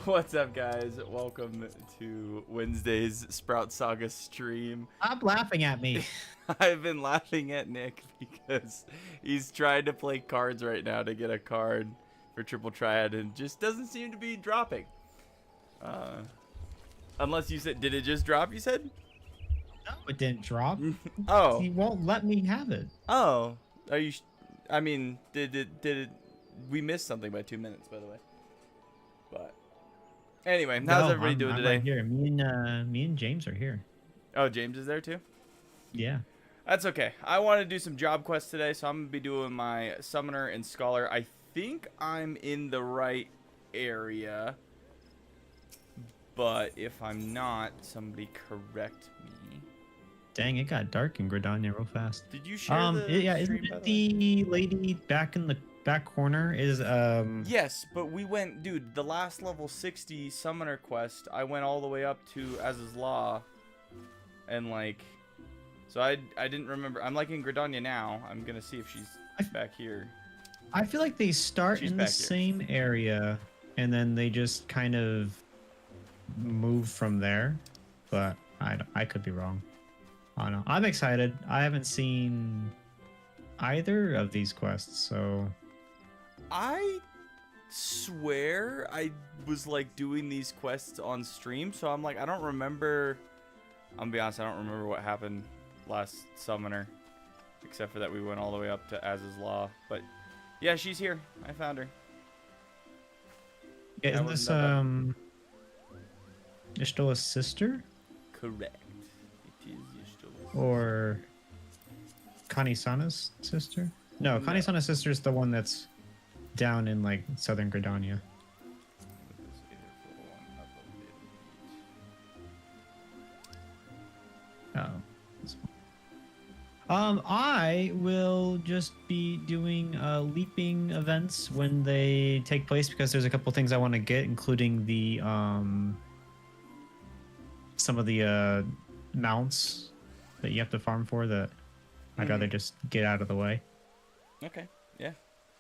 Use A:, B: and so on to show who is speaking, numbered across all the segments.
A: What's up, guys? Welcome to Wednesday's Sprout Saga stream.
B: Stop laughing at me.
A: I've been laughing at Nick because he's trying to play cards right now to get a card for Triple Triad and just doesn't seem to be dropping. Unless you said, did it just drop, you said?
B: No, it didn't drop.
A: Oh.
B: He won't let me have it.
A: Oh. Are you, I mean, did it, we missed something by 2 minutes, by the way. But anyway, how's everybody doing today?
B: Right here. Me and James are here.
A: Oh, James is there too?
B: Yeah.
A: That's okay. I want to do some job quests today, so I'm going to be doing my Summoner and Scholar. I think I'm in the right area, but if I'm not, somebody correct me.
B: Dang, it got dark in Gridania real fast.
A: Did you share the
B: yeah,
A: stream,
B: isn't it the lady back in the back corner is
A: Yes, but we went, dude, the last level 60 Summoner quest, I went all the way up to Az's Law, and like, so I didn't remember. I'm like in Gridania now. I'm gonna see if she's back here.
B: I feel like they start
A: She's
B: in the
A: back here.
B: same area and then they just kind of move from there, but I could be wrong. I don't know. I'm excited. I haven't seen either of these quests, so
A: I swear I was like doing these quests on stream, so I'm like, I don't remember. I'm gonna be honest, I don't remember what happened last Summoner, except for that we went all the way up to Az's Law. But yeah, she's here. I found her.
B: yeah, isn't this Yashtoa's sister?
A: Correct. It is Yashtoa's.
B: Or Kanisana's sister? No,
A: No.
B: Kanisana's sister is the one that's down in like southern Gridania. Oh. I will just be doing leaping events when they take place because there's a couple things I want to get, including the some of the mounts that you have to farm for that I'd rather just get out of the way.
A: Okay. Yeah.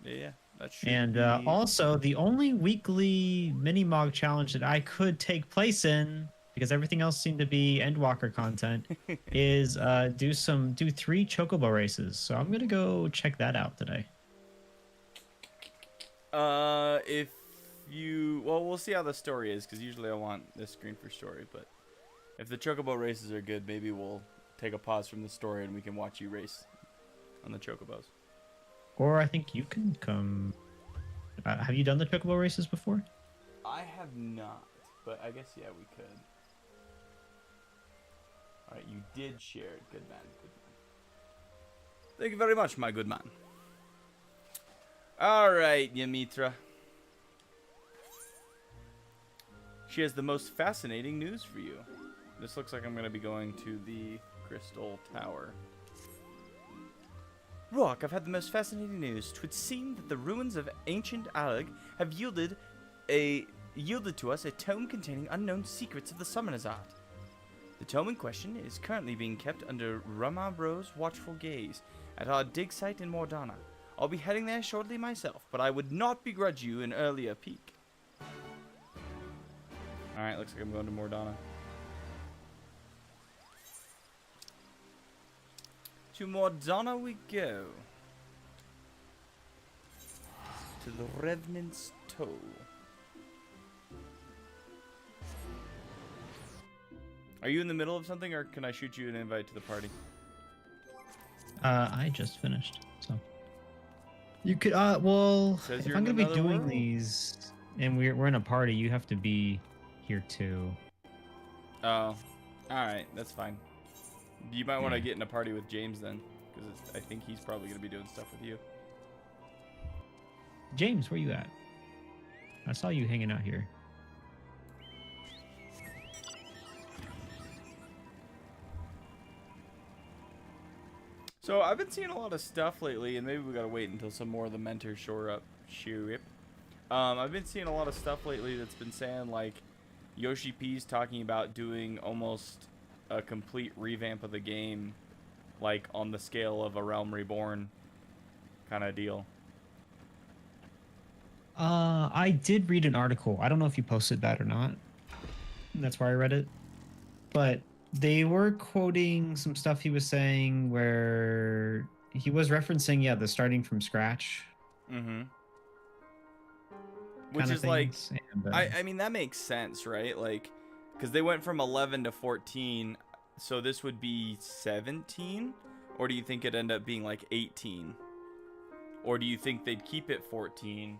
A: Yeah. That should
B: And
A: be...
B: also, the only weekly mini-mog challenge that I could take place in, because everything else seemed to be Endwalker content, is do 3 chocobo races. So I'm gonna go check that out today.
A: If you... Well, we'll see how the story is, because usually I want this screen for story, but if the chocobo races are good, maybe we'll take a pause from the story and we can watch you race on the chocobos.
B: Or I think you can come... have you done the chocobo races before?
A: I have not, but I guess, yeah, we could. Alright, you did share it. Good man. Good man. Thank you very much, my good man. Alright, Yamitra. She has the most fascinating news for you. This looks like I'm going to be going to the Crystal Tower. Rock, I've had the most fascinating news. 'Twould seem that the ruins of ancient Alag have yielded to us a tome containing unknown secrets of the summoner's art. The tome in question is currently being kept under Ramabro's watchful gaze at our dig site in Mordana. I'll be heading there shortly myself, but I would not begrudge you an earlier peek. Alright, looks like I'm going to Mordana. To Mordana we go. To the Revenant's Toe. Are you in the middle of something, or can I shoot you an invite to the party?
B: I just finished, so... You could, well,
A: Says
B: if
A: you're
B: I'm
A: in
B: gonna be
A: another
B: doing
A: world.
B: these, and we're in a party, you have to be here too.
A: Oh, alright, that's fine. You might want to
B: Yeah.
A: get in a party with James then, because I think he's probably going to be doing stuff with you.
B: James, where you at? I saw you hanging out here.
A: So I've been seeing a lot of stuff lately, and maybe we gotta wait until some more of the mentors show up. I've been seeing a lot of stuff lately that's been saying like Yoshi P's talking about doing almost a complete revamp of the game, like on the scale of a Realm Reborn kind of deal.
B: I did read an article. I don't know if you posted that or not. That's where I read it. But they were quoting some stuff he was saying where he was referencing, yeah, the starting from scratch.
A: Mm-hmm. Which is
B: things.
A: like,
B: And,
A: I mean, that makes sense, right? Like, because they went from 11 to 14, so this would be 17? Or do you think it'd end up being like 18? Or do you think they'd keep it 14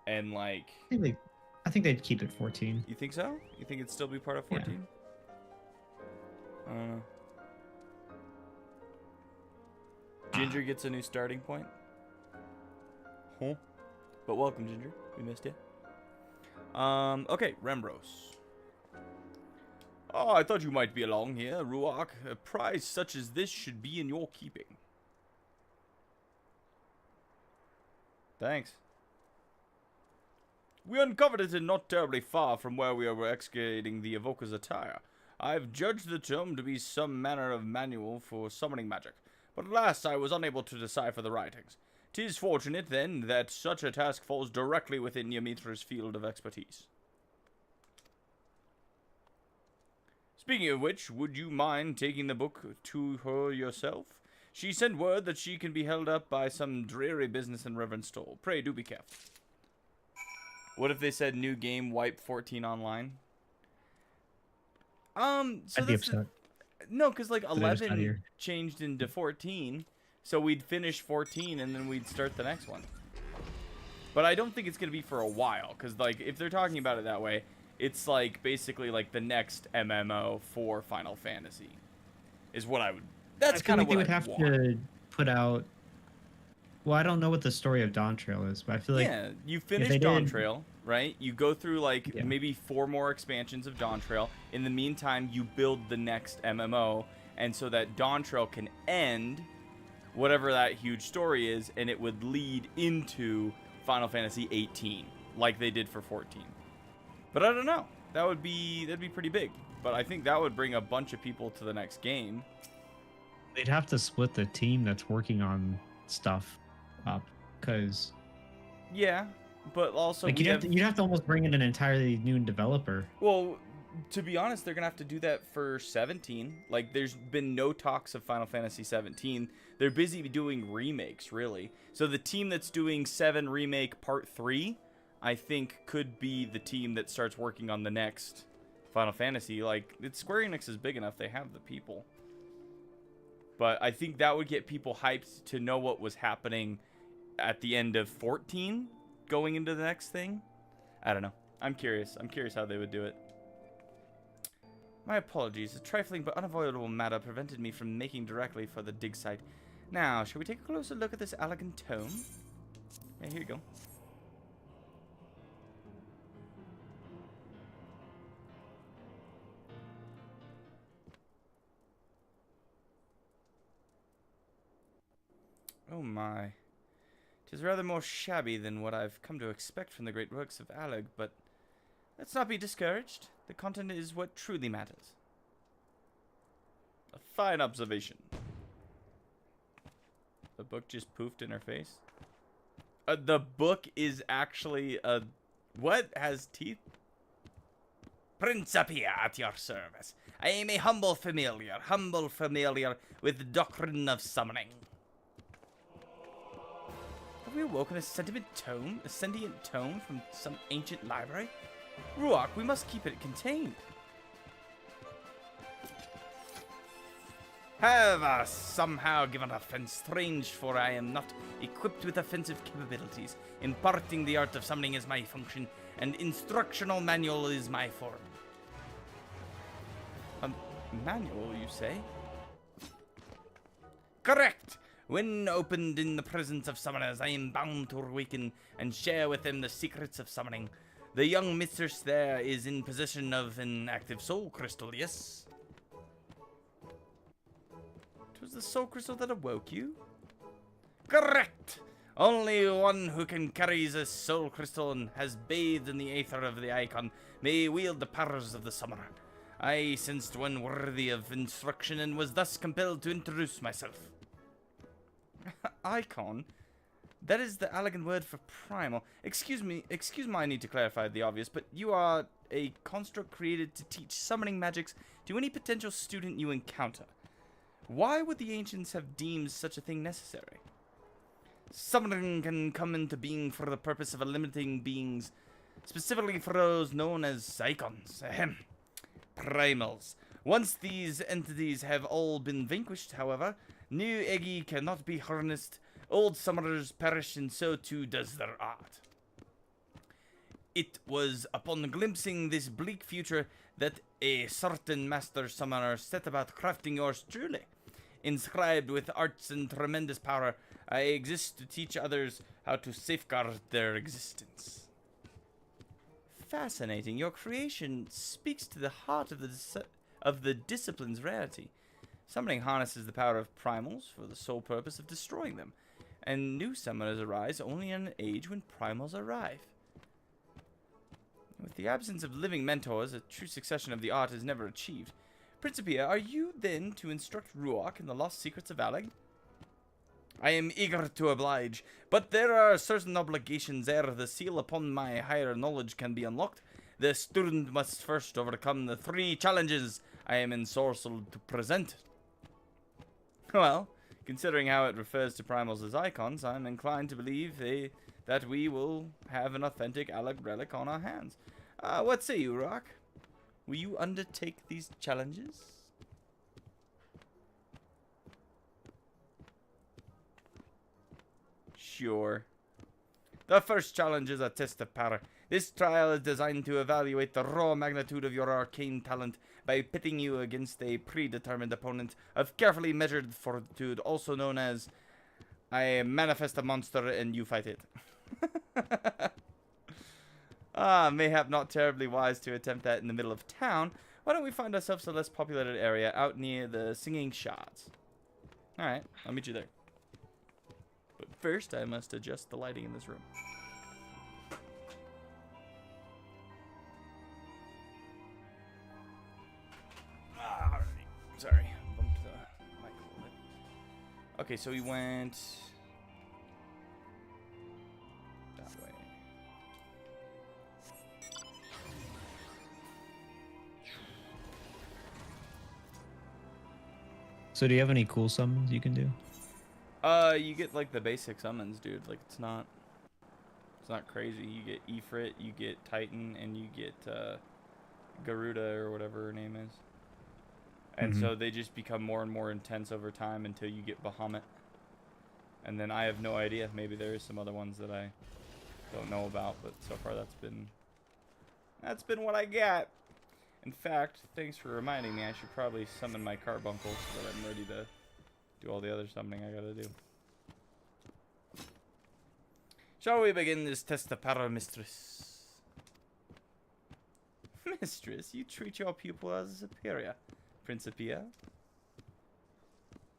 A: and like...
B: I think they'd keep it 14.
A: You think so? You think it'd still be part of 14?
B: Yeah.
A: I don't know. Ginger gets a new starting point. Huh? But welcome, Ginger. We missed you. Okay, Rembros. Oh, I thought you might be along here, Ruach. A prize such as this should be in your keeping. Thanks. We uncovered it not terribly far from where we were excavating the evoker's attire. I've judged the tome to be some manner of manual for summoning magic, but alas, I was unable to decipher the writings. 'Tis fortunate, then, that such a task falls directly within Ymitra's field of expertise. Speaking of which, would you mind taking the book to her yourself? She sent word that she can be held up by some dreary business in Reverend Stoll. Pray do be careful. What if they said new game, wipe 14 online? So
B: I'd be upset.
A: No, because like 11 changed into 14, so we'd finish 14 and then we'd start the next one. But I don't think it's gonna be for a while, because like if they're talking about it that way, it's like basically like the next MMO for Final Fantasy, is what I would. That's kind of what
B: they would have to put out. Well, I don't know what the story of Dawn Trail is, but I feel like
A: you finish Dawn Trail, right? You go through like maybe 4 more expansions of Dawn Trail. In the meantime, you build the next MMO, and so that Dawn Trail can end whatever that huge story is, and it would lead into Final Fantasy 18, like they did for 14. But I don't know. That'd be pretty big. But I think that would bring a bunch of people to the next game.
B: They'd have to split the team that's working on stuff up, because
A: but also
B: like you'd have to almost bring in an entirely new developer.
A: Well, to be honest, they're gonna have to do that for 17. Like, there's been no talks of Final Fantasy 17. They're busy doing remakes, really. So the team that's doing 7 Remake Part 3, I think, could be the team that starts working on the next Final Fantasy. Like, Square Enix is big enough; they have the people. But I think that would get people hyped to know what was happening at the end of 14 going into the next thing. I don't know. I'm curious. I'm curious how they would do it. My apologies. A trifling but unavoidable matter prevented me from making directly for the dig site. Now, shall we take a closer look at this elegant tome? Yeah, here you go. Oh my. 'Tis rather more shabby than what I've come to expect from the great works of Alec, but let's not be discouraged. The content is what truly matters. A fine observation. The book just poofed in her face. The book is actually a... What? Has teeth? Principia at your service. I am a humble familiar with the doctrine of summoning. Have we awoken a sentient tome from some ancient library? Ruach, we must keep it contained. Have somehow given offense, strange, for I am not equipped with offensive capabilities. Imparting the art of summoning is my function, and instructional manual is my form. A manual, you say? Correct! When opened in the presence of summoners, I am bound to awaken and share with them the secrets of summoning. The young mistress there is in possession of an active soul crystal, yes? It was the soul crystal that awoke you? Correct! Only one who can carry the soul crystal and has bathed in the aether of the icon may wield the powers of the summoner. I sensed one worthy of instruction and was thus compelled to introduce myself. Icon? That is the elegant word for primal. Excuse my need to clarify the obvious, but you are a construct created to teach summoning magics to any potential student you encounter. Why would the ancients have deemed such a thing necessary? Summoning can come into being for the purpose of eliminating beings, specifically for those known as icons, primals. Once these entities have all been vanquished, however, new Egi cannot be harnessed. Old summoners perish, and so too does their art. It was upon glimpsing this bleak future that a certain master summoner set about crafting yours truly. Inscribed with arts and tremendous power, I exist to teach others how to safeguard their existence. Fascinating. Your creation speaks to the heart of the discipline's rarity. Summoning harnesses the power of primals for the sole purpose of destroying them, and new summoners arise only in an age when primals arrive. With the absence of living mentors, a true succession of the art is never achieved. Principia, are you then to instruct Ruach in the lost secrets of Alag? I am eager to oblige, but there are certain obligations ere the seal upon my higher knowledge can be unlocked. The student must first overcome the 3 challenges I am ensorcelled to present. Well, considering how it refers to primals as icons, I'm inclined to believe that we will have an authentic Alag relic on our hands. What say you, Rock? Will you undertake these challenges? Sure. The first challenge is a test of power. This trial is designed to evaluate the raw magnitude of your arcane talent by pitting you against a predetermined opponent of carefully measured fortitude, also known as I manifest a monster and you fight it. Mayhap not terribly wise to attempt that in the middle of town. Why don't we find ourselves a less populated area out near the Singing Shards? Alright, I'll meet you there. But first, I must adjust the lighting in this room. Alrighty. Sorry, bumped the mic a little bit. Okay, so we went that way.
B: So do you have any cool summons you can do?
A: You get like the basic summons, dude. Like it's not crazy. You get Ifrit, you get Titan, and you get Garuda or whatever her name is. And so they just become more and more intense over time until you get Bahamut. And then I have no idea. Maybe there is some other ones that I don't know about, but so far that's been what I got. In fact, thanks for reminding me. I should probably summon my carbuncle so that I'm ready to do all the other summoning I gotta do. Shall we begin this test of power, mistress? Mistress, you treat your pupil as a superior, Principia.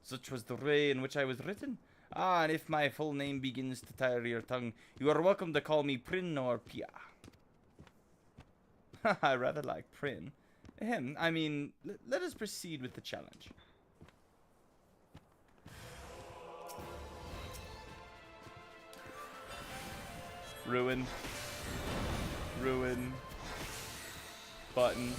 A: Such was the way in which I was written. And if my full name begins to tire your tongue, you are welcome to call me Prin or Pia. I rather like Prin. I mean, let us proceed with the challenge. Ruin. Ruin. Button.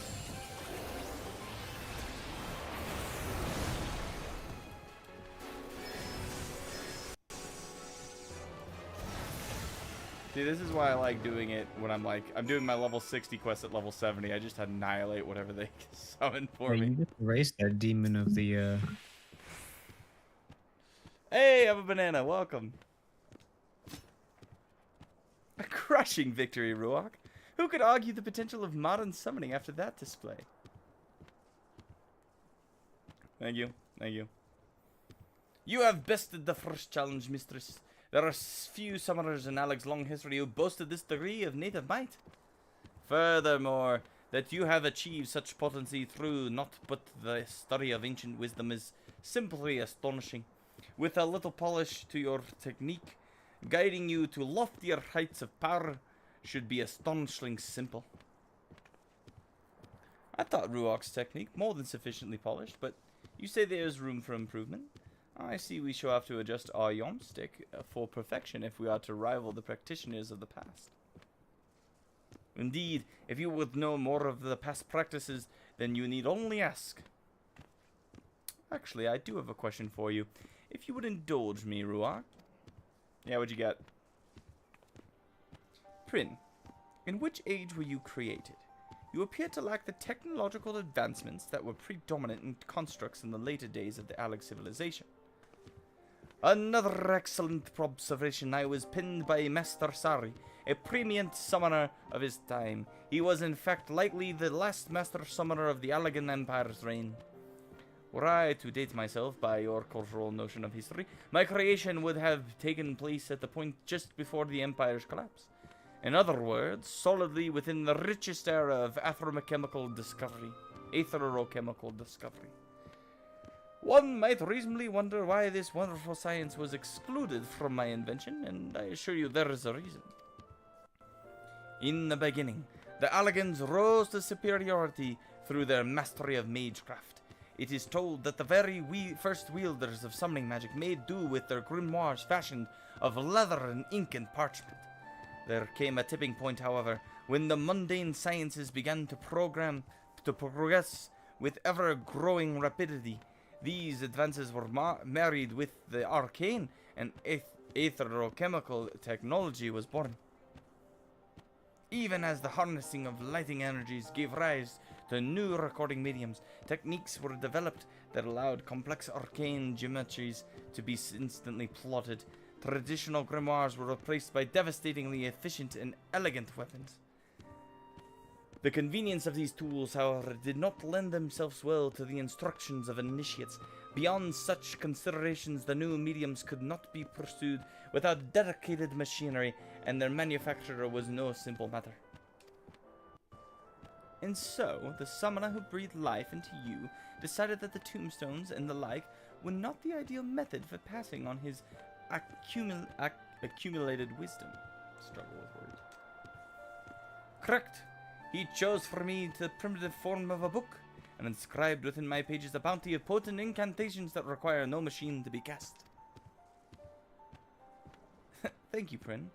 A: See, this is why I like doing it when I'm doing my level 60 quest at level 70. I just annihilate whatever they summon for me.
B: You just erased that demon of the,
A: Hey, I'm a banana. Welcome. A crushing victory, Ruach. Who could argue the potential of modern summoning after that display? Thank you. Thank you. You have bested the first challenge, mistress. There are few summoners in Alex's long history who boasted this degree of native might. Furthermore, that you have achieved such potency through not but the study of ancient wisdom is simply astonishing. With a little polish to your technique, guiding you to loftier heights of power should be astonishingly simple. I thought Ruach's technique more than sufficiently polished, but you say there is room for improvement. I see we shall have to adjust our yomstick for perfection if we are to rival the practitioners of the past. Indeed, if you would know more of the past practices, then you need only ask. Actually, I do have a question for you. If you would indulge me, Ruach. Yeah, what'd you got? Prin, in which age were you created? You appear to lack the technological advancements that were predominant in constructs in the later days of the Alag civilization. Another excellent observation. I was pinned by Master Sari, a preeminent summoner of his time. He was in fact likely the last master summoner of the Alagan Empire's reign. Were I to date myself by your cultural notion of history, my creation would have taken place at the point just before the Empire's collapse. In other words, solidly within the richest era of atherochemical discovery. One might reasonably wonder why this wonderful science was excluded from my invention, and I assure you there is a reason. In the beginning, the Alagans rose to superiority through their mastery of magecraft. It is told that the very first wielders of summoning magic made do with their grimoires fashioned of leather and ink and parchment. There came a tipping point, however, when the mundane sciences began to progress with ever-growing rapidity. These advances were married with the arcane, and aetherochemical technology was born. Even as the harnessing of lighting energies gave rise to new recording mediums, techniques were developed that allowed complex arcane geometries to be instantly plotted. Traditional grimoires were replaced by devastatingly efficient and elegant weapons. The convenience of these tools, however, did not lend themselves well to the instructions of initiates. Beyond such considerations, the new mediums could not be pursued without dedicated machinery, and their manufacture was no simple matter. And so, the summoner who breathed life into you decided that the tombstones and the like were not the ideal method for passing on his accumulated wisdom. Struggle with words. Correct. He chose for me the primitive form of a book, and inscribed within my pages a bounty of potent incantations that require no machine to be cast. Thank you, Prin.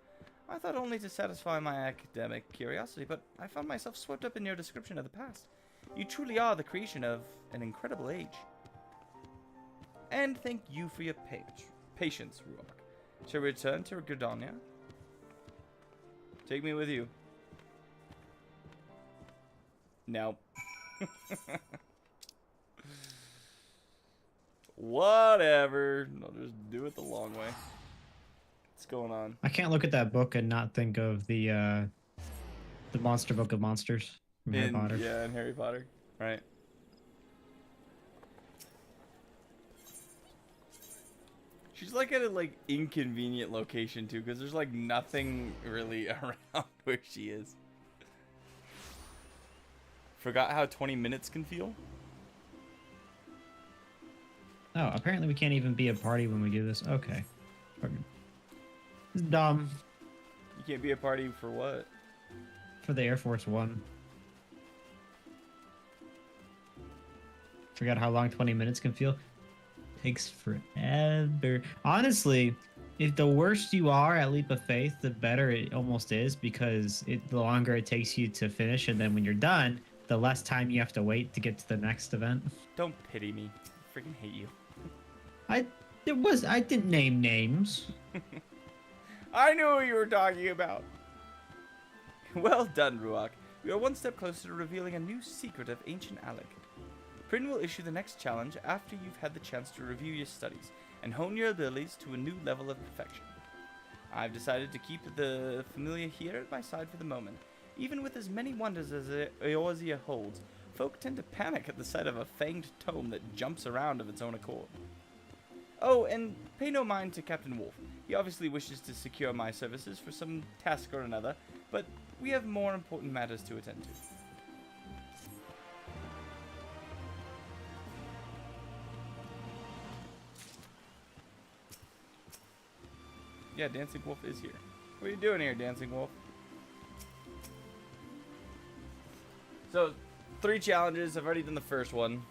A: I thought only to satisfy my academic curiosity, but I found myself swept up in your description of the past. You truly are the creation of an incredible age. And thank you for your patience, Ruach. Shall we return to Gridania? Take me with you. No. Whatever. I'll just do it the long way. What's going on?
B: I can't look at that book and not think of the Monster Book of Monsters from Harry Potter.
A: Yeah, in Harry Potter. Right. She's like at a inconvenient location too, because there's nothing really around where she is. Forgot how 20 minutes can feel?
B: Oh, apparently we can't even be a party when we do this. Okay. It's dumb.
A: You can't be a party for what?
B: For the Air Force One. Forgot how long 20 minutes can feel. Takes forever. Honestly, if the worse you are at Leap of Faith, the better it almost is, because the longer it takes you to finish, and then when you're done, the less time you have to wait to get to the next event.
A: Don't pity me. I freaking hate you.
B: I didn't name names.
A: I knew what you were talking about. Well done, Ruach. We are one step closer to revealing a new secret of ancient Alag. Prin will issue the next challenge after you've had the chance to review your studies and hone your abilities to a new level of perfection. I've decided to keep the familiar here at my side for the moment. Even with as many wonders as Eorzea holds, folk tend to panic at the sight of a fanged tome that jumps around of its own accord. Oh, and pay no mind to Captain Wolf. He obviously wishes to secure my services for some task or another, but we have more important matters to attend to. Yeah, Dancing Wolf is here. What are you doing here, Dancing Wolf? So, 3 challenges. I've already done the first one.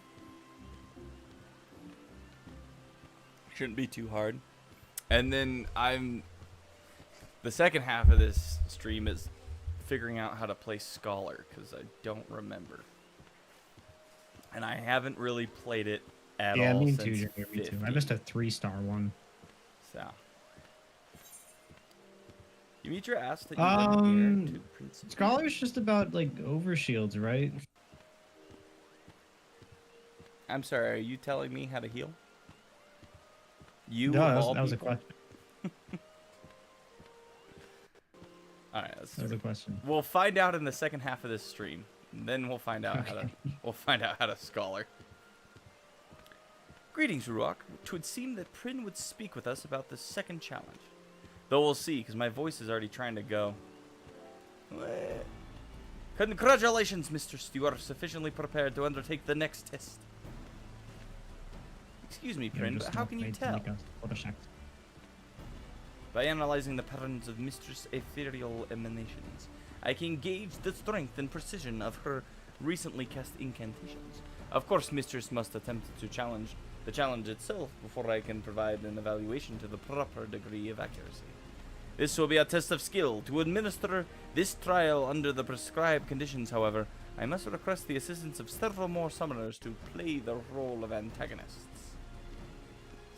A: Shouldn't be too hard. And then the second half of this stream is figuring out how to play Scholar, because I don't remember. And I haven't really played it at all.
B: Yeah, me
A: since
B: too, Junior, me too. I missed a 3-star one.
A: So. Demetra asked that you here to
B: Scholar's just about, like, overshields, right?
A: I'm sorry, are you telling me how to heal? You
B: No, that was a question.
A: Alright,
B: that was a question.
A: We'll find out in the second half of this stream. Then we'll find out how to Scholar. Greetings, Ruach. 'Twould seem that Prin would speak with us about the second challenge. Though we'll see, because my voice is already trying to go. Congratulations, Mistress. You are sufficiently prepared to undertake the next test. Excuse me, Prin, but how can you tell? By analyzing the patterns of Mistress' ethereal emanations, I can gauge the strength and precision of her recently cast incantations. Of course, Mistress must attempt to challenge the challenge itself before I can provide an evaluation to the proper degree of accuracy. This will be a test of skill. To administer this trial under the prescribed conditions, however, I must request the assistance of several more summoners to play the role of antagonists.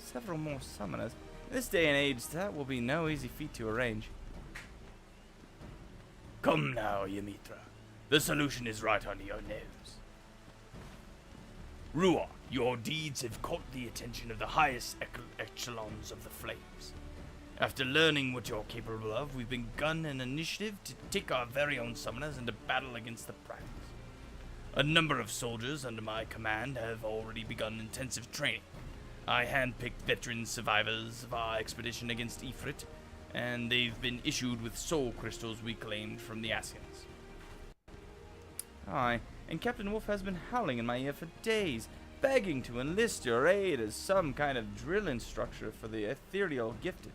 A: Several more summoners? In this day and age, that will be no easy feat to arrange. Come now, Ymitra. The solution is right under your nose. Ruach, your deeds have caught the attention of the highest echelons of the Flames. After learning what you're capable of, we've begun an initiative to take our very own summoners into battle against the Primes. A number of soldiers under my command have already begun intensive training. I handpicked veteran survivors of our expedition against Ifrit, and they've been issued with soul crystals we claimed from the Asians. Aye, and Captain Wolf has been howling in my ear for days, begging to enlist your aid as some kind of drill instructor for the ethereal gifted.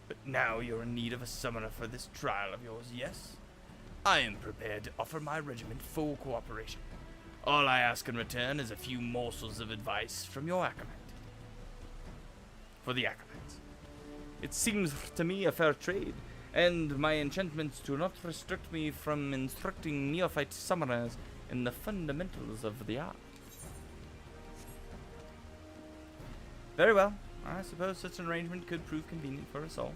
A: But now you're in need of a summoner for this trial of yours, yes? I am prepared to offer my regiment full cooperation. All I ask in return is a few morsels of advice from your acolyte. For the acolytes. It seems to me a fair trade, and my enchantments do not restrict me from instructing neophyte summoners in the fundamentals of the art. Very well. I suppose such an arrangement could prove convenient for us all.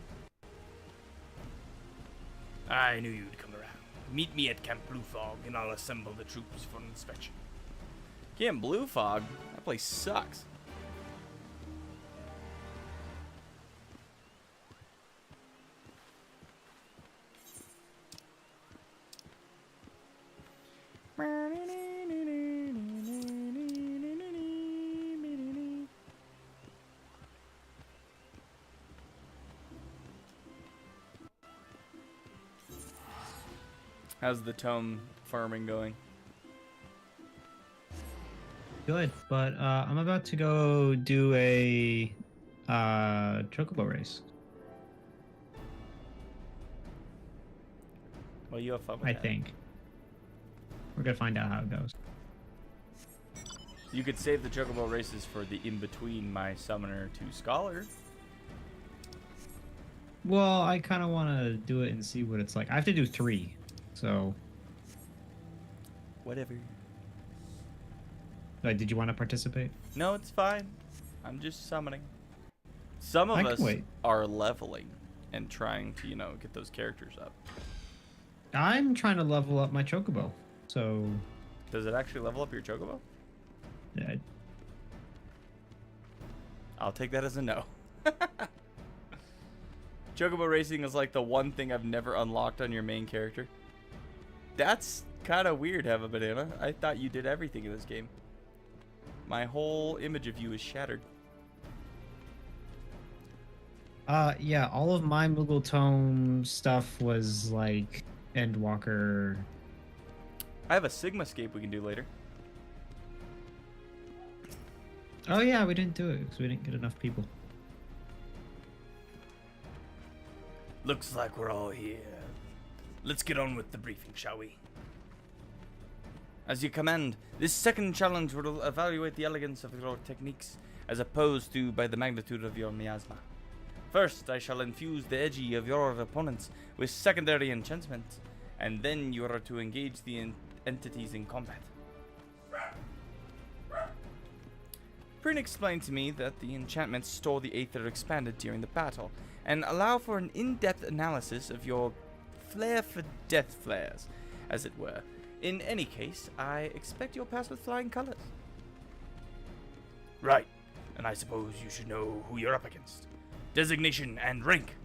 A: I knew you'd come around. Meet me at Camp Blue Fog, and I'll assemble the troops for inspection. Camp Blue Fog? That place sucks. How's the tome farming going?
B: Good, but I'm about to go do a chocobo race.
A: Well, you have fun with
B: I
A: that.
B: think. We're gonna find out how it goes.
A: You could save the chocobo races for the in-between my summoner to scholar.
B: Well, I kind of want to do it and see what it's like. I have to do 3, so...
A: Whatever.
B: Did you want to participate?
A: No, it's fine. I'm just summoning. Some of us are leveling and trying to, get those characters up.
B: I'm trying to level up my chocobo, so...
A: Does it actually level up your chocobo?
B: Yeah.
A: I'll take that as a no. Chocobo racing is like the one thing I've never unlocked on your main character. That's kind of weird, Have a Banana. I thought you did everything in this game. My whole image of you is shattered.
B: Yeah, all of my Moogle Tome stuff was like Endwalker.
A: I have a Sigmascape we can do later.
B: Oh yeah, we didn't do it because we didn't get enough people.
A: Looks like we're all here. Let's get on with the briefing, shall we? As you command, this second challenge will evaluate the elegance of your techniques as opposed to by the magnitude of your miasma. First, I shall infuse the edgy of your opponents with secondary enchantments, and then you are to engage the entities in combat. Prin explained to me that the enchantments store the Aether expanded during the battle, and allow for an in-depth analysis of your flare for death flares, as it were. In any case, I expect you'll pass with flying colors. Right, and I suppose you should know who you're up against. Designation and rank.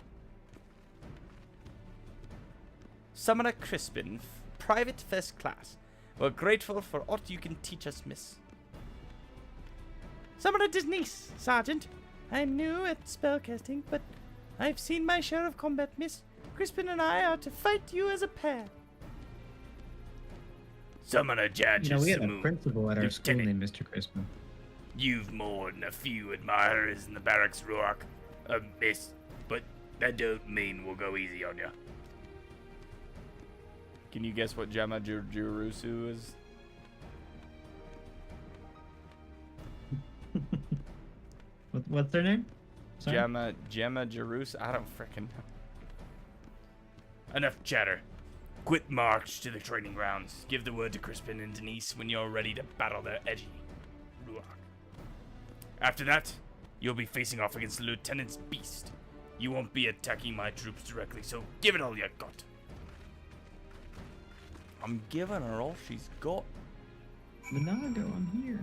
A: Summoner Crispin, Private First Class. We're grateful for aught you can teach us, miss. Summoner Disnice, Sergeant. I'm new at spellcasting, but I've seen my share of combat, miss. Crispin and I are to fight you as a pair. Summoner Judge.
B: You know, we had a principal at our school named Mr. Crispin.
A: You've more than a few admirers in the barracks, Ruark. Miss, but that don't mean we'll go easy on you. Can you guess what Gemma Jurusu is?
B: What's their name? Sorry?
A: Gemma Jerus. I don't frickin' know. Enough chatter. Quit march to the training grounds. Give the word to Crispin and Denise when you're ready to battle their edgy Ruark. After that, you'll be facing off against Lieutenant's Beast. You won't be attacking my troops directly, so give it all you got. I'm giving her all she's got.
B: Monago, I'm here.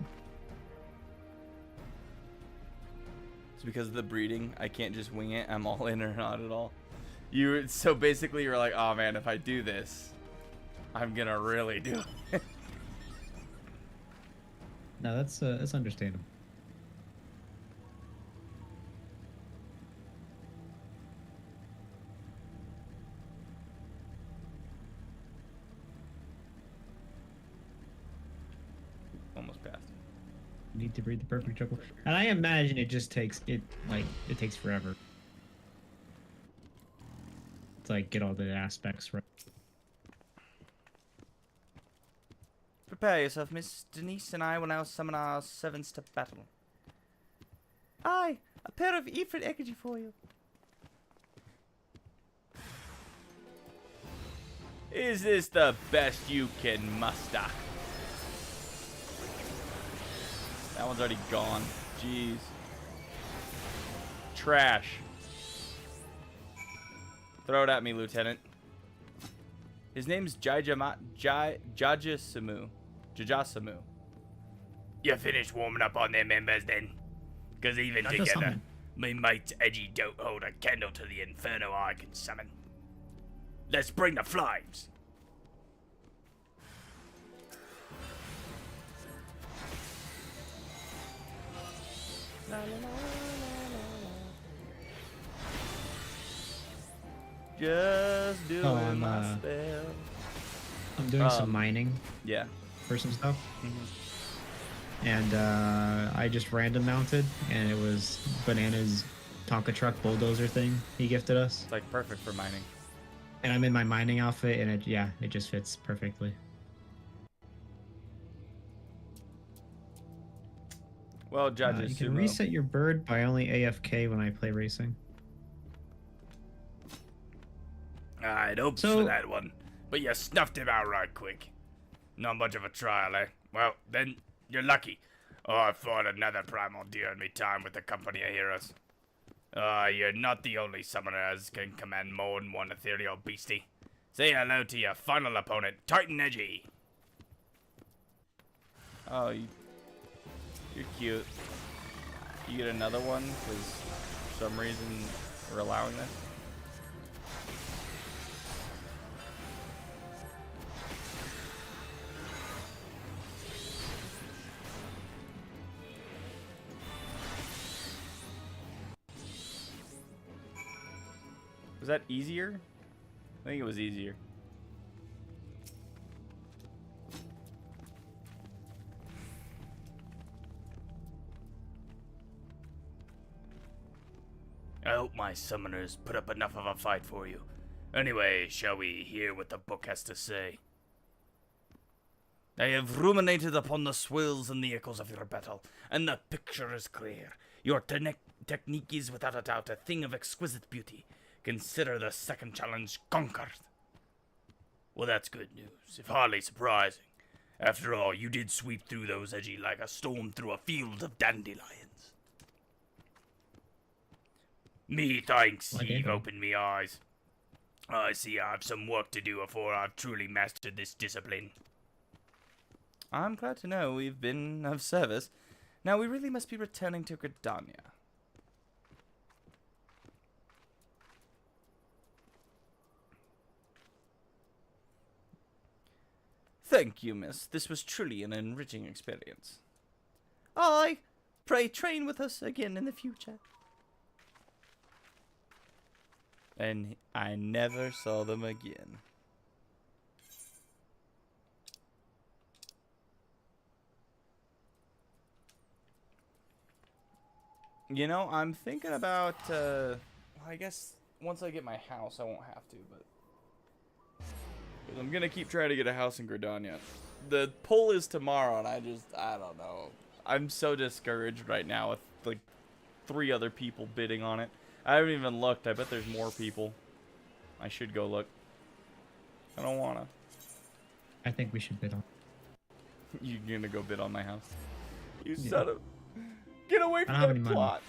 A: It's because of the breeding. I can't just wing it. I'm all in or not at all. So basically you're like, oh man, if I do this, I'm gonna really do it.
B: No, that's understandable.
A: Almost passed.
B: Need to breed the perfect triple, and I imagine it just takes it takes forever. To like get all the aspects right.
A: Prepare yourself, Miss Denise and I will now summon our servants to battle. Aye, a pair of Ifrit Ekiji for you. Is this the best you can muster? That one's already gone. Jeez. Trash. Throw it at me, Lieutenant. His name's Jajasamu. Jajasamu. You finished warming up on their members then? Cause even together, me mates Edgy don't hold a candle to the inferno I can summon. Let's bring the flames. La, la, la, la, la. Just doing my spell.
B: I'm doing some mining.
A: Yeah.
B: For some stuff. And I just random mounted, and it was Banana's Tonka truck bulldozer thing he gifted us.
A: It's like perfect for mining.
B: And I'm in my mining outfit, and it just fits perfectly.
A: Well, judges,
B: you can reset your bird by only AFK when I play racing.
A: I'd hope for that one, but you snuffed him out right quick. Not much of a trial, eh? Well, then you're lucky. Oh, I fought another primal deer in me time with the company of heroes. You're not the only summoner as can command more than one ethereal beastie. Say hello to your final opponent, Titan Edgy. Oh, you're cute. You get another one because for some reason we're allowing this. Was that easier? I think it was easier. I hope my summoners put up enough of a fight for you. Anyway, shall we hear what the book has to say? I have ruminated upon the swells and the echoes of your battle, and the picture is clear. Your technique is without a doubt a thing of exquisite beauty. Consider the second challenge conquered. Well, that's good news, if hardly surprising. After all, you did sweep through those edgy like a storm through a field of dandelions. Me thanks, you've opened me eyes. I see I have some work to do before I've truly mastered this discipline. I'm glad to know we've been of service. Now we really must be returning to Gridania. Thank you, miss. This was truly an enriching experience. Aye, pray train with us again in the future. And I never saw them again. You know, I'm thinking about, well, I guess once I get my house, I won't have to, but I'm gonna keep trying to get a house in Gridania. The poll is tomorrow, and I don't know. I'm so discouraged right now with, like, 3 other people bidding on it. I haven't even looked. I bet there's more people. I should go look. I don't wanna.
B: I think we should bid on.
A: You're gonna go bid on my house? You son of... Get away from that plot!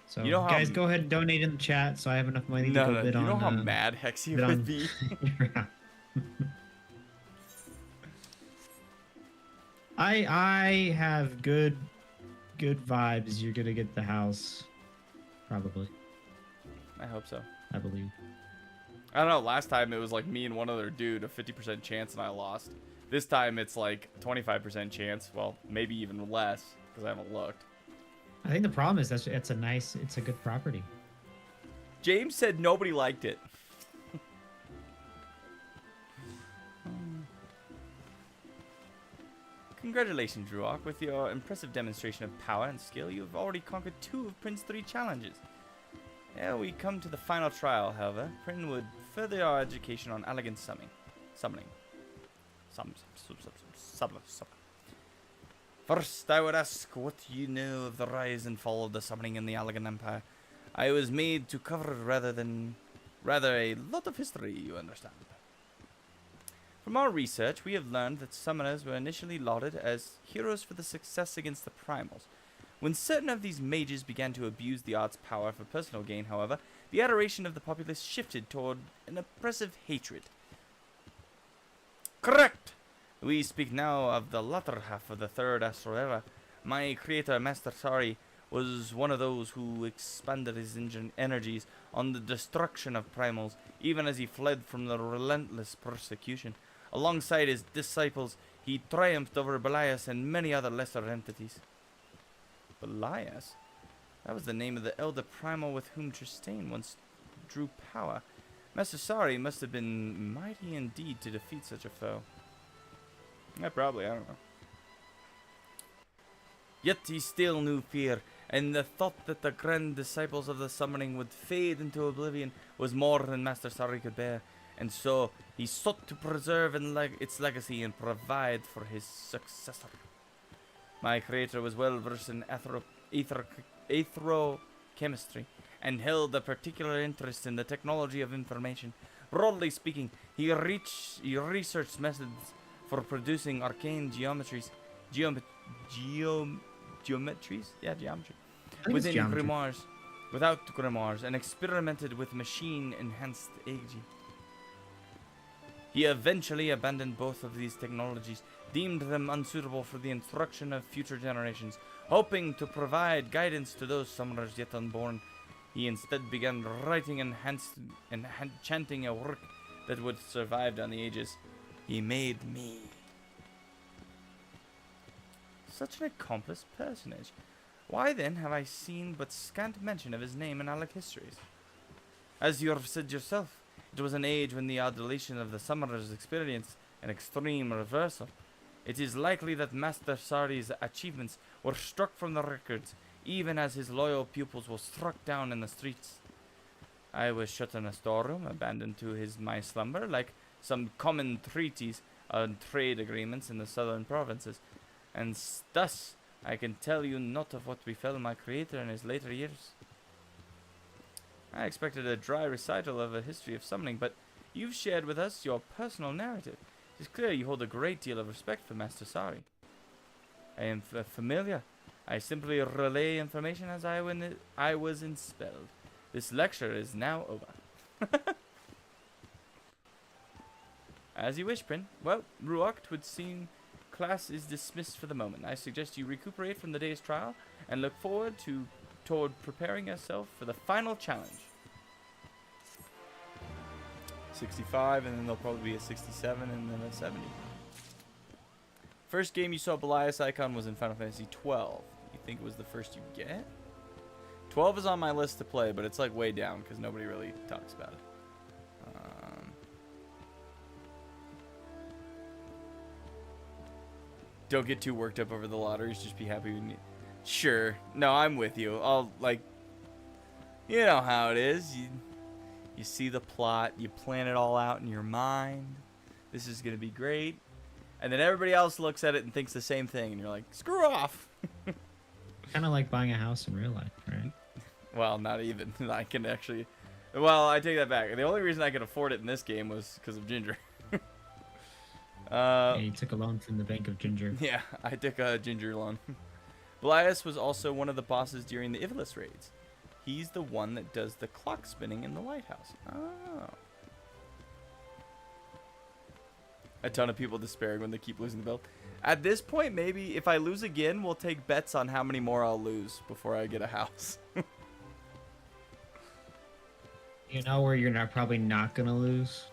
B: So, you know guys, go ahead and donate in the chat so I have enough money to go bid on.
A: You know how mad Hexy would be?
B: I have good vibes. You're gonna get the house, probably.
A: I hope so.
B: I believe.
A: I don't know. Last time it was like me and one other dude, a 50% chance, and I lost. This time it's like 25% chance. Well, maybe even less because I haven't looked.
B: I think the problem is that it's a good property.
A: James said nobody liked it. Congratulations, Druok. With your impressive demonstration of power and skill, you have already conquered 2 of Prince's 3 challenges. Ere we come to the final trial, however, Prin would further our education on elegant summoning. First, I would ask what you know of the rise and fall of the summoning in the Allegan Empire. I was made to cover rather a lot of history, you understand. From our research, we have learned that summoners were initially lauded as heroes for the success against the primals. When certain of these mages began to abuse the art's power for personal gain, however, the adoration of the populace shifted toward an oppressive hatred. Correct! We speak now of the latter half of the 3rd Astral Era. My creator, Master Sari, was one of those who expended his energies on the destruction of primals, even as he fled from the relentless persecution. Alongside his disciples, he triumphed over Belias and many other lesser entities. Belias? That was the name of the elder primal with whom Tristane once drew power. Master Sari must have been mighty indeed to defeat such a foe. Yeah, probably, I don't know. Yet he still knew fear, and the thought that the grand disciples of the summoning would fade into oblivion was more than Master Sari could bear, and so he sought to preserve its legacy and provide for his successor. My creator was well versed in aerochemistry, and held a particular interest in the technology of information. Broadly speaking, he researched methods for producing arcane geometries. Geometries? Yeah, geometry. Within grimoires, without grimoires, and experimented with machine-enhanced aging. He eventually abandoned both of these technologies, deemed them unsuitable for the instruction of future generations. Hoping to provide guidance to those summoners yet unborn, he instead began writing and chanting a work that would survive down the ages. He made me. Such an accomplished personage. Why then have I seen but scant mention of his name in Alec histories? As you have said yourself, it was an age when the adulation of the summoners experienced an extreme reversal. It is likely that Master Sari's achievements were struck from the records, even as his loyal pupils were struck down in the streets. I was shut in a storeroom, abandoned to my slumber, like some common treatise on trade agreements in the southern provinces, and thus I can tell you not of what befell my creator in his later years. I expected a dry recital of a history of summoning, but you've shared with us your personal narrative. It is clear you hold a great deal of respect for Master Sari. I am familiar. I simply relay information as I was inspelled. This lecture is now over. As you wish, Prin. Well, Ruach, 'twould seem class is dismissed for the moment. I suggest you recuperate from the day's trial and look forward toward preparing yourself for the final challenge. 65, and then there'll probably be a 67, and then a 70. First game you saw Belias icon was in Final Fantasy 12. You think it was the first you get? 12 is on my list to play, but it's like way down because nobody really talks about it. Don't get too worked up over the lotteries. Just be happy when you... Sure. No, I'm with you. I'll, like... You know how it is. You see the plot. You plan it all out in your mind. This is going to be great. And then everybody else looks at it and thinks the same thing. And you're like, screw off.
B: Kind of like buying a house in real life, right?
A: Well, not even. I can actually... Well, I take that back. The only reason I could afford it in this game was because of Ginger.
B: Yeah, you took a loan from the Bank of Ginger.
A: Yeah, I took a Ginger loan. Belias was also one of the bosses during the Ivlis raids. He's the one that does the clock spinning in the lighthouse. Oh. A ton of people despairing when they keep losing the belt. At this point, maybe if I lose again, we'll take bets on how many more I'll lose before I get a house.
B: You know where you're probably not going to lose?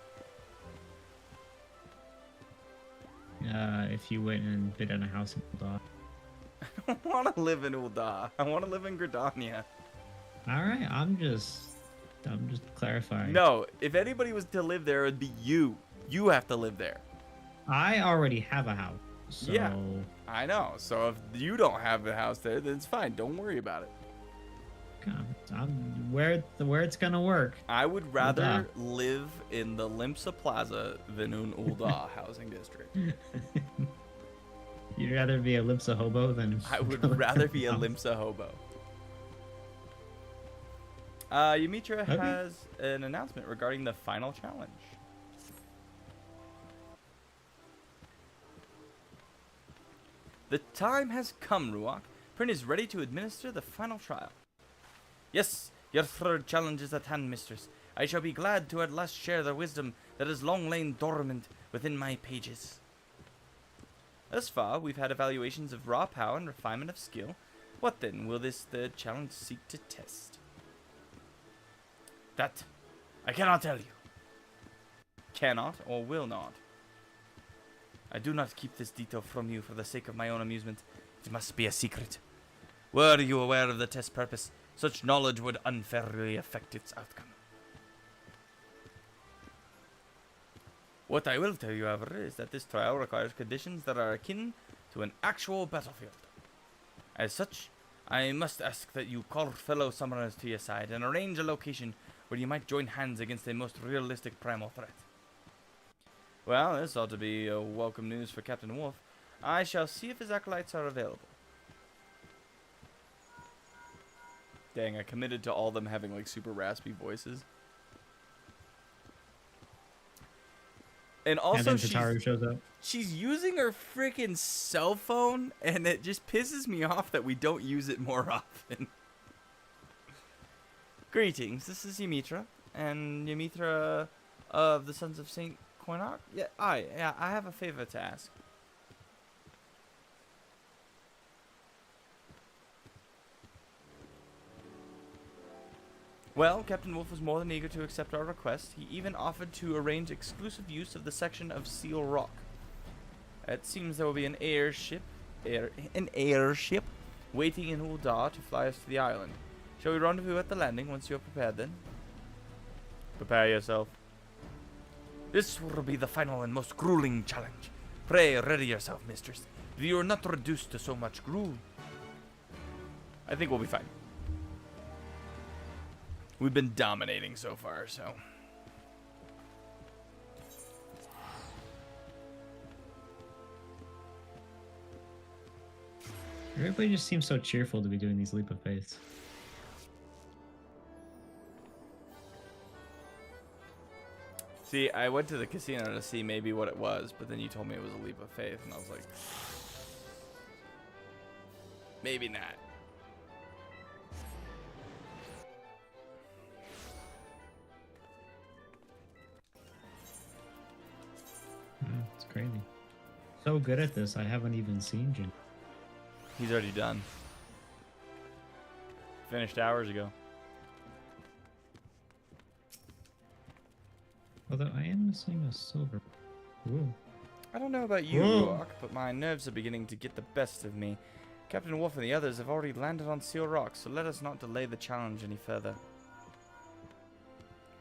B: If you went and bid on a house in Ul'dah.
A: I don't want to live in Ul'dah. I want to live in Gridania.
B: All right, I'm just clarifying.
A: No, if anybody was to live there, it'd be you. You have to live there.
B: I already have a house. So...
A: Yeah, I know. So if you don't have a house there, then it's fine. Don't worry about it.
B: Where it's gonna work.
A: I would rather live in the Limsa Plaza than in Ul'dah housing district.
B: You'd rather be a Limsa hobo than...
A: I would rather be a Limsa hobo. Yumitra has an announcement regarding the final challenge. The time has come, Ruach. Prin is ready to administer the final trial. Yes, your third challenge is at hand, mistress. I shall be glad to at last share the wisdom that has long lain dormant within my pages. Thus far, we've had evaluations of raw power and refinement of skill. What then will this third challenge seek to test? That I cannot tell you. Cannot or will not. I do not keep this detail from you for the sake of my own amusement. It must be a secret. Were you aware of the test purpose, such knowledge would unfairly affect its outcome. What I will tell you, however, is that this trial requires conditions that are akin to an actual battlefield. As such, I must ask that you call fellow summoners to your side and arrange a location where you might join hands against a most realistic primal threat. Well, this ought to be welcome news for Captain Wolf. I shall see if his acolytes are available. Dang, I committed to all them having like super raspy voices. And also,
B: shows up.
A: She's using her freaking cell phone, and it just pisses me off that we don't use it more often. Greetings, this is Yumitra, and Yumitra of the Sons of Saint Koinok? Yeah, I have a favor to ask. Well, Captain Wolf was more than eager to accept our request. He even offered to arrange exclusive use of the section of Seal Rock. It seems there will be an airship waiting in Ul'dah to fly us to the island. Shall we rendezvous at the landing once you are prepared then? Prepare yourself. This will be the final and most grueling challenge. Pray ready yourself, mistress. If you are not reduced to so much gruel. I think we'll be fine. We've been dominating so far, so.
B: Everybody just seems so cheerful to be doing these leap of faith.
A: See, I went to the casino to see maybe what it was, but then you told me it was a leap of faith, and I was like, maybe not.
B: It's crazy. So good at this, I haven't even seen Jin.
A: He's already done. Finished hours ago.
B: Although I am missing a silver. Ooh.
A: I don't know about you,
B: Whoa.
A: Rock, but my nerves are beginning to get the best of me. Captain Wolf and the others have already landed on Seal Rock, so let us not delay the challenge any further.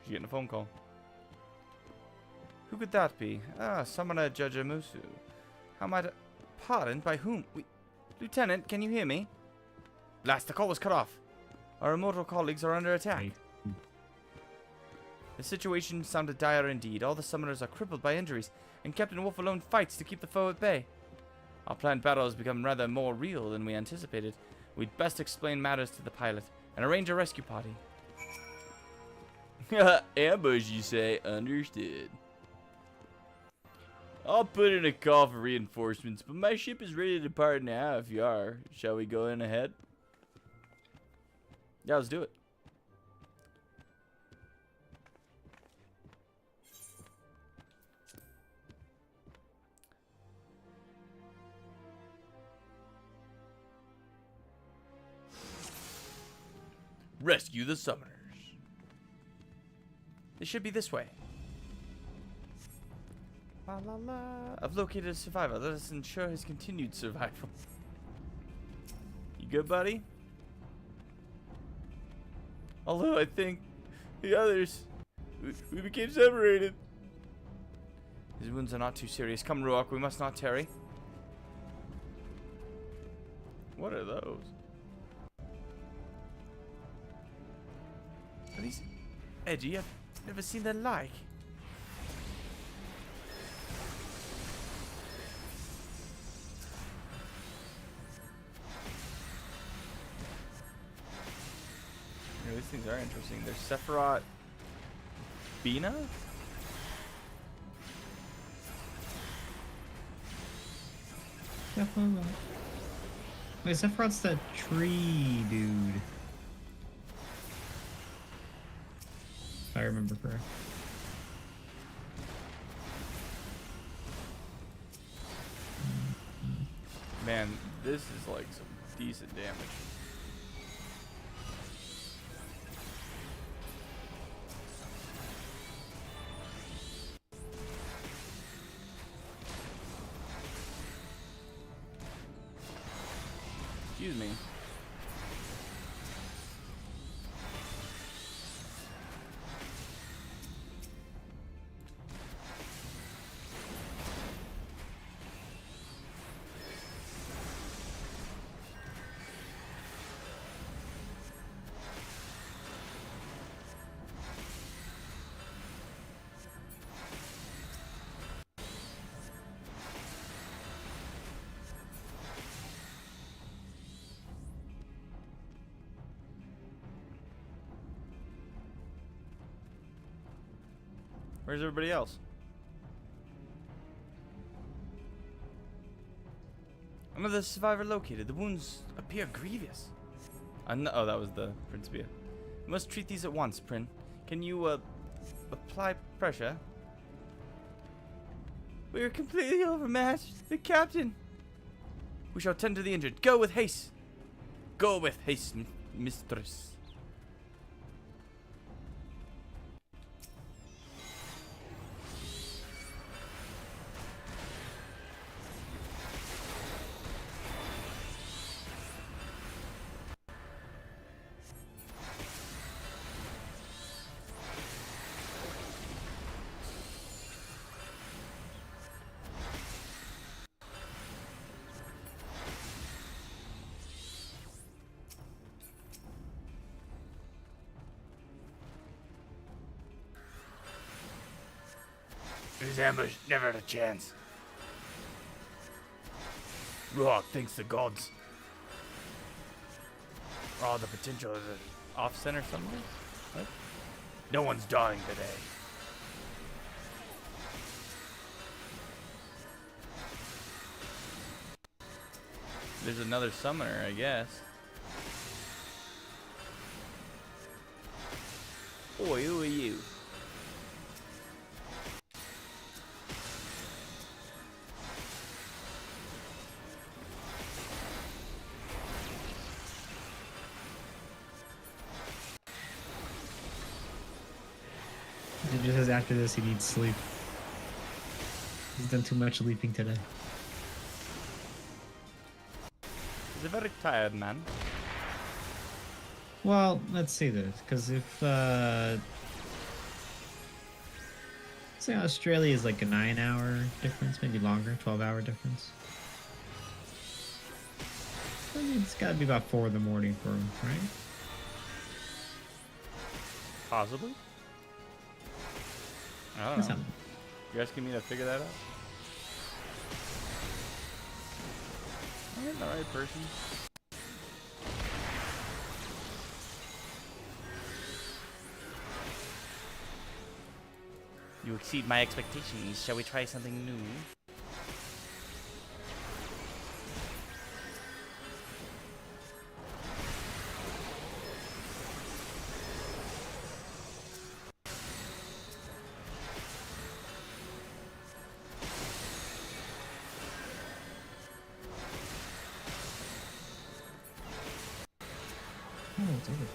A: She's getting a phone call. Who could that be? Ah, Summoner Judge Musu. How might I... Pardon? By whom? Lieutenant, can you hear me? Blast, the call was cut off. Our immortal colleagues are under attack.
B: Right.
A: The situation sounded dire indeed. All the summoners are crippled by injuries, and Captain Wolf alone fights to keep the foe at bay. Our planned battle has become rather more real than we anticipated. We'd best explain matters to the pilot and arrange a rescue party. Ambush, you say? Understood. I'll put in a call for reinforcements, but my ship is ready to depart now if you are. Shall we go in ahead? Yeah, let's do it. Rescue the summoners. They should be this way. La la la. I've located a survivor. Let us ensure his continued survival. You good, buddy? Although I think the others, we became separated. His wounds are not too serious. Come, Ruok, we must not tarry. What are those? Are these edgy? I've never seen their like. Yeah, these things are interesting. There's Sephiroth Bina?
B: Sephiroth. Wait, Sephiroth's that tree dude. If I remember correct.
A: Man, this is like some decent damage. Excuse me. Where's everybody else? Another survivor located. The wounds appear grievous. Oh, that was the Principia. We must treat these at once, Prin. Can you, apply pressure? We are completely overmatched. The captain. We shall tend to the injured. Go with haste. Go with haste, mistress. His ambush never had a chance. Rock thanks the gods. Oh, the potential of the off-center somewhere? What? No one's dying today. There's another summoner, I guess. Oi, who are you?
B: It just says after this he needs sleep. He's done too much leaping today.
A: He's a very tired man.
B: Well, let's see this, because if say Australia is like a 9-hour difference, maybe longer, 12-hour difference. I mean, it's got to be about 4 in the morning for him, right?
A: Possibly. I don't know.
B: Something.
A: You asking me to figure that out? I'm the right person. You exceed my expectations. Shall we try something new?
B: Oh, it's over.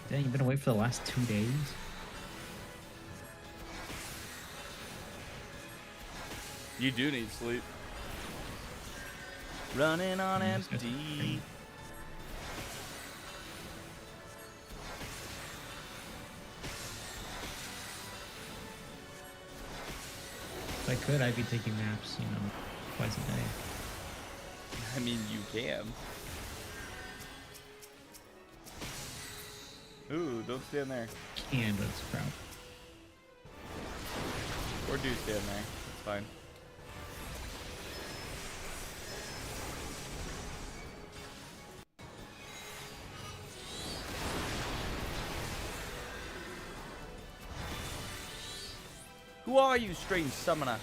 B: Dang, you've been away for the last 2 days?
A: You do need sleep. Running on empty.
B: If I could, I'd be taking naps, you know, twice a day.
A: I mean, you can. Ooh, don't stand there.
B: Can, but it's crowd.
A: Or do stand there. It's fine. Who are you, strange summoner?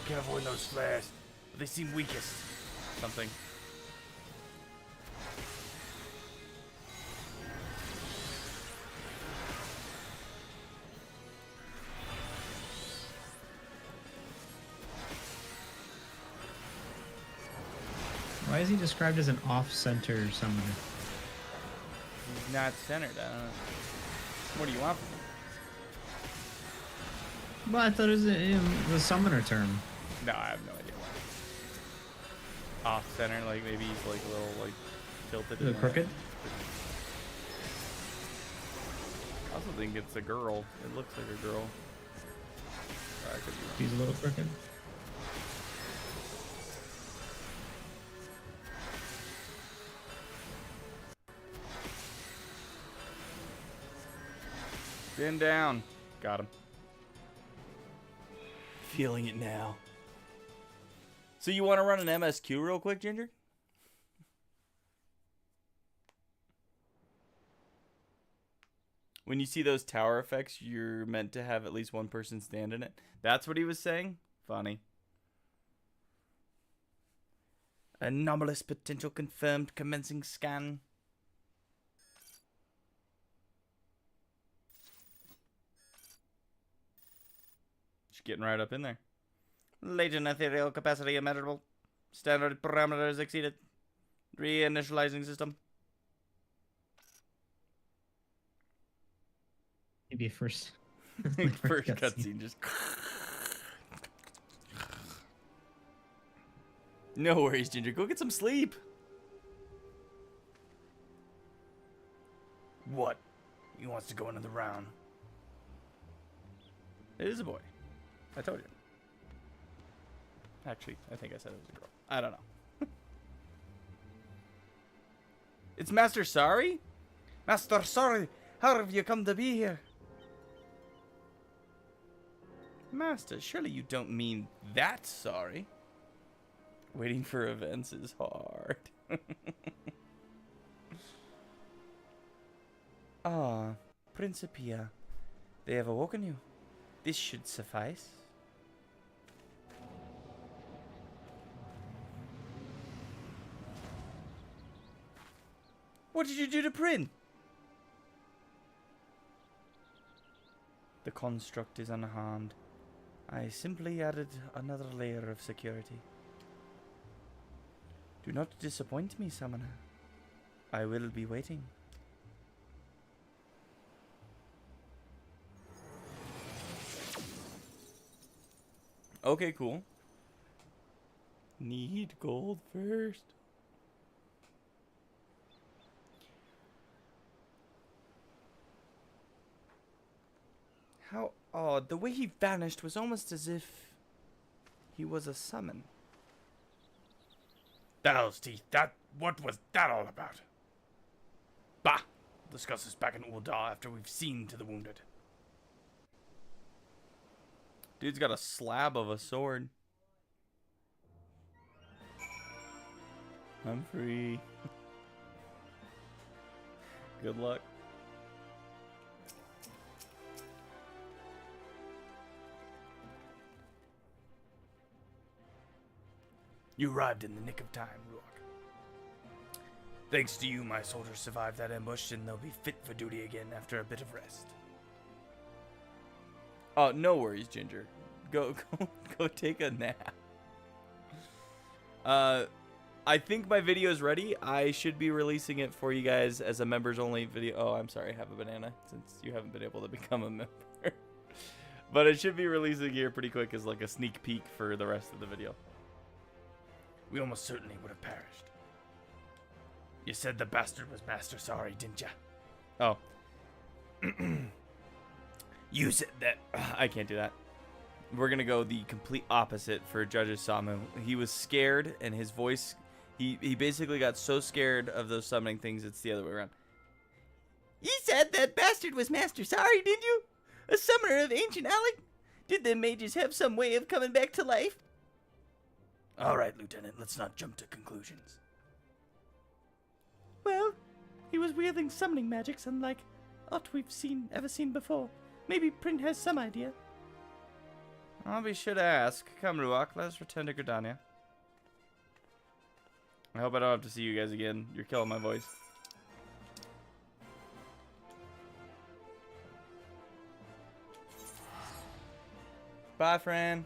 A: Can't avoid those flares, but they seem weakest. Something.
B: Why is he described as an off-center summoner?
A: He's not centered. I don't know. What do you want from him?
B: Well, I thought it was the summoner term.
A: No, I have no idea why. Off center, like maybe he's like a little like tilted.
B: Is it crooked?
A: I also think it's a girl. It looks like a girl. I could be wrong.
B: He's a little crooked.
A: Stand down. Got him. Feeling it now. So you want to run an MSQ real quick, Ginger? When you see those tower effects, you're meant to have at least one person stand in it. That's what he was saying? Funny. Anomalous potential confirmed. Commencing scan. Just getting right up in there. Latent ethereal capacity immeasurable. Standard parameters exceeded. Reinitializing system.
B: Maybe first.
A: First cutscene, just. No worries, Ginger. Go get some sleep. What? He wants to go another round. It is a boy. I told you. Actually, I think I said it was a girl. I don't know. It's Master Sorry? Master Sorry, how have you come to be here? Master, surely you don't mean that sorry. Waiting for events is hard. Ah, Principia. They have awoken you. This should suffice. What did you do to Prin? The construct is unharmed. I simply added another layer of security. Do not disappoint me, Summoner. I will be waiting. Okay, cool. Need gold first. How odd. The way he vanished was almost as if he was a summon.
C: Devil's teeth, what was that all about? Bah! We'll discuss this back in Uldar after we've seen to the wounded.
A: Dude's got a slab of a sword. I'm free. Good luck.
C: You arrived in the nick of time, Ruach. Thanks to you, my soldiers survived that ambush, and they'll be fit for duty again after a bit of rest.
A: Oh, no worries, Ginger. Go take a nap. I think my video is ready. I should be releasing it for you guys as a members only video. Oh, I'm sorry, have a banana, since you haven't been able to become a member. But it should be releasing here pretty quick as like a sneak peek for the rest of the video.
C: We almost certainly would have perished. You said the bastard was Master Sorry, didn't ya?
A: Oh.
C: You said that.
A: I can't do that. We're going to go the complete opposite for Judge's Samu. He was scared, and his voice... He basically got so scared of those summoning things, it's the other way around. You said that bastard was Master Sorry, did you? A summoner of ancient Alec? Did the mages have some way of coming back to life?
C: All right, Lieutenant, let's not jump to conclusions.
A: Well, he was wielding summoning magics unlike aught we've ever seen before. Maybe Prin has some idea. I'll be sure to ask. Come, Ruach, let us return to Gridania. I hope I don't have to see you guys again. You're killing my voice. Bye, friend.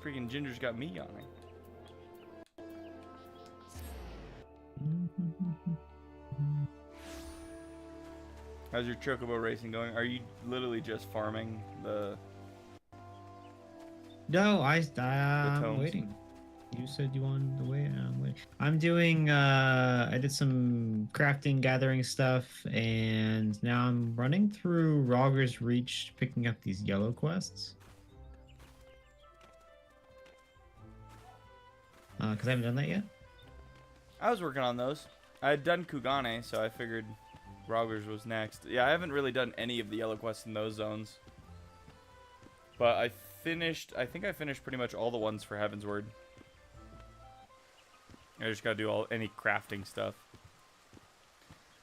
A: Freaking Ginger's got me yawning. How's your chocobo racing going? Are you literally just farming the...
B: No, I'm
A: tomes?
B: waiting. You said you wanted to wait. I'm waiting. I'm doing. I did some crafting, gathering stuff, and now I'm running through Rogger's Reach, picking up these yellow quests. Because I haven't done that yet.
A: I was working on those. I had done Kugane, so I figured Rogers was next. Yeah, I haven't really done any of the yellow quests in those zones. But I think I finished pretty much all the ones for Heaven's Word. I just gotta do any crafting stuff.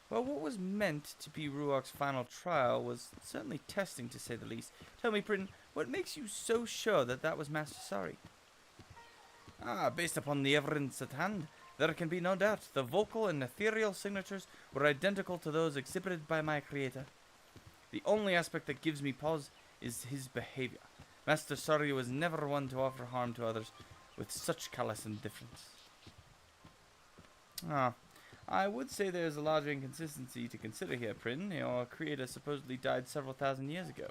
A: Well, what was meant to be Ruach's final trial was certainly testing, to say the least. Tell me, Prin, what makes you so sure that that was Master Sorry? Based upon the evidence at hand, there can be no doubt. The vocal and ethereal signatures were identical to those exhibited by my creator. The only aspect that gives me pause is his behavior. Master Sorry was never one to offer harm to others with such callous indifference. I would say there's a large inconsistency to consider here, Prin. Your creator supposedly died several thousand years ago.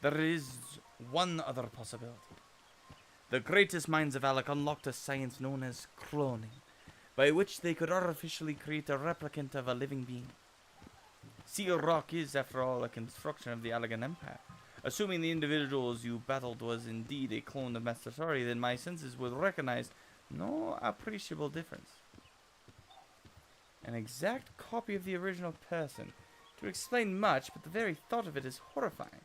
A: There is one other possibility. The greatest minds of Alec unlocked a science known as cloning. by which they could artificially create a replicant of a living being. Seal Rock is, after all, a construction of the Allegan Empire. Assuming the individuals you battled was indeed a clone of Master Sari, then my senses would recognize no appreciable difference. An exact copy of the original person. To explain much, but the very thought of it is horrifying.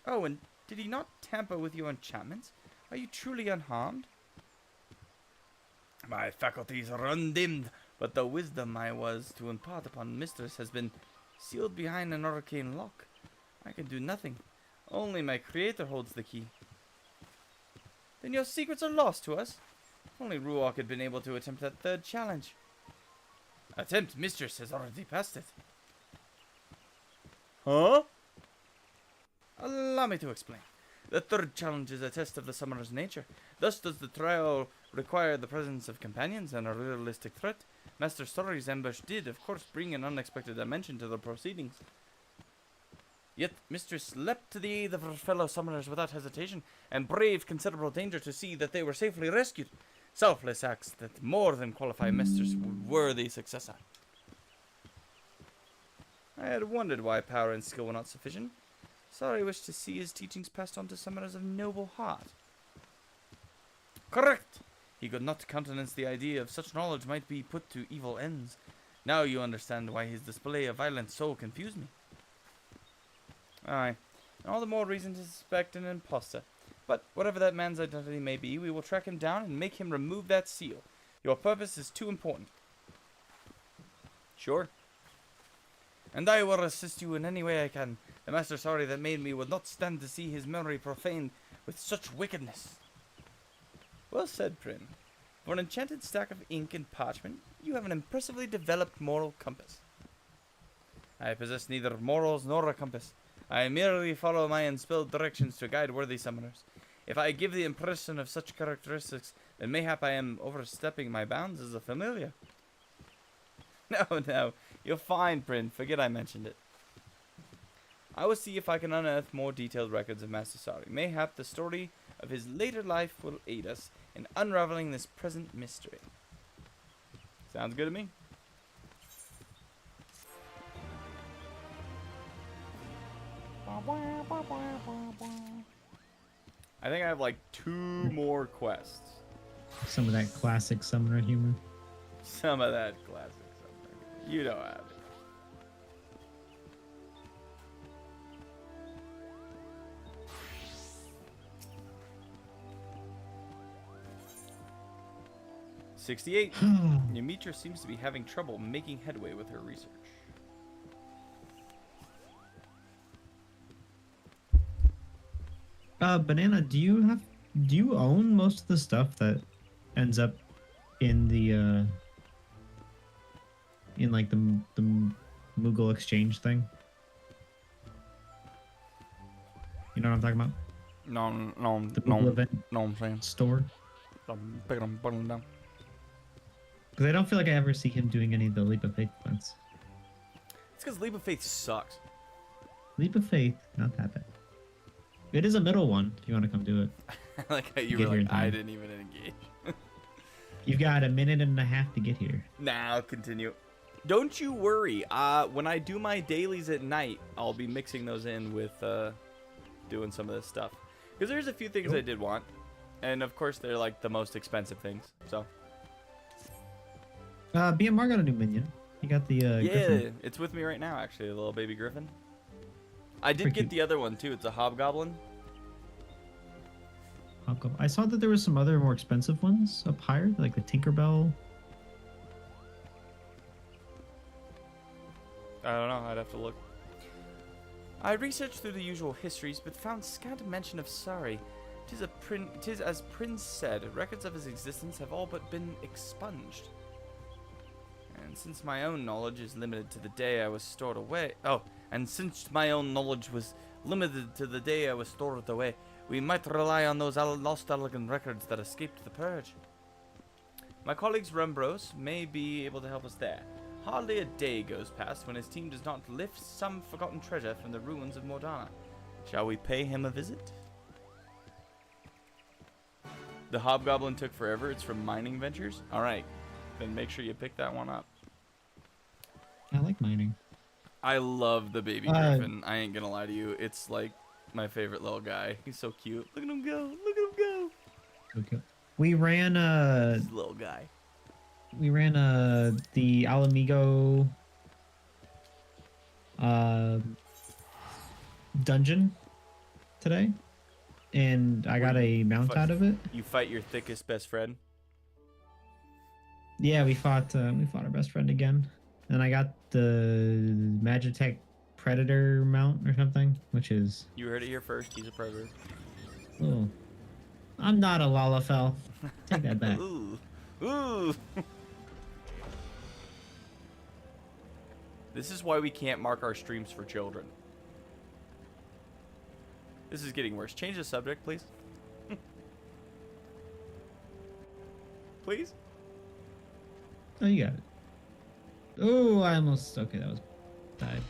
A: Oh, and did he not tamper with your enchantments? Are you truly unharmed? My faculties are undimmed, but the wisdom I was to impart upon Mistress has been sealed behind an arcane lock. I can do nothing. Only my creator holds the key. Then your secrets are lost to us? If only Ruok had been able to attempt that third challenge. Attempt? Mistress has already passed it. Huh? Allow me to explain. The third challenge is a test of the summoner's nature. Thus does the trial require the presence of companions and a realistic threat. Master Story's ambush did, of course, bring an unexpected dimension to the proceedings. Yet Mistress leapt to the aid of her fellow summoners without hesitation, and braved considerable danger to see that they were safely rescued. Selfless acts that more than qualify Mistress worthy successor. I had wondered why power and skill were not sufficient. Sorry wished to see his teachings passed on to summoners of noble heart. Correct! He could not countenance the idea of such knowledge might be put to evil ends. Now you understand why his display of violence so confused me. Aye, and all the more reason to suspect an impostor. But whatever that man's identity may be, we will track him down and make him remove that seal. Your purpose is too important. Sure. And I will assist you in any way I can. The Master Sorry that made me would not stand to see his memory profaned with such wickedness. Well said, Prin. For an enchanted stack of ink and parchment, you have an impressively developed moral compass. I possess neither morals nor a compass. I merely follow my inspilled directions to guide worthy summoners. If I give the impression of such characteristics, then mayhap I am overstepping my bounds as a familiar. No, you're fine, Prin. Forget I mentioned it. I will see if I can unearth more detailed records of Master Sari. Mayhap the story of his later life will aid us in unraveling this present mystery. Sounds good to me. I think I have like 2 more quests.
B: Some of that classic summoner humor.
A: Some of that classic summoner. You know how it is. "68. Yamitra seems to be having trouble making headway with her research.
B: Banana, do you own most of the stuff that ends up in the in like the Moogle exchange thing? You know what I'm talking about?
A: No,
B: The Moogle event
A: I'm saying.
B: store.
A: I'm putting them down.
B: Because I don't feel like I ever see him doing any of the Leap of Faith events.
A: It's because Leap of Faith sucks.
B: Leap of Faith, not that bad. It is a middle one if you want to come do it.
A: Like how you
B: Get
A: were
B: here in
A: like, I
B: time.
A: didn't even engage.
B: You've got a minute and a half to get here.
A: Now continue. Don't you worry. When I do my dailies at night, I'll be mixing those in with doing some of this stuff. Because there's a few things I did want, and of course they're like the most expensive things. So
B: BMR got a new minion. He got the
A: yeah,
B: Griffin.
A: it's with me right now. Actually, a little baby griffin. I did
B: Pretty
A: get
B: cute.
A: the other one too. It's a hobgoblin.
B: I saw that there was some other more expensive ones up higher, like the Tinkerbell.
A: I don't know. I'd have to look. I researched through the usual histories, but found scant mention of Sari. Tis as Prince said, records of his existence have all but been expunged. And since my own knowledge is limited to the day I was stored away... we might rely on those lost elegant records that escaped the purge. My colleagues Rembros may be able to help us there. Hardly a day goes past when his team does not lift some forgotten treasure from the ruins of Mordana. Shall we pay him a visit? The hobgoblin took forever. It's from mining ventures. Alright. then make sure you pick that one up.
B: I like mining.
A: I love the baby griffin. I ain't gonna lie to you. It's like my favorite little guy. He's so cute. Look at him go. Look at him go.
B: Okay. We ran
A: This little guy.
B: the Alamigo dungeon today, and I got a mount out of it.
A: You fight your thickest best friend.
B: Yeah, we fought our best friend again, and I got the Magitech Predator mount or something, which is.
A: You heard it here first. He's a predator.
B: Oh, I'm not a Lalafell. Take that back.
A: Ooh. Ooh. This is why we can't mark our streams for children. This is getting worse. Change the subject, please. Please?
B: Oh, you got it. Oh, I almost. Okay, that was. Died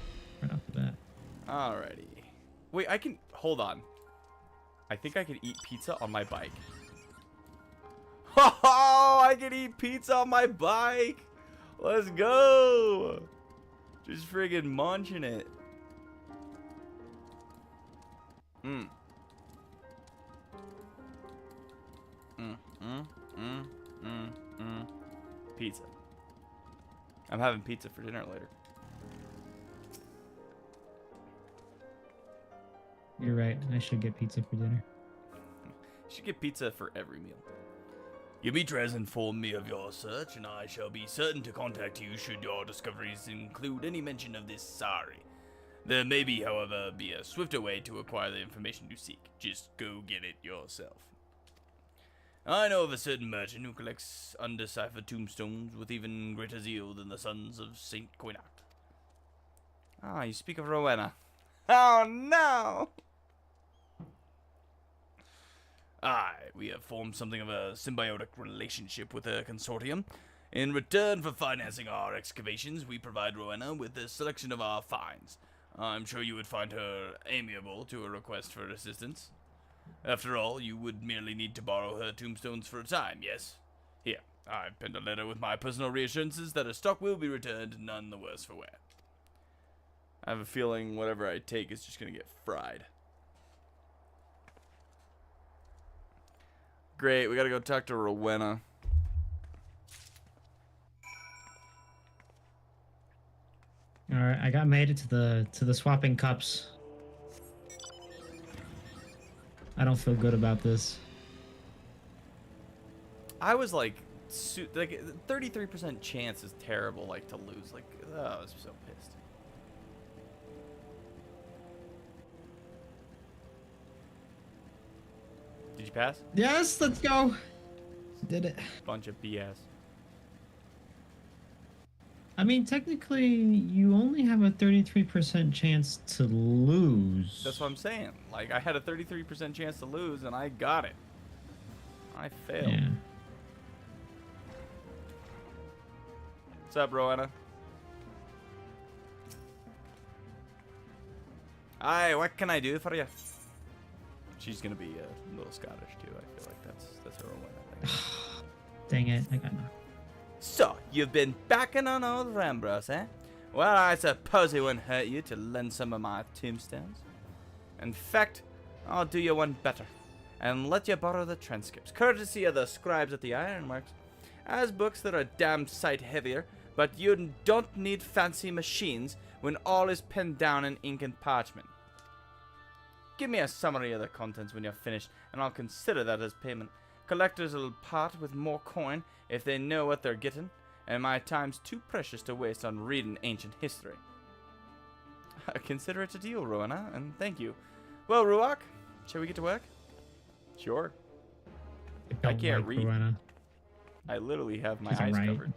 B: right off the bat.
A: Alrighty. Wait, I can. Hold on. I think I can eat pizza on my bike. Oh, I can eat pizza on my bike. Let's go. Just friggin' munching it. Mm. Pizza. I'm having pizza for dinner later.
B: You're right. I should get pizza for dinner.
A: You should get pizza for every meal. Yamitra has informed me of your search, and I shall be certain to contact you should your discoveries include any mention of this Sari. There may be, however, be a swifter way to acquire the information you seek. Just go get it yourself. I know of a certain merchant who collects undeciphered tombstones with even greater zeal than the sons of Saint Coinat. Ah, you speak of Rowena. Oh no! Aye, we have formed something of a symbiotic relationship with her consortium. In return for financing our excavations, we provide Rowena with a selection of our finds. I'm sure you would find her amiable to a request for assistance. After all, you would merely need to borrow her tombstones for a time, yes? Here, I've penned a letter with my personal reassurances that her stock will be returned, none the worse for wear. I have a feeling whatever I take is just gonna get fried. Great, we gotta go talk to Rowena.
B: All right, I made it to the swapping cups. I don't feel good about this.
A: I was like 33% chance is terrible, like to lose. Like, oh, I was so pissed. Did you pass?
B: Yes, let's go. Did it.
A: Bunch of BS.
B: I mean, technically, you only have a 33% chance to lose.
A: That's what I'm saying. Like, I had a 33% chance to lose, and I got it. I failed.
B: Yeah.
A: What's up, Rowena? Hi, what can I do for you? She's gonna be a little Scottish too. I feel like that's her Rowena thing.
B: Dang it, I got knocked.
A: So, you've been backing on old Rambros, eh? Well, I suppose it wouldn't hurt you to lend some of my tombstones. In fact, I'll do you one better, and let you borrow the transcripts, courtesy of the scribes at the Ironworks. As books that are a damn sight heavier, but you don't need fancy machines when all is penned down in ink and parchment. Give me a summary of the contents when you're finished, and I'll consider that as payment. Collectors will part with more coin if they know what they're getting, and my time's too precious to waste on reading ancient history. Consider it a deal, Rowena, and thank you. Well, Ruach, shall we get to work? Sure. I can't read.
B: Rowena.
A: I literally have my
B: She's
A: eyes
B: alright.
A: covered.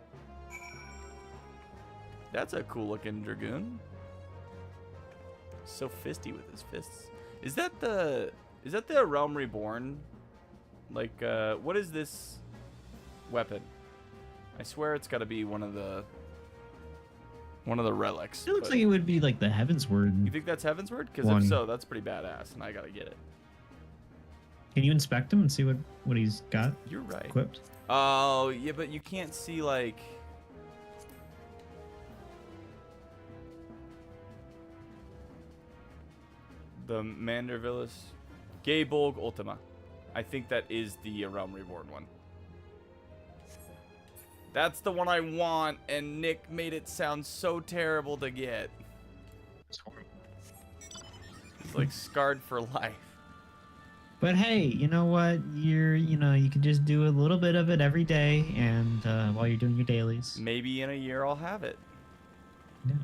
A: That's a cool looking dragoon. So fisty with his fists. Is that the Realm Reborn? Like, what is this weapon? I swear it's got to be one of the relics.
B: It looks
A: but
B: like it would be like the Heavensward.
A: you think that's Heavensward? Because if
B: one.
A: so, that's pretty badass, and I gotta get it.
B: Can you inspect him and see what he's got
A: You're right.
B: equipped?
A: Oh, yeah, but you can't see, like... the Mandervillas. Gaybolg Ultima. I think that is the Realm Reborn one. That's the one I want, and Nick made it sound so terrible to get.
B: It's horrible.
A: It's like scarred for life.
B: But hey, you know what? You can just do a little bit of it every day, and while you're doing your dailies.
A: Maybe in a year I'll have it.
B: Yeah.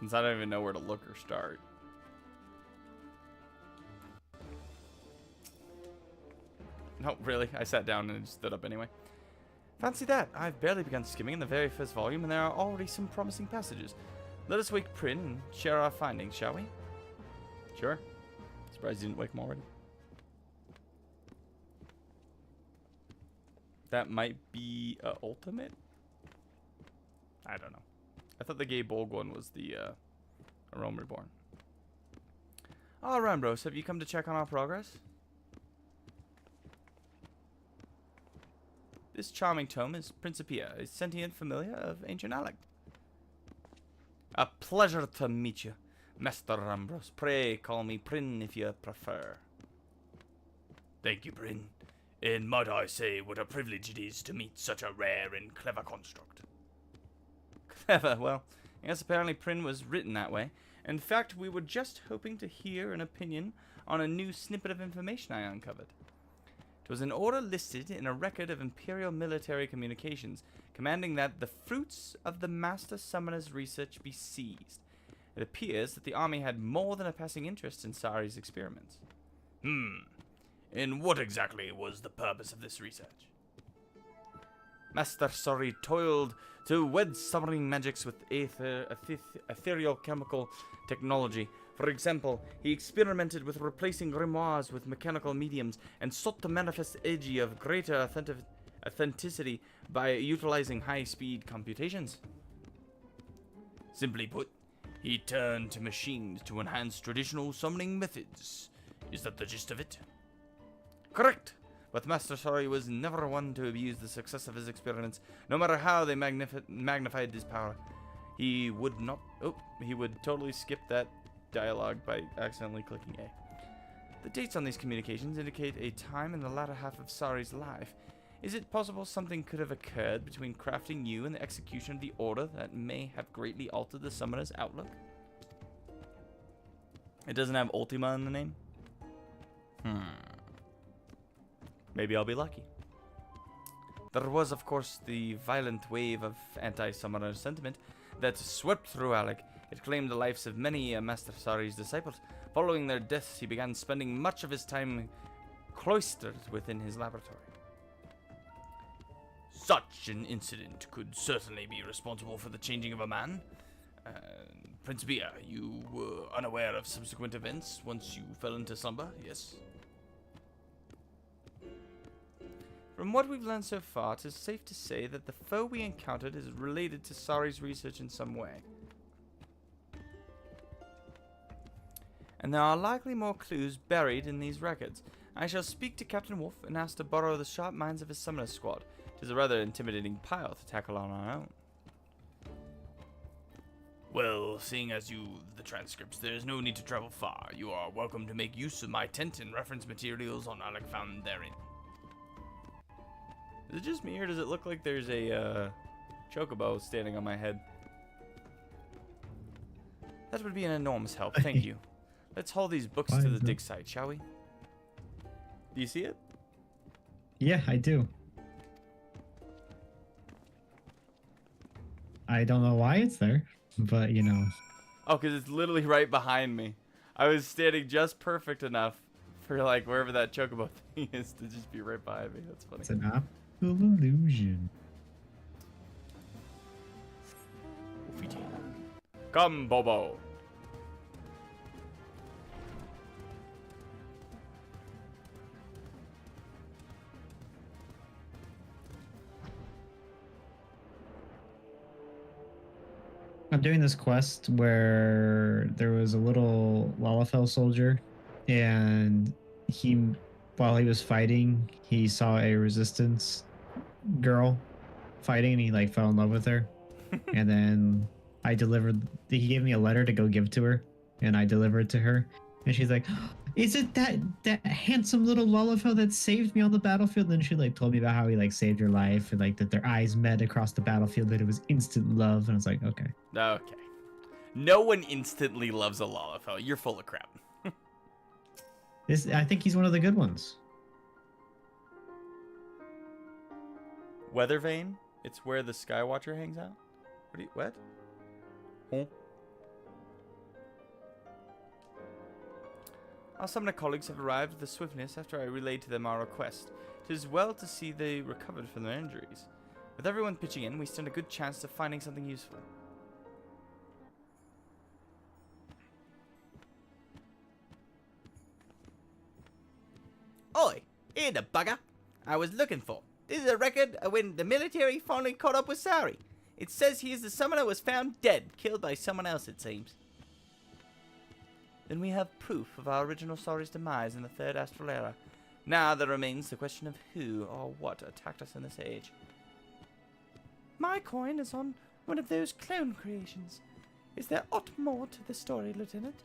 A: Since I don't even know where to look or start. No, really? I sat down and stood up anyway. Fancy that. I've barely begun skimming in the very first volume, and there are already some promising passages. Let us wake Prin and share our findings, shall we? Sure. Surprised you didn't wake him already. That might be ultimate? I don't know. I thought the Gaybolg one was the Realm Reborn. All right, bros. Have you come to check on our progress? This charming tome is Principia, a sentient familiar of ancient Alec. A pleasure to meet you, Master Ambrose. Pray call me Prin if you prefer.
C: Thank you, Bryn. And might I say what a privilege it is to meet such a rare and clever construct.
A: Clever, well, yes, apparently Prin was written that way. In fact, we were just hoping to hear an opinion on a new snippet of information I uncovered. It was an order listed in a record of Imperial military communications, commanding that the fruits of the Master Summoner's research be seized. It appears that the army had more than a passing interest in Sari's experiments.
C: And what exactly was the purpose of this research?
A: Master Sari toiled to wed summoning magics with ethereal chemical technology. For example, he experimented with replacing grimoires with mechanical mediums and sought to manifest energy of greater authenticity by utilizing high-speed computations.
C: Simply put, he turned to machines to enhance traditional summoning methods. Is that the gist of it?
A: Correct! But Master Sari was never one to abuse the success of his experiments, no matter how they magnified his power. He would not... Oh, he would totally skip that dialogue by accidentally clicking A. The dates on these communications indicate a time in the latter half of Sari's life. Is it possible something could have occurred between crafting you and the execution of the order that may have greatly altered the summoner's outlook? It doesn't have Ultima in the name? Maybe I'll be lucky. There was, of course, the violent wave of anti-summoner sentiment that swept through Alec. It claimed the lives of many Master Sari's disciples. Following their deaths, he began spending much of his time cloistered within his laboratory.
C: Such an incident could certainly be responsible for the changing of a man. Principia, you were unaware of subsequent events once you fell into slumber, yes?
A: From what we've learned so far, it is safe to say that the foe we encountered is related to Sari's research in some way. And there are likely more clues buried in these records. I shall speak to Captain Wolf and ask to borrow the sharp minds of his summoner squad. It is a rather intimidating pile to tackle on our own.
C: Well, seeing as the transcripts, there is no need to travel far. You are welcome to make use of my tent and reference materials on Alec found therein.
A: Is it just me, or does it look like there's a chocobo standing on my head? That would be an enormous help, thank you. Let's haul these books to the dig site, shall we? Do you see it?
B: Yeah, I do. I don't know why it's there, but you know.
A: Oh, because it's literally right behind me. I was standing just perfect enough for like wherever that chocobo thing is to just be right behind me. That's funny.
B: It's an optical illusion.
A: Come, Bobo.
B: I'm doing this quest where there was a little Lalafell soldier, and he while he was fighting, he saw a resistance girl fighting, and he like fell in love with her. And then I delivered. He gave me a letter to go give to her, and I delivered to her. And she's like, "Is it that handsome little Lullafell that saved me on the battlefield?" And she like told me about how he like saved her life, and like that their eyes met across the battlefield, that it was instant love. And I was like, okay.
A: Okay. No one instantly loves a Lalafell. You're full of crap.
B: I think he's one of the good ones.
A: Weather Vane? It's where the Skywatcher hangs out? What? Huh? Our summoner colleagues have arrived with the swiftness after I relayed to them our request. It is well to see they recovered from their injuries. With everyone pitching in, we stand a good chance of finding something useful.
D: Oi, here the bugger I was looking for. This is a record of when the military finally caught up with Sari. It says here the summoner was found dead, killed by someone else, it seems.
A: Then we have proof of our original Sari's demise in the third astral era. Now there remains the question of who or what attacked us in this age. My coin is on one of those clone creations. Is there aught more to the story, Lieutenant?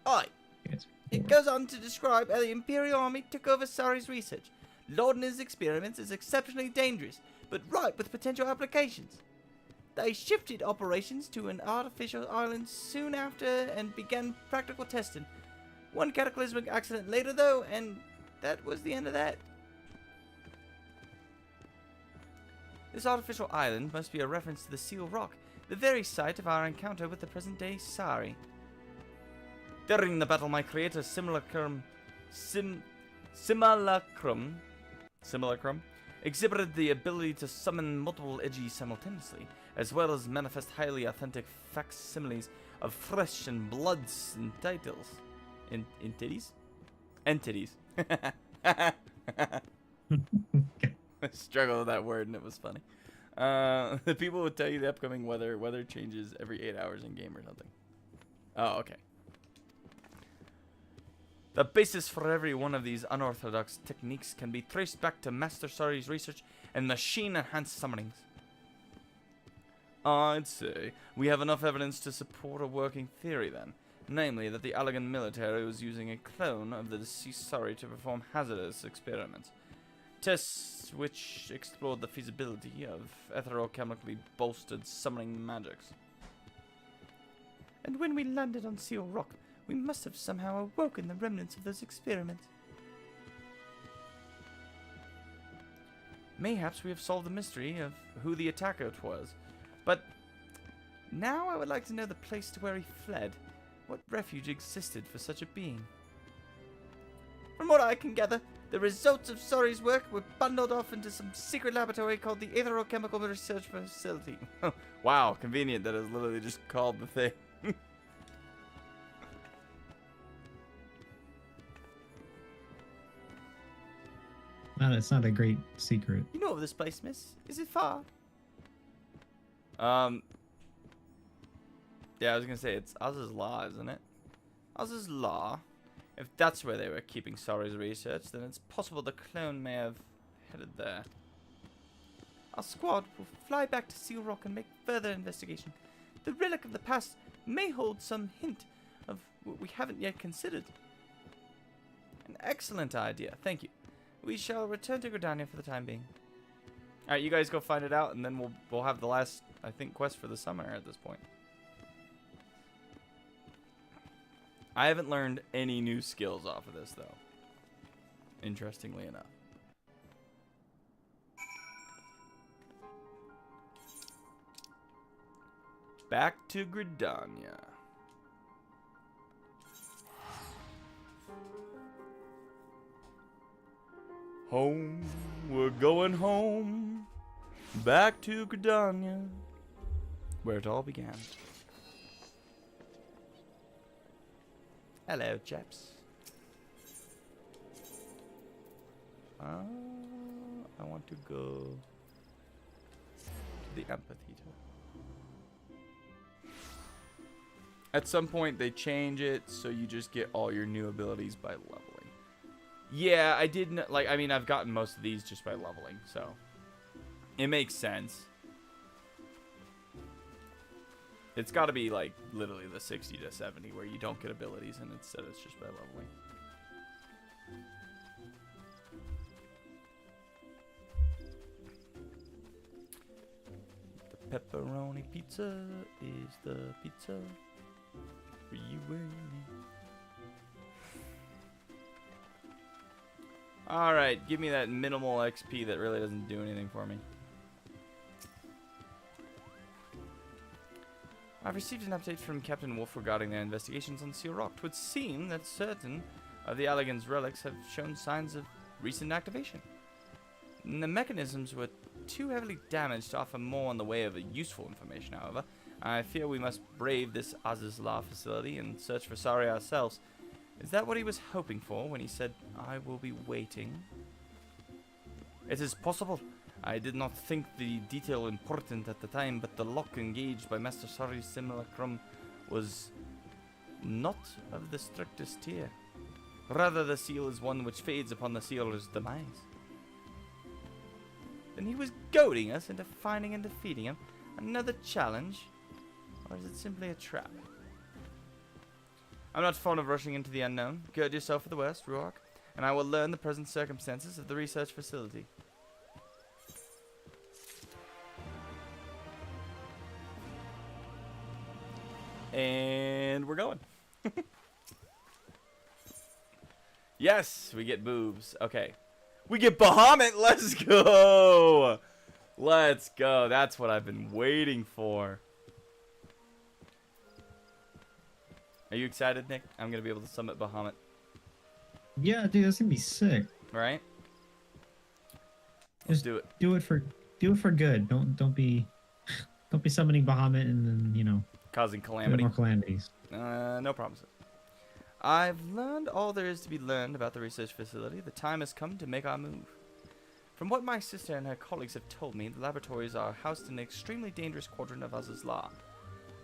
D: Oi,
B: Yes.
D: it goes on to describe how the Imperial Army took over Sari's research. Lauding his experiments is exceptionally dangerous, but ripe with potential applications. They shifted operations to an artificial island soon after and began practical testing. One cataclysmic accident later, though, and that was the end of that.
A: This artificial island must be a reference to the Seal Rock, the very site of our encounter with the present-day Sari. During the battle, my creator Simulacrum exhibited the ability to summon multiple edgies simultaneously, as well as manifest highly authentic facsimiles of flesh and bloods and titles. Entities? Entities. I struggled with that word and it was funny. The people would tell you the upcoming weather changes every 8 hours in game or something. Oh, okay. The basis for every one of these unorthodox techniques can be traced back to Master Sari's research and machine-enhanced summonings. I'd say we have enough evidence to support a working theory then, namely that the Allagan military was using a clone of the deceased Sari to perform hazardous experiments. Tests which explored the feasibility of etherochemically bolstered summoning magics. And when we landed on Seal Rock, we must have somehow awoken the remnants of those experiments. Mayhaps we have solved the mystery of who the attacker was, but now I would like to know the place to where he fled. What refuge existed for such a being?
D: From what I can gather, the results of Sari's work were bundled off into some secret laboratory called the Aetherochemical Research Facility.
A: Wow, convenient that it's literally just called the thing.
B: No, it's not a great secret.
D: You know of this place, miss? Is it far?
A: Yeah, I was gonna say it's Oz's Law, isn't it? Oz's Law. If that's where they were keeping Sari's research, then it's possible the clone may have headed there.
D: Our squad will fly back to Seal Rock and make further investigation. The relic of the past may hold some hint of what we haven't yet considered.
A: An excellent idea. Thank you. We shall return to Gridania for the time being. Alright, you guys go find it out, and then we'll have the last, I think, quest for the summoner at this point. I haven't learned any new skills off of this, though. Interestingly enough. Back to Gridania. Home, we're going home. Back to Gridania, where it all began. Hello, chaps. I want to go to the amphitheater. At some point, they change it so you just get all your new abilities by leveling. Yeah, I didn't, like, I mean, I've gotten most of these just by leveling, so it makes sense. It's got to be, like, literally the 60 to 70 where you don't get abilities, and instead it's just by leveling. The pepperoni pizza is the pizza for you and me. Alright, give me that minimal XP that really doesn't do anything for me. I've received an update from Captain Wolf regarding their investigations on Seal Rock. 'Twould seem that certain of the Allegan's relics have shown signs of recent activation. The mechanisms were too heavily damaged to offer more in the way of useful information, however. I fear we must brave this Azizla facility and search for Sari ourselves. Is that what he was hoping for when he said, "I will be waiting"? It is possible. I did not think the detail important at the time, but the lock engaged by Master Sari's simulacrum was not of the strictest tier. Rather, the seal is one which fades upon the sealer's demise. Then he was goading us into finding and defeating him. Another challenge? Or is it simply a trap? I'm not fond of rushing into the unknown. Gird yourself for the worst, Ruark, and I will learn the present circumstances of the research facility. And we're going. Yes, we get boobs. Okay. We get Bahamut. Let's go. Let's go. That's what I've been waiting for. Are you excited, Nick? I'm going to be able to summon Bahamut.
B: Yeah, dude, that's gonna be sick.
A: Right? Let's
B: Just
A: do it.
B: Do it for good. Don't be summoning Bahamut and then, you know,
A: Causing
B: doing
A: calamity.
B: more calamities.
A: No promises. I've learned all there is to be learned about the research facility. The time has come to make our move. From what my sister and her colleagues have told me, the laboratories are housed in an extremely dangerous quadrant of Azizla.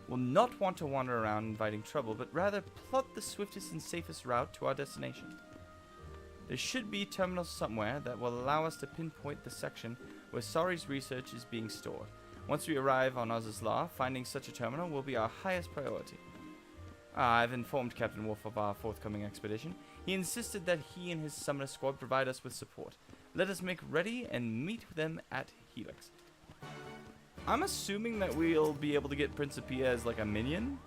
A: We'll not want to wander around inviting trouble, but rather plot the swiftest and safest route to our destination. There should be a terminal somewhere that will allow us to pinpoint the section where Sari's research is being stored. Once we arrive on Azizla, finding such a terminal will be our highest priority. I've informed Captain Wolf of our forthcoming expedition. He insisted that he and his summoner squad provide us with support. Let us make ready and meet them at Helix. I'm assuming that we'll be able to get Principia as like a minion.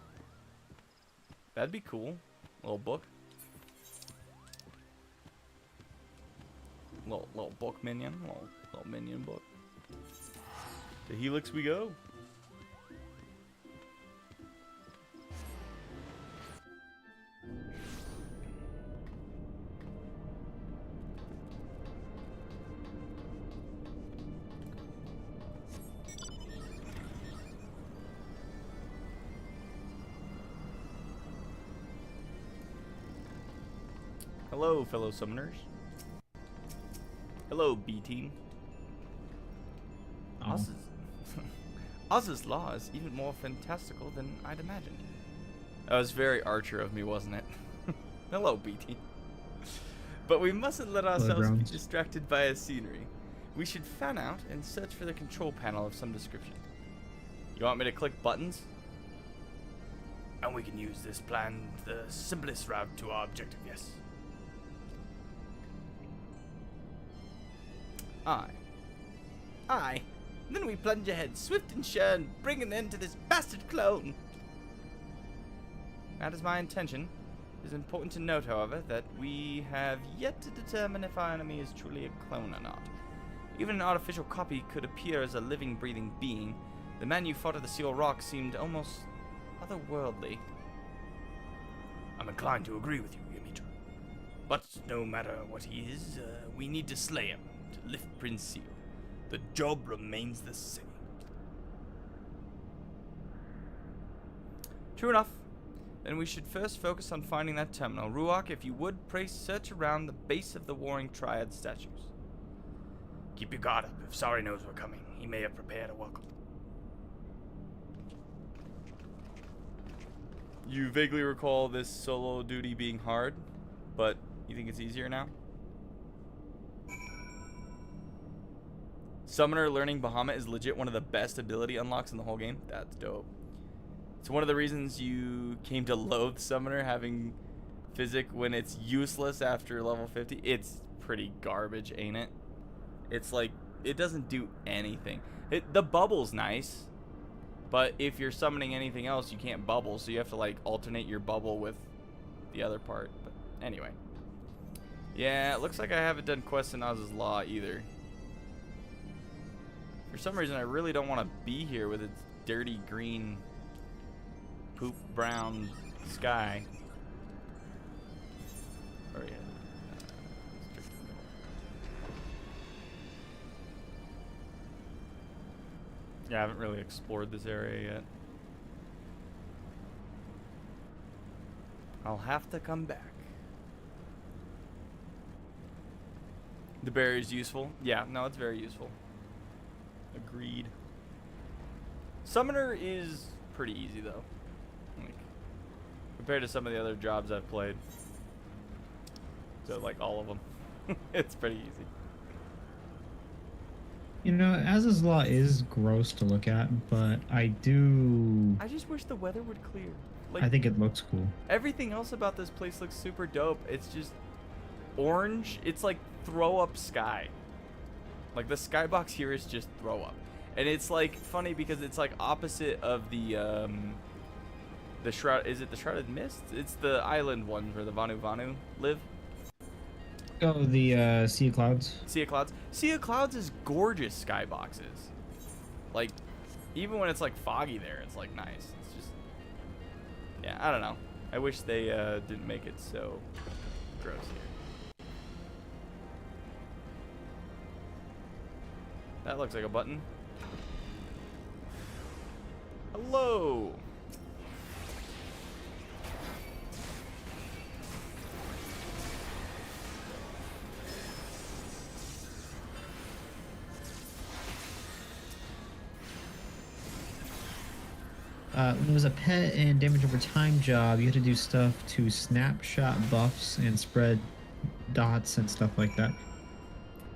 A: That'd be cool. Little book. Little book minion. Little minion book. To Helix we go. Hello, fellow summoners. Hello, B-Team.
B: Oh.
A: Oz's law is even more fantastical than I'd imagined. That was very Archer of me, wasn't it? Hello, B-Team. But we mustn't let ourselves be
B: Browns.
A: distracted by a scenery. We should fan out and search for the control panel of some description. You want me to click buttons? And we can use this plan the simplest route to our objective, yes. Aye. Then we plunge ahead, swift and sure, and bring an end to this bastard clone. That is my intention. It is important to note, however, that we have yet to determine if our enemy is truly a clone or not. Even an artificial copy could appear as a living, breathing being. The man you fought at the Seal Rock seemed almost otherworldly. I'm inclined to agree with you, Yamitra. But no matter what he is, we need to slay him to lift Prince Seal. The job remains the same. True enough. Then we should first focus on finding that terminal. Ruark, if you would, pray search around the base of the Warring Triad statues. Keep your guard up. If Sari knows we're coming, he may have prepared a welcome. You vaguely recall this solo duty being hard, but you think it's easier now? Summoner learning Bahamut is legit one of the best ability unlocks in the whole game. That's dope. It's one of the reasons you came to loathe Summoner having Physic when it's useless after level 50. It's pretty garbage, ain't it? It's like, it doesn't do anything. The bubble's nice, but if you're summoning anything else, you can't bubble, so you have to like alternate your bubble with the other part. But anyway. Yeah, it looks like I haven't done quests in Oz's Law either. For some reason, I really don't want to be here with its dirty green, poop brown sky. Oh yeah. Yeah, I haven't really explored this area yet. I'll have to come back. The berry's useful. Yeah, no, it's very useful. Agreed. Summoner is pretty easy though. Like, compared to some of the other jobs I've played. So like all of them. It's pretty easy.
B: You know, Az's Law is gross to look at, but I
A: just wish the weather would clear. Like,
B: I think it looks cool.
A: everything else about this place looks super dope. It's just orange. It's like throw up sky. Like the skybox here is just throw up. And it's like funny because it's like opposite of the shroud. Is it the Shrouded Mist? It's the island one where the Vanu live.
B: Oh, the Sea of Clouds.
A: Sea of Clouds. Sea of Clouds is gorgeous skyboxes. Like, even when it's like foggy there, it's like nice. It's just, yeah, I don't know. I wish they didn't make it so gross here. That looks like a button. Hello.
B: When it was a pet and damage over time job, you had to do stuff to snapshot buffs and spread dots and stuff like that.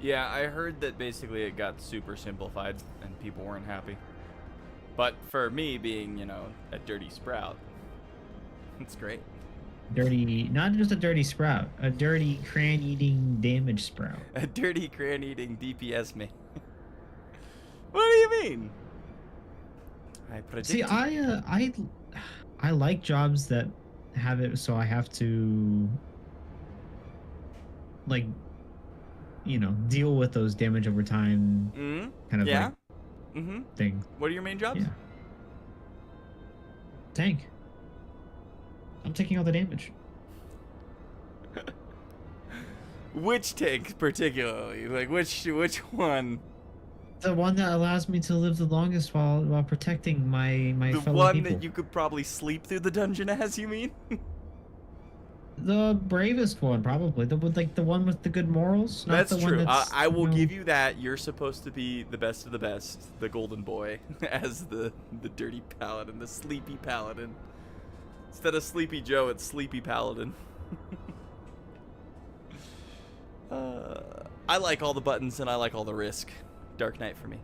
A: Yeah, I heard that basically it got super simplified and people weren't happy. But for me being, you know, a dirty sprout, it's great.
B: Dirty, not just a dirty sprout, a dirty cran-eating damage sprout.
A: A dirty cran-eating DPS me. What do you mean? I predict.
B: See, I like jobs that have it so I have to, like, you know, deal with those damage over time kind of
A: yeah.
B: like thing.
A: What are your main jobs?
B: Yeah. Tank. I'm taking all the damage.
A: Which tank particularly? Like which one?
B: The one that allows me to live the longest while protecting my
A: The
B: fellow
A: one
B: people.
A: that you could probably sleep through the dungeon as, you mean?
B: The bravest one, probably. The one with the good morals. Not
A: That's
B: the
A: true.
B: One that's,
A: I will
B: you know,
A: give you that. You're supposed to be the best of the best, the golden boy, as the dirty paladin, the sleepy paladin. Instead of Sleepy Joe, it's Sleepy Paladin. I like all the buttons and I like all the risk. Dark Knight for me.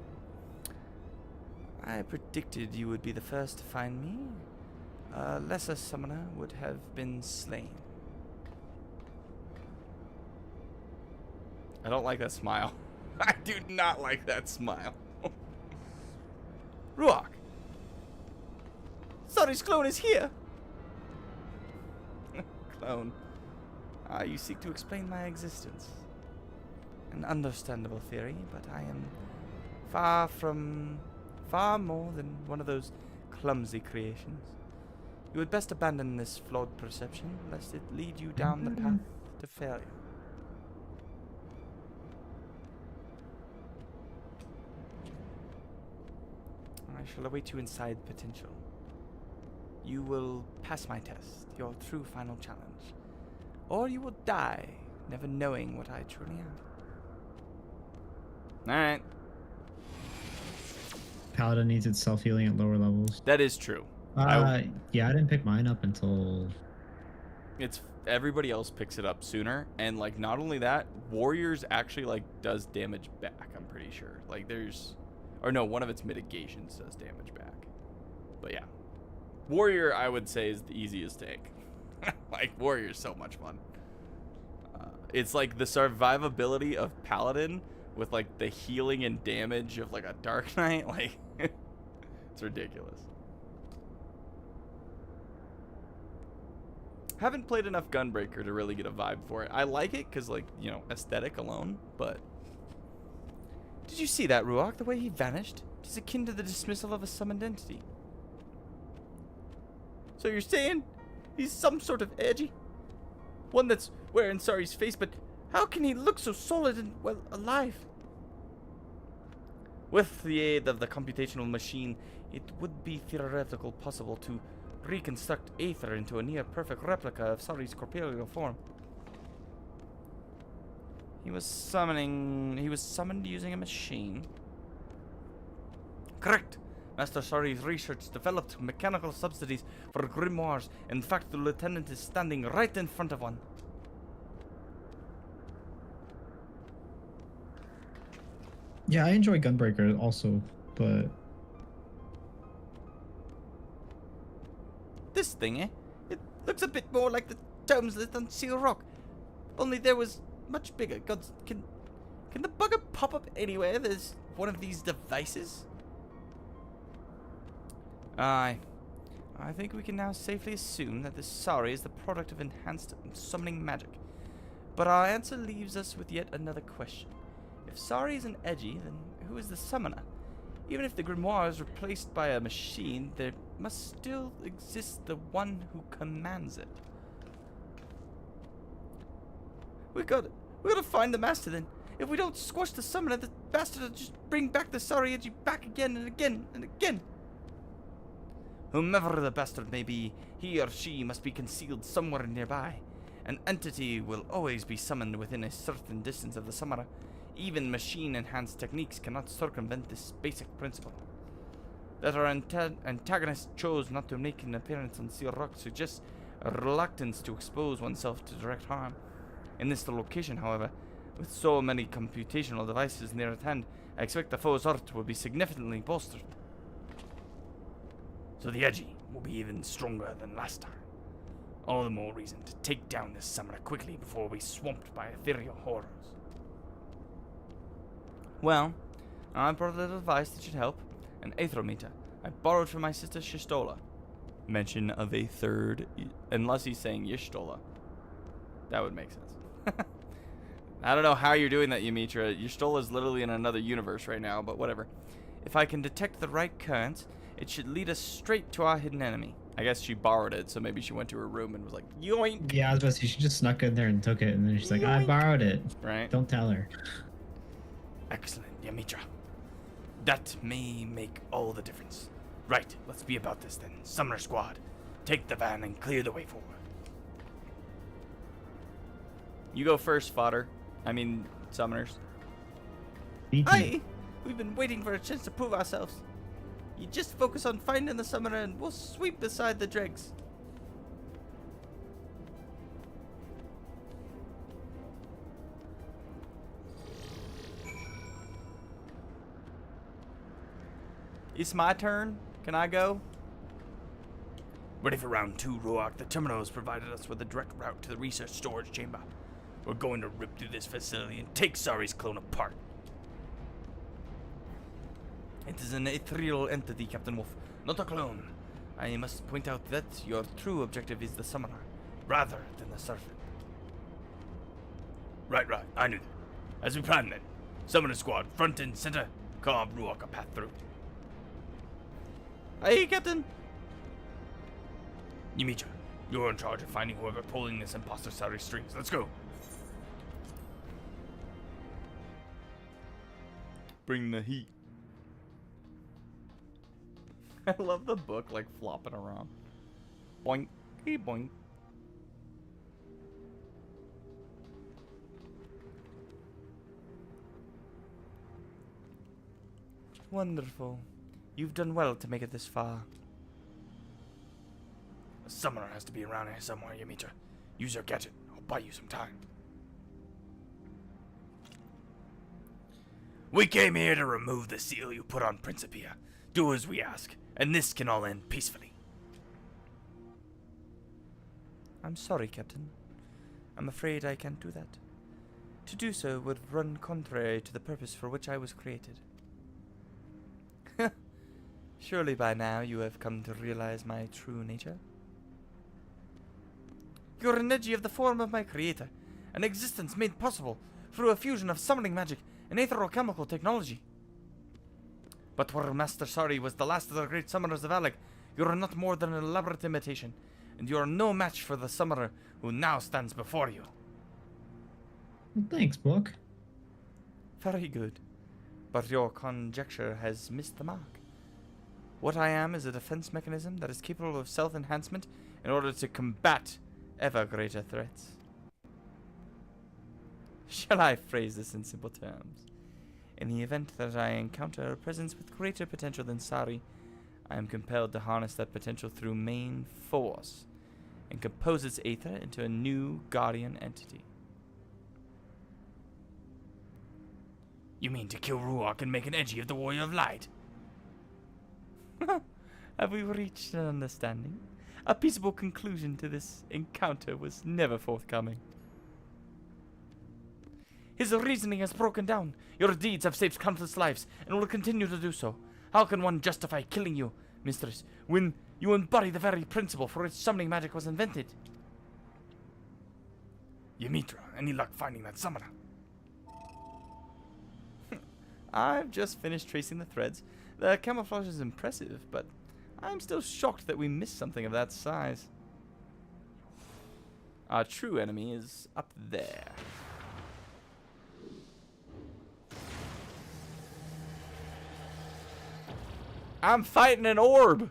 A: I predicted you would be the first to find me. A lesser summoner would have been slain. I don't like that smile. I do not like that smile. Ruach! Sorry's clone is here! Clone. You seek to explain my existence. An understandable theory, but I am far more than one of those clumsy creations. You had best abandon this flawed perception, lest it lead you down the path to failure. I shall await you inside potential. You will pass my test, your true final challenge. Or you will die, never knowing what I truly am. Alright.
B: Paladin needs its self-healing at lower levels.
A: That is true.
B: Yeah, I didn't pick mine up until
A: it's everybody else picks it up sooner, and like not only that, warriors actually like does damage back. I'm pretty sure. Like there's, or no, one of its mitigations does damage back. But yeah, warrior I would say is the easiest tank. Like warrior is so much fun. It's like the survivability of paladin with like the healing and damage of like a dark knight. Like it's ridiculous. Haven't played enough Gunbreaker to really get a vibe for it. I like it because, like, you know, aesthetic alone, but... Did you see that, Ruach? The way he vanished? It is akin to the dismissal of a summoned entity. So you're saying he's some sort of edgy? One that's wearing Sari's face, but how can he look so solid and, well, alive? With the aid of the computational machine, it would be theoretically possible to reconstruct Aether into a near-perfect replica of Sari's corporeal form. He was summoned using a machine. Correct! Master Sari's research developed mechanical subsidies for grimoires. In fact, the lieutenant is standing right in front of one.
B: Yeah, I enjoy Gunbreaker also, but
D: This thing, eh? It looks a bit more like the tomes lit on Seal Rock. Only there was much bigger. Gods, can the bugger pop up anywhere there's one of these devices?
A: I think we can now safely assume that this Sari is the product of enhanced summoning magic. But our answer leaves us with yet another question. If Sari isn't edgy, then who is the summoner? Even if the grimoire is replaced by a machine, there must still exist the one who commands it.
D: We gotta find the master then. If we don't squash the summoner, the bastard will just bring back the Sari edgy back again and again and again.
A: Whomever the bastard may be, he or she must be concealed somewhere nearby. An entity will always be summoned within a certain distance of the summoner. Even machine-enhanced techniques cannot circumvent this basic principle. That our antagonist chose not to make an appearance on Seal Rock suggests a reluctance to expose oneself to direct harm. In this location, however, with so many computational devices near at hand, I expect the foe's art will be significantly bolstered. So the edgy will be even stronger than last time. All the more reason to take down this summoner quickly before we're swamped by ethereal horrors. Well, I brought a little advice that should help. An aethrometer I borrowed from my sister Shistola. Mention of a third, unless he's saying Yishtola. That would make sense. I don't know how you're doing that, Yamitra. Yishtola is literally in another universe right now, but whatever. If I can detect the right currents, it should lead us straight to our hidden enemy. I guess she borrowed it, so maybe she went to her room and was like, yoink!
B: yeah, I was about to say, she just snuck in there and took it, and then she's like, I borrowed it.
A: Right?
B: Don't tell her.
A: Excellent, Yamitra. That may make all the difference. Right, let's be about this then. Summoner Squad, take the van and clear the way forward. You go first, fodder. I mean, summoners.
B: Me too.
D: Aye, we've been waiting for a chance to prove ourselves. You just focus on finding the summoner and we'll sweep beside the dregs.
A: It's my turn. Can I go?
C: Ready for round 2, Roark. The terminals provided us with a direct route to the research storage chamber. We're going to rip through this facility and take Sari's clone apart.
A: It is an ethereal entity, Captain Wolf, not a clone. I must point out that your true objective is the summoner, rather than the servant.
C: Right. I knew that. As we planned then. Summoner Squad, front and center. Carve Roark a path through.
D: Aye, Captain.
C: Yamitra, you're in charge of finding whoever pulling this imposter Sari strings. Let's go.
A: Bring the heat. I love the book like flopping around. Boink, boink. Wonderful. You've done well to make it this far.
C: A summoner has to be around here somewhere, Yamitra. Use your gadget. I'll buy you some time. We came here to remove the seal you put on Principia. Do as we ask, and this can all end peacefully.
A: I'm sorry, Captain. I'm afraid I can't do that. To do so would run contrary to the purpose for which I was created. Surely by now you have come to realize my true nature. You're an energy of the form of my creator, an existence made possible through a fusion of summoning magic and aetherochemical technology. But where Master Sari was the last of the great summoners of Alec, you are not more than an elaborate imitation, and you are no match for the summoner who now stands before you.
B: Well, thanks, book.
A: Very good. But your conjecture has missed the mark. What I am is a defense mechanism that is capable of self-enhancement in order to combat ever greater threats. Shall I phrase this in simple terms? In the event that I encounter a presence with greater potential than Sari, I am compelled to harness that potential through main force and compose its aether into a new guardian entity.
C: You mean to kill Ruach and make an edgy of the Warrior of Light?
A: Have we reached an understanding? A peaceable conclusion to this encounter was never forthcoming. His reasoning has broken down. Your deeds have saved countless lives, and will continue to do so. How can one justify killing you, mistress, when you embody the very principle for which summoning magic was invented?
C: Ymitra, any luck finding that summoner?
A: I've just finished tracing the threads. The camouflage is impressive, but I'm still shocked that we missed something of that size. Our true enemy is up there. I'm fighting an orb!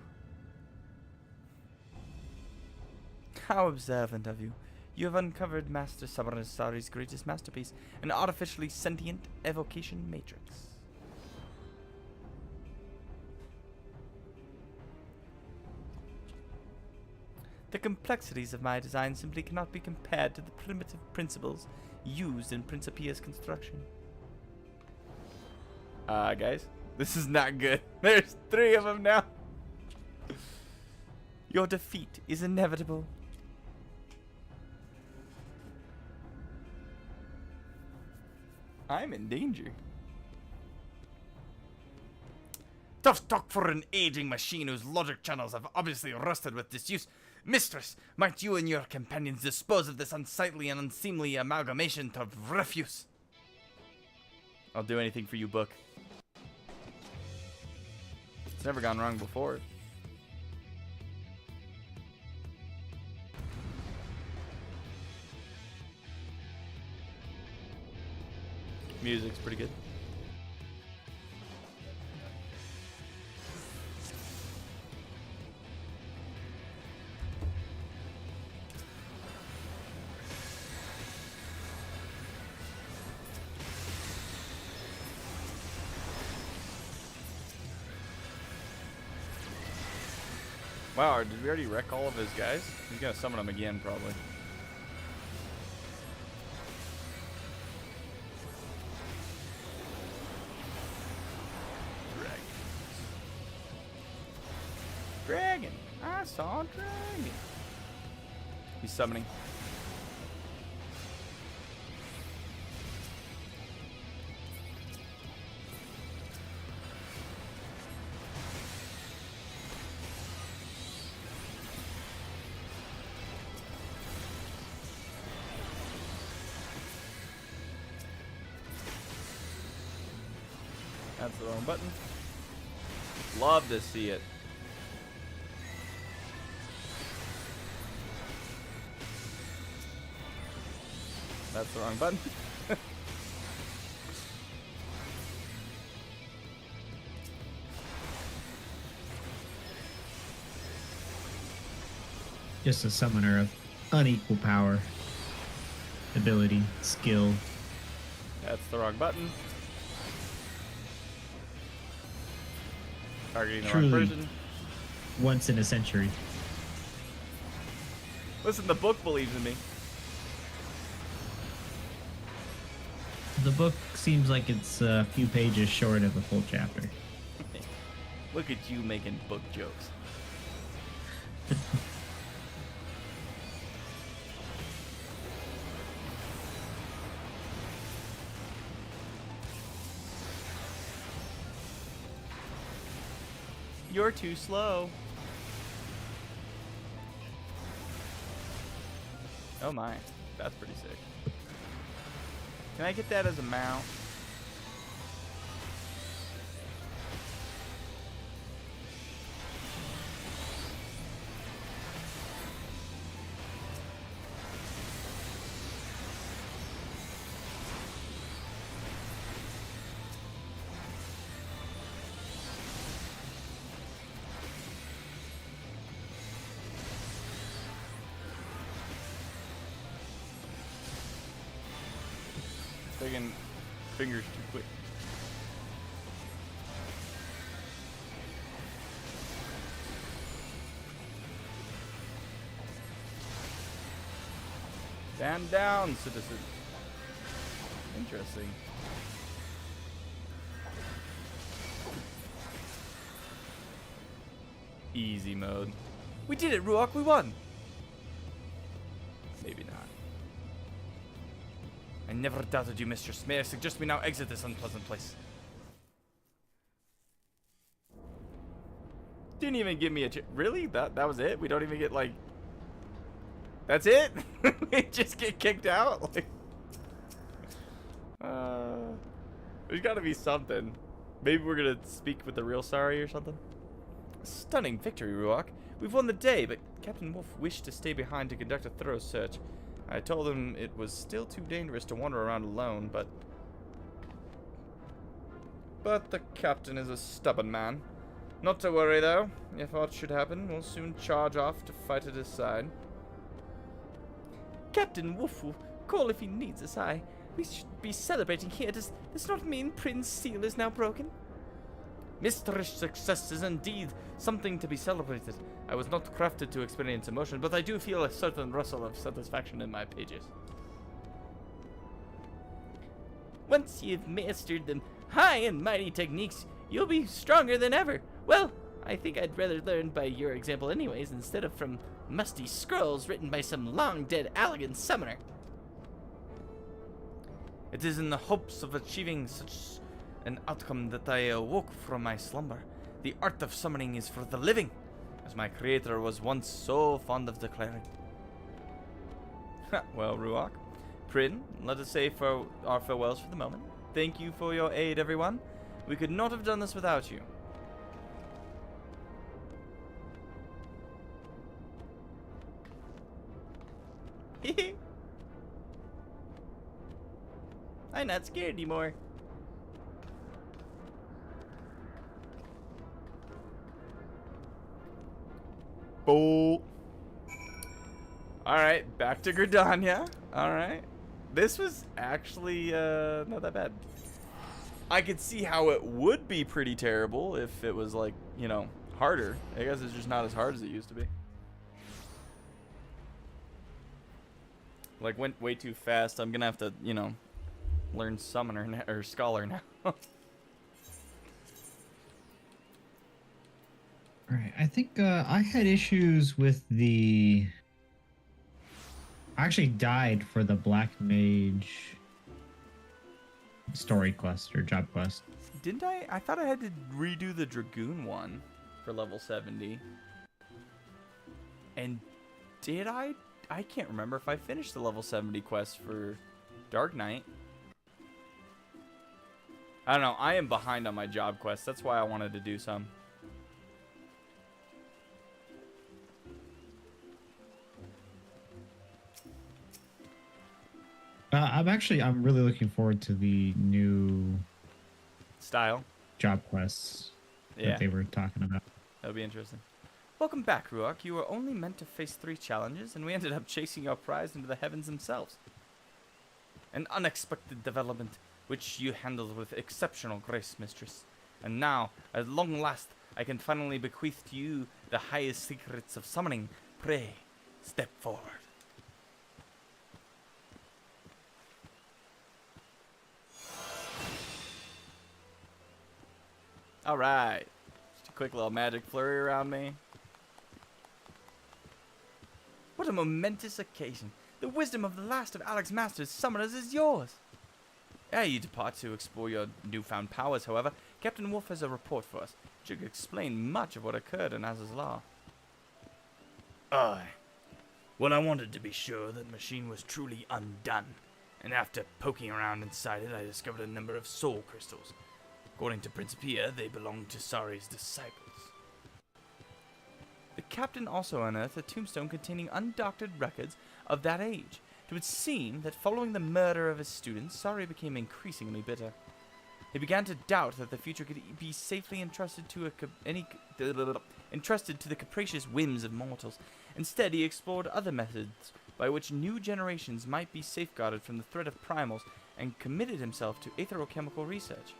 A: How observant of you. You have uncovered Master Summoner Sari's greatest masterpiece, an artificially sentient evocation matrix. The complexities of my design simply cannot be compared to the primitive principles used in Principia's construction. Guys, this is not good. There's 3 of them now. Your defeat is inevitable. I'm in danger.
C: Tough talk for an aging machine whose logic channels have obviously rusted with disuse. Mistress, might you and your companions dispose of this unsightly and unseemly amalgamation of refuse?
A: I'll do anything for you, book. It's never gone wrong before. Music's pretty good. Wow, did we already wreck all of his guys? He's gonna summon them again, probably. Dragon! I saw a dragon! He's summoning. That's the wrong button. Love to see it. That's the wrong button.
B: Just a summoner of unequal power, ability, skill.
A: That's the wrong button. Targeting the wrong
B: Truly.
A: person.
B: Once in a century.
A: Listen, the book believes in me.
B: The book seems like it's a few pages short of a full chapter.
A: Look at you making book jokes. You're too slow. Oh my, that's pretty sick. Can I get that as a mount? Taking fingers too quick. Stand down, citizen. Interesting. Easy mode. We did it, Ruok. We won. Maybe not. I never doubted you, mistress. May I suggest we now exit this unpleasant place? Didn't even give me a really? That was it? We don't even get like... That's it? We just get kicked out? Like... There's gotta be something. Maybe we're gonna speak with the real Sari or something? Stunning victory, Ruok. We've won the day, but Captain Wolf wished to stay behind to conduct a thorough search. I told him it was still too dangerous to wander around alone, but the captain is a stubborn man. Not to worry, though. If aught should happen, we'll soon charge off to fight at his side. Captain Wolf will call if he needs us. We should be celebrating here. Does this not mean Prince Seal is now broken? Mistress' success is indeed something to be celebrated. I was not crafted to experience emotion, but I do feel a certain rustle of satisfaction in my pages. Once you've mastered the high and mighty techniques, you'll be stronger than ever. Well, I think I'd rather learn by your example anyways, instead of from musty scrolls written by some long-dead elegant summoner. It is in the hopes of achieving such an outcome that I awoke from my slumber. The art of summoning is for the living, as my creator was once so fond of declaring. Well, Ruok, Prin, let us say our farewells for the moment. Thank you for your aid, everyone. We could not have done this without you. I'm not scared anymore. Bull. Alright, back to Gridania. Alright. This was actually not that bad. I could see how it would be pretty terrible if it was like, you know, harder. I guess it's just not as hard as it used to be. Like, went way too fast. I'm gonna have to, you know, learn Summoner now, or Scholar now.
B: Alright, I think I had issues with the... I actually died for the Black Mage story quest or job quest.
A: Didn't I? I thought I had to redo the Dragoon one for level 70. And did I? I can't remember if I finished the level 70 quest for Dark Knight. I don't know. I am behind on my job quest. That's why I wanted to do some.
B: I'm really looking forward to the new
A: Style.
B: job quests
A: Yeah.
B: that they were talking about.
A: That'll be interesting. Welcome back, Ruok. You were only meant to face 3 challenges, and we ended up chasing our prize into the heavens themselves. An unexpected development, which you handled with exceptional grace, mistress. And now, at long last, I can finally bequeath to you the highest secrets of summoning. Pray, step forward. Alright. Just a quick little magic flurry around me. What a momentous occasion. The wisdom of the last of Alec's masters summoners is yours. Ere you depart to explore your newfound powers, however, Captain Wolf has a report for us, which could explain much of what occurred in Az's Law.
C: Aye. Well, I wanted to be sure that the machine was truly undone, and after poking around inside it, I discovered a number of soul crystals. According to Principia, they belonged to Sari's disciples.
A: The captain also unearthed a tombstone containing undoctored records of that age. It would seem that following the murder of his students, Sari became increasingly bitter. He began to doubt that the future could be safely entrusted to the capricious whims of mortals. Instead, he explored other methods by which new generations might be safeguarded from the threat of primals, and committed himself to aetherochemical research.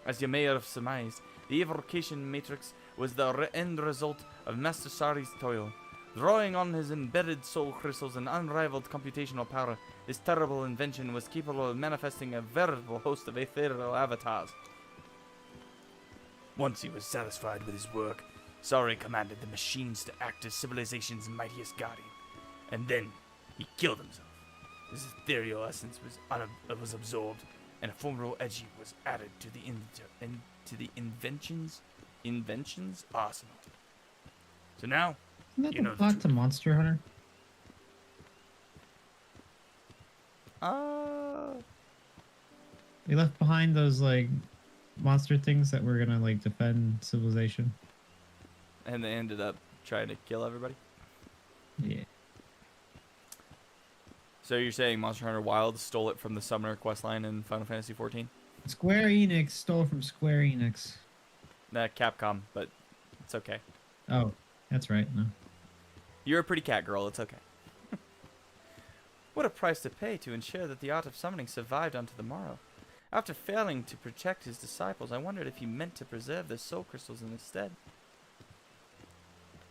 A: As you may have surmised, the evocation matrix was the end result of Master Sari's toil. Drawing on his embedded soul crystals and unrivaled computational power, this terrible invention was capable of manifesting a veritable host of ethereal avatars.
C: Once he was satisfied with his work, Sari commanded the machines to act as civilization's mightiest guardian, and then he killed himself. His ethereal essence was absorbed, and a formidable energy was added to the invention's arsenal. So now,
B: Isn't that
C: you
B: the
C: know the
B: plot to
C: truth.
B: Monster Hunter? They left behind those like monster things that were gonna like defend civilization.
A: And they ended up trying to kill everybody.
B: Yeah.
A: So you're saying Monster Hunter Wilds stole it from the Summoner questline in Final Fantasy XIV?
B: Square Enix stole from Square Enix.
A: Nah, Capcom, but it's okay.
B: Oh, that's right. No.
A: You're a pretty cat girl, it's okay. What a price to pay to ensure that the art of summoning survived onto the morrow. After failing to protect his disciples, I wondered if he meant to preserve the soul crystals in his stead.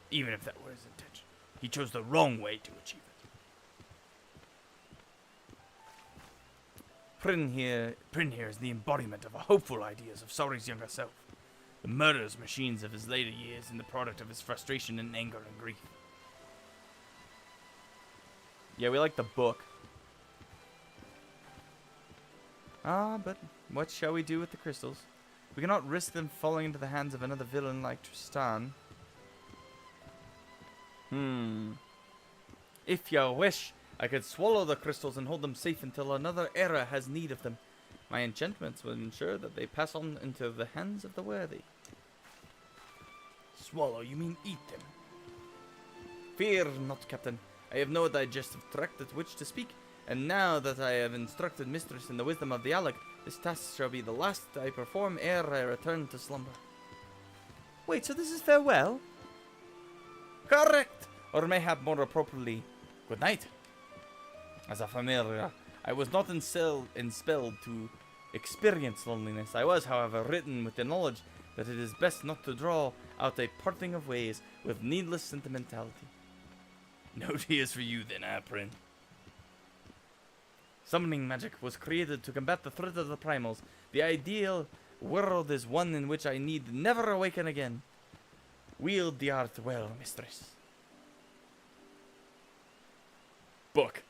C: Even if that were his intention, he chose the wrong way to achieve it. Prin here is the embodiment of hopeful ideas of Sari's younger self. The murderous machines of his later years and the product of his frustration and anger and grief.
A: Yeah, we like the book. But what shall we do with the crystals? We cannot risk them falling into the hands of another villain like Tristan. If you wish, I could swallow the crystals and hold them safe until another era has need of them. My enchantments will ensure that they pass on into the hands of the worthy.
C: Swallow, you mean eat them?
A: Fear not, Captain. I have no digestive tract at which to speak, and now that I have instructed Mistress in the wisdom of the Alec, this task shall be the last I perform ere I return to slumber. Wait, so this is farewell? Correct! Or mayhap more appropriately, good night. As a familiar, I was not inspelled to experience loneliness. I was, however, written with the knowledge that it is best not to draw out a parting of ways with needless sentimentality.
C: No tears for you then, Prin.
A: Summoning magic was created to combat the threat of the primals. The ideal world is one in which I need never awaken again. Wield the art well, mistress. Book.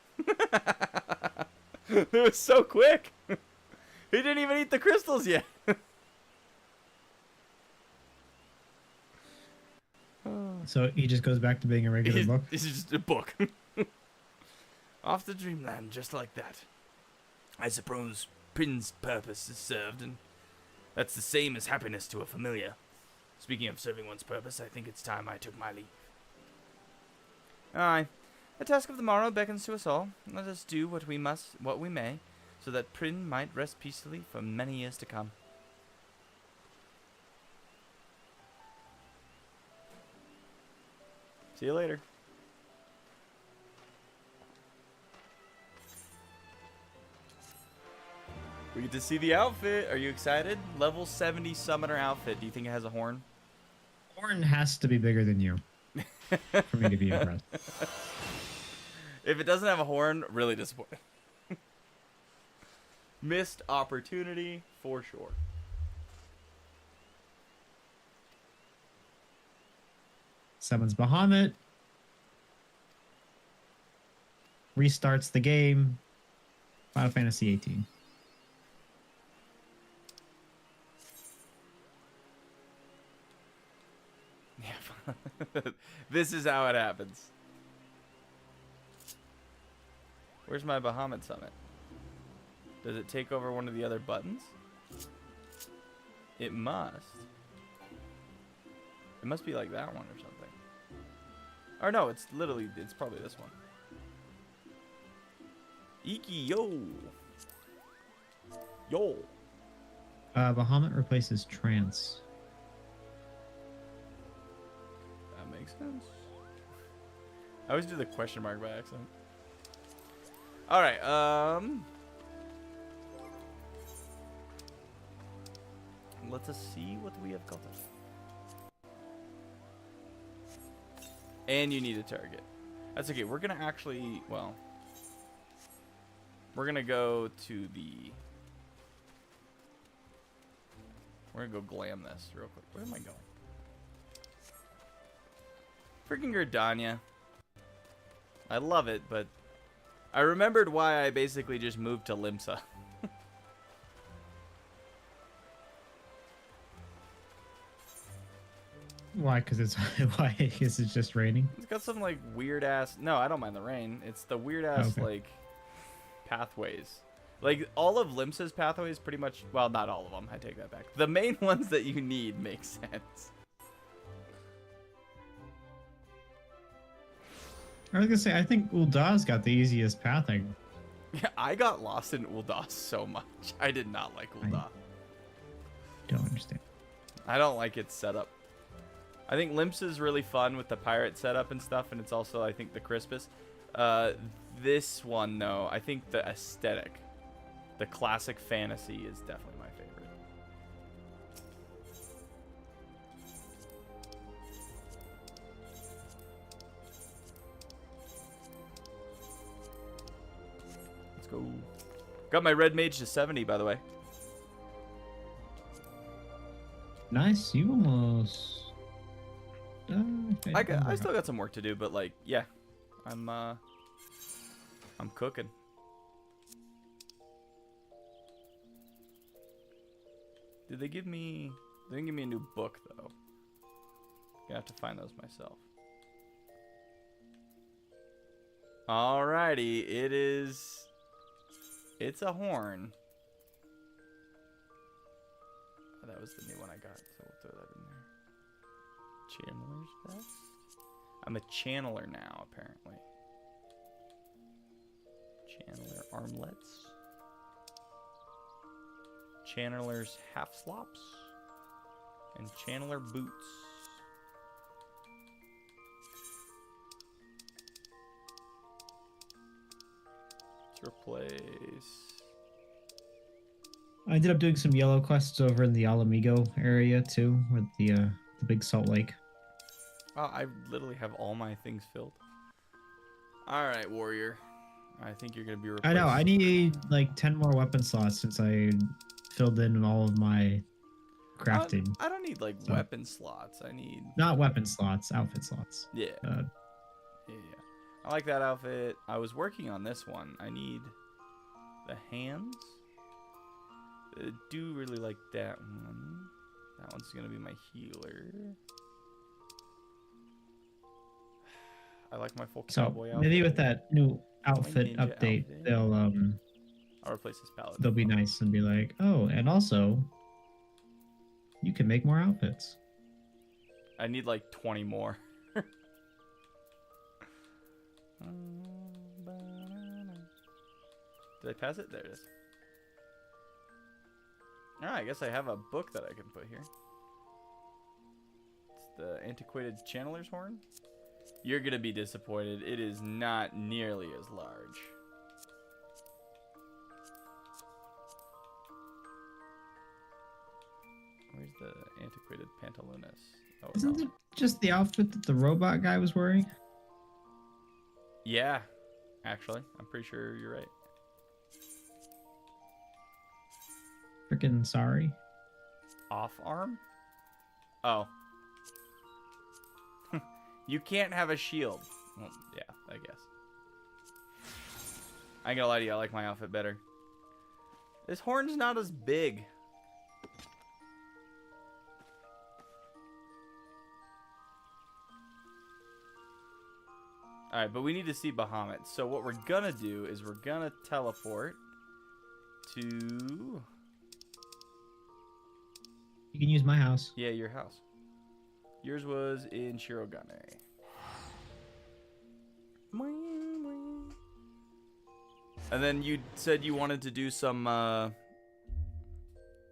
A: It was so quick. He didn't even eat the crystals yet.
B: So he just goes back to being a regular book.
A: This is just a book. Off to dreamland, just like that.
C: I suppose Prin's purpose is served, and that's the same as happiness to a familiar. Speaking of serving one's purpose, I think it's time I took my leave.
A: Aye. The task of the morrow beckons to us all. Let us do what we may, so that Prin might rest peacefully for many years to come. See you later. We get to see the outfit. Are you excited? Level 70 summoner outfit. Do you think it has a horn?
B: Horn has to be bigger than you for me to be impressed.
A: If it doesn't have a horn, really disappointed. Missed opportunity for sure.
B: Summons Bahamut. Restarts the game. Final Fantasy 18.
A: Yeah. This is how it happens. Where's my Bahamut summit? Does it take over one of the other buttons? It must. It must be like that one or something. Or no, it's probably this one. Iki yo. Yo.
B: Bahamut replaces Trance.
A: That makes sense. I always do the question mark by accident. Alright, let us see what we have gotten. And you need a target. That's okay. We're gonna actually, well, we're gonna go to the. We're gonna go glam this real quick. Where am I going? Freaking Gerdania. I love it, but I remembered why I basically just moved to Limsa.
B: Why? Because it's why? Because it's just raining.
A: It's got some like weird ass. No, I don't mind the rain. It's the weird ass
B: Okay.
A: like pathways. Like all of Limsa's pathways, pretty much. Well, not all of them. I take that back. The main ones that you need make sense.
B: I was gonna say I think Ul'dah's got the easiest pathing.
A: Yeah, I got lost in Ul'dah so much. I did not like Ul'dah.
B: Don't understand.
A: I don't like its setup. I think Limsa is really fun with the pirate setup and stuff, and it's also, I think, the crispest. This one, though, I think the aesthetic, the classic fantasy is definitely my favorite. Let's go. Got my red mage to 70, by the way.
B: Nice. You almost.
A: I still got some work to do, but like, yeah, I'm cooking. Did they give me? They didn't give me a new book though. Gonna have to find those myself. Alrighty, it's a horn. Oh, that was the new one I got, so we'll throw that in there. Channeler's vest? I'm a channeler now, apparently. Channeler armlets. Channeler's half slops. And channeler boots. Let's replace.
B: I ended up doing some yellow quests over in the Alamigo area too, with the big salt lake.
A: Oh, I literally have all my things filled. Alright, warrior. I think you're gonna be replaced.
B: I know. I need like 10 more weapon slots since I filled in all of my crafting.
A: I don't need like weapon slots. I need
B: Not weapon slots, outfit slots.
A: yeah. Yeah. I like that outfit. I was working on this one. I need the hands. I do really like that one. That one's gonna be my healer. I like my full cowboy outfit.
B: Maybe with that new outfit
A: ninja
B: update,
A: outfit.
B: they'll
A: replace this paladin.
B: they'll be nice and be like, oh, and also you can make more outfits.
A: I need like 20 more. Did I pass it? There it is. Alright, I guess I have a book that I can put here. It's the Antiquated Channeler's Horn. You're gonna be disappointed. It is not nearly as large. Where's the Antiquated Pantalones? Oh,
B: Isn't
A: no.
B: it just the outfit that the robot guy was wearing?
A: Yeah, actually. I'm pretty sure you're right.
B: Freaking sorry.
A: Off arm? Oh. You can't have a shield. Well, yeah, I guess. I ain't gonna lie to you, I like my outfit better. This horn's not as big. Alright, but we need to see Bahamut. So what we're gonna do is we're gonna teleport to...
B: You can use my house.
A: Yeah, your house. Yours was in Shirogane. And then you said you wanted to do some,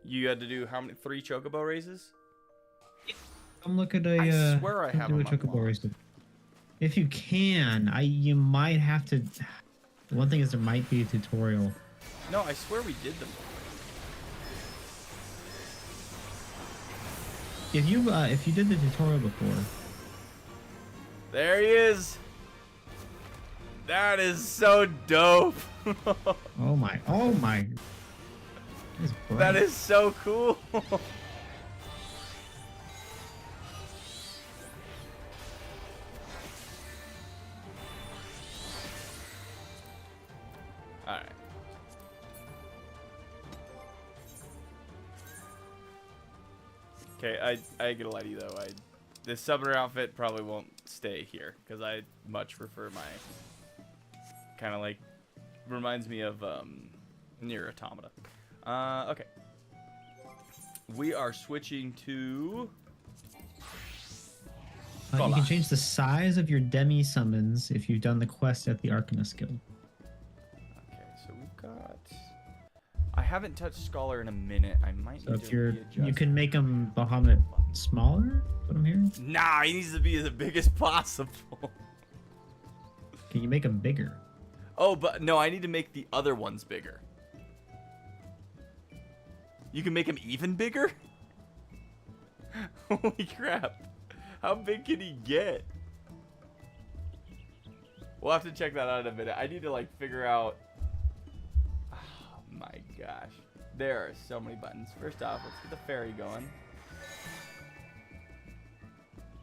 A: you had to do how many? 3 chocobo races?
B: Come look at a.
A: I swear I have
B: do a
A: them
B: chocobo race.
A: unlocked.
B: If you can, you might have to. The one thing is there might be a tutorial.
A: No, I swear we did them.
B: If you did the tutorial before.
A: There he is. That is so dope.
B: Oh my! Oh my!
A: That is so cool. Alright. Okay, I get a lie to you though. This summoner outfit probably won't stay here because I much prefer my kind of like reminds me of Nier Automata. Okay. We are switching to
B: You
A: Holla.
B: can change the size of your demi summons if you've done the quest at the Arcanist Guild.
A: Okay, so we've got I haven't touched Scholar in a minute. I might
B: So
A: need
B: if
A: to readjust.
B: you can make them Bahamut smaller. What I'm hearing.
A: Nah, he needs to be the biggest possible.
B: Can you make them bigger?
A: Oh, but no, I need to make the other ones bigger. You can make him even bigger? Holy crap. How big can he get? We'll have to check that out in a minute. I need to like figure out... Oh my gosh. There are so many buttons. First off, let's get the fairy going.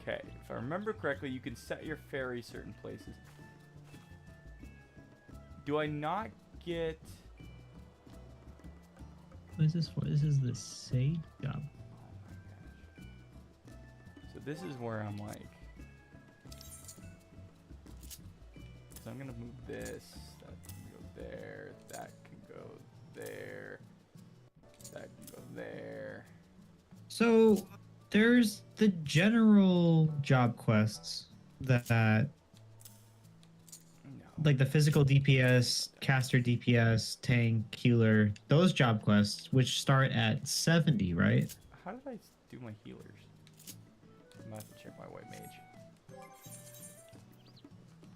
A: Okay, if I remember correctly, you can set your fairy certain places. Do I not get...
B: What is this for? This is the Sage job.
A: So this is where I'm like... So I'm going to move this. That can go there. That can go there. That can go there.
B: So there's the general job quests that
A: No.
B: like the physical DPS, caster DPS, tank, healer, those job quests, which start at 70, right?
A: How did I do my healers? I'm going to have to check my white mage.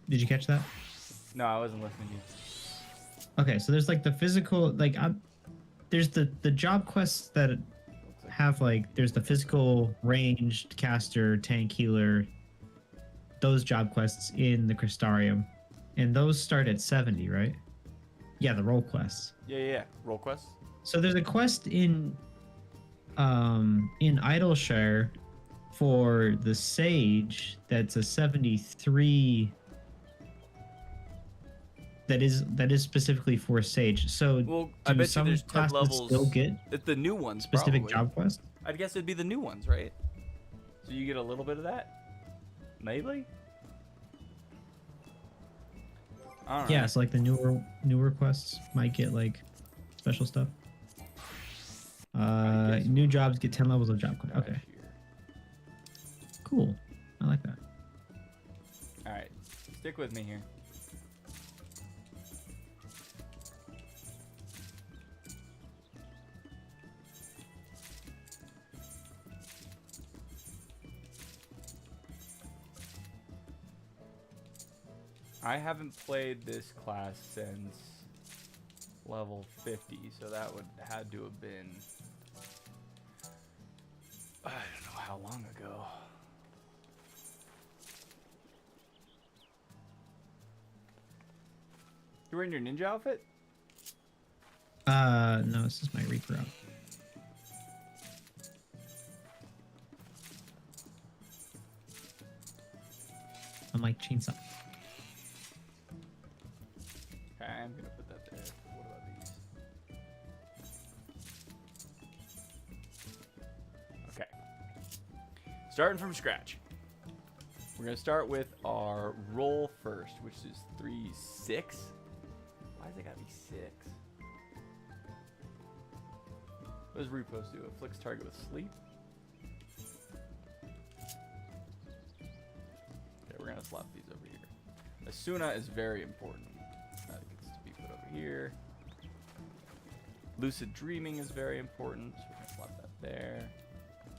B: Did you catch that?
A: No, I wasn't listening to you.
B: Okay, so there's like the physical, like there's the job quests that
A: Looks like
B: have like there's the physical ranged caster, tank, healer, those job quests in the Crystarium, and those start at 70, right? Yeah, the role quests.
A: Yeah. Roll quests.
B: So there's a quest in Idleshire for the Sage that's a 73 that is specifically for Sage. So
A: Well,
B: do
A: I bet you
B: some
A: there's 10
B: classes
A: levels.
B: still get
A: It's the new ones,
B: specific
A: probably.
B: job quests?
A: I'd guess it'd be the new ones, right? So you get a little bit of that? Maybe? Alright.
B: Yeah, so like the newer quests might get like special stuff.
A: guess
B: New jobs get 10 levels of job quest. Okay, cool. I like that.
A: Alright. Stick with me here. I haven't played this class since level 50, so that would had to have been I don't know how long ago. You wearing your ninja outfit?
B: No, this is my Reaper out. my chainsaw.
A: Okay, I'm gonna put that there. What about these? Okay. Starting from scratch. We're gonna start with our roll first, which is 3, 6. Why does it gotta be 6? What does repose do? Afflicts target with sleep. Okay, we're gonna slap these over here. Asuna is very important. That gets to be put over here. Lucid dreaming is very important, so we're gonna slap that there.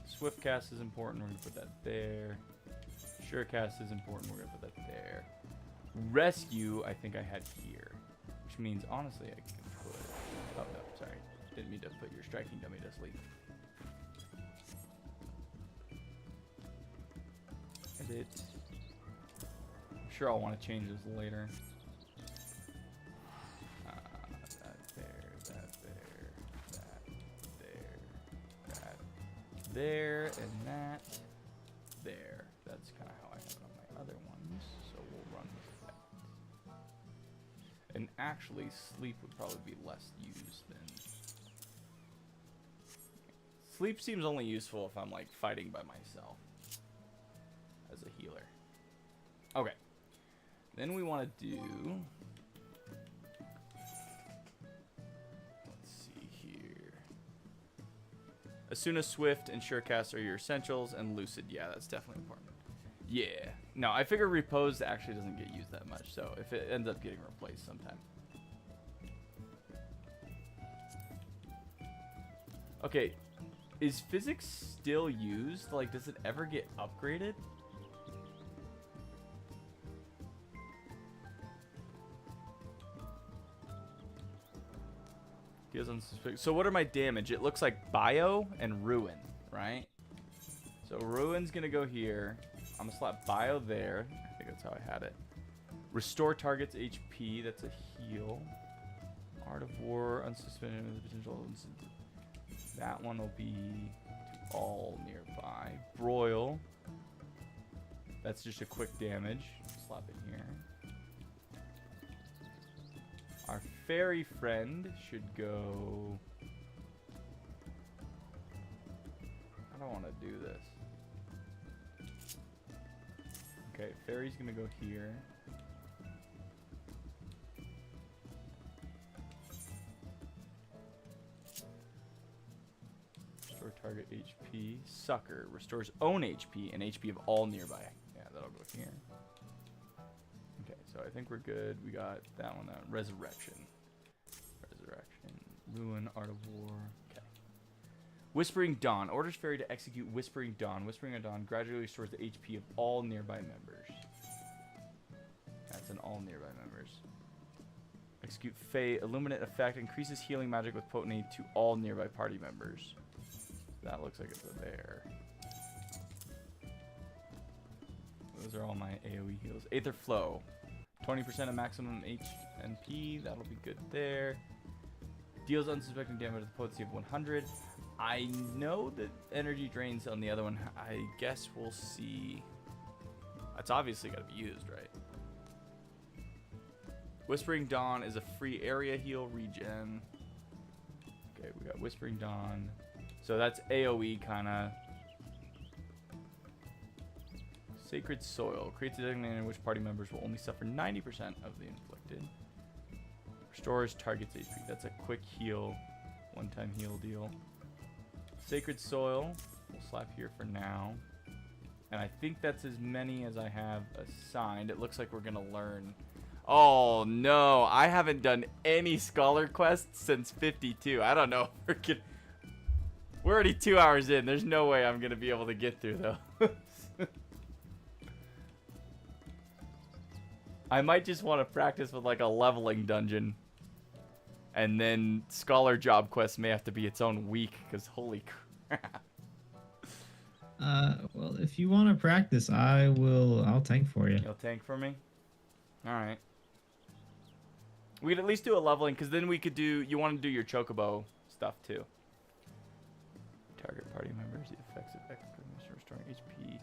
A: Swift cast is important, we're gonna put that there. Sure cast is important, we're gonna put that there. Rescue, I think I had here, which means honestly I can put. Oh no, sorry, didn't mean to put your striking dummy to sleep. Edit. I'm sure I'll want to change this later. That there, that there, that there, that there, and that there. That's kind of how I have it on my other ones, so we'll run with that. And actually, sleep would probably be less used than... Sleep seems only useful if I'm, like, fighting by myself as a healer. Okay. Then we want to do... Let's see here. Asuna, Swift, and Surecast are your essentials, and Lucid. Yeah, that's definitely important. Yeah. No, I figure Repose actually doesn't get used that much, so if it ends up getting replaced sometime. Okay. Is physics still used? Like, does it ever get upgraded? So what are my damage? It looks like Bio and Ruin, right? So Ruin's gonna go here. I'm gonna slap Bio there. I think that's how I had it. Restore target's HP. That's a heal. Art of War, unsuspended with the potential. That one will be to all nearby. Broil. That's just a quick damage. Slap it here. Our fairy friend should go... I don't want to do this. Okay, fairy's gonna go here. Restore target HP. Sucker restores own HP and HP of all nearby. Yeah, that'll go here. Okay, so I think we're good. We got that one. Resurrection. Ruin, Art of War. Okay. Whispering Dawn. Orders fairy to execute Whispering Dawn. Whispering Dawn gradually restores the HP of all nearby members. That's an all nearby members. Execute Fae. Illuminate effect. Increases healing magic with potency to all nearby party members. That looks like it's a bear. Those are all my AoE heals. Aether Flow. 20% of maximum HP. That'll be good there. Deals unsuspecting damage with a potency of 100. I know that energy drains on the other one. I guess we'll see. That's obviously got to be used, right? Whispering Dawn is a free area heal regen. Okay, we got Whispering Dawn. So that's AoE kind of. Sacred Soil. Creates a designator in which party members will only suffer 90% of the inflicted. Restores target's HP. That's a quick heal. One-time heal deal. Sacred Soil. We'll slap here for now. And I think that's as many as I have assigned. It looks like we're going to learn. Oh, no. I haven't done any Scholar quests since 52. I don't know. We're already 2 hours in. There's no way I'm going to be able to get through, though. I might just want to practice with, like, a leveling dungeon. And then Scholar job quest may have to be its own week, because holy crap.
B: Well, if you want to practice, I'll tank for you.
A: You'll tank for me? Alright. We could at least do a leveling, because then we could do, you want to do your chocobo stuff, too. Target party members, the effects of extra restoring HP.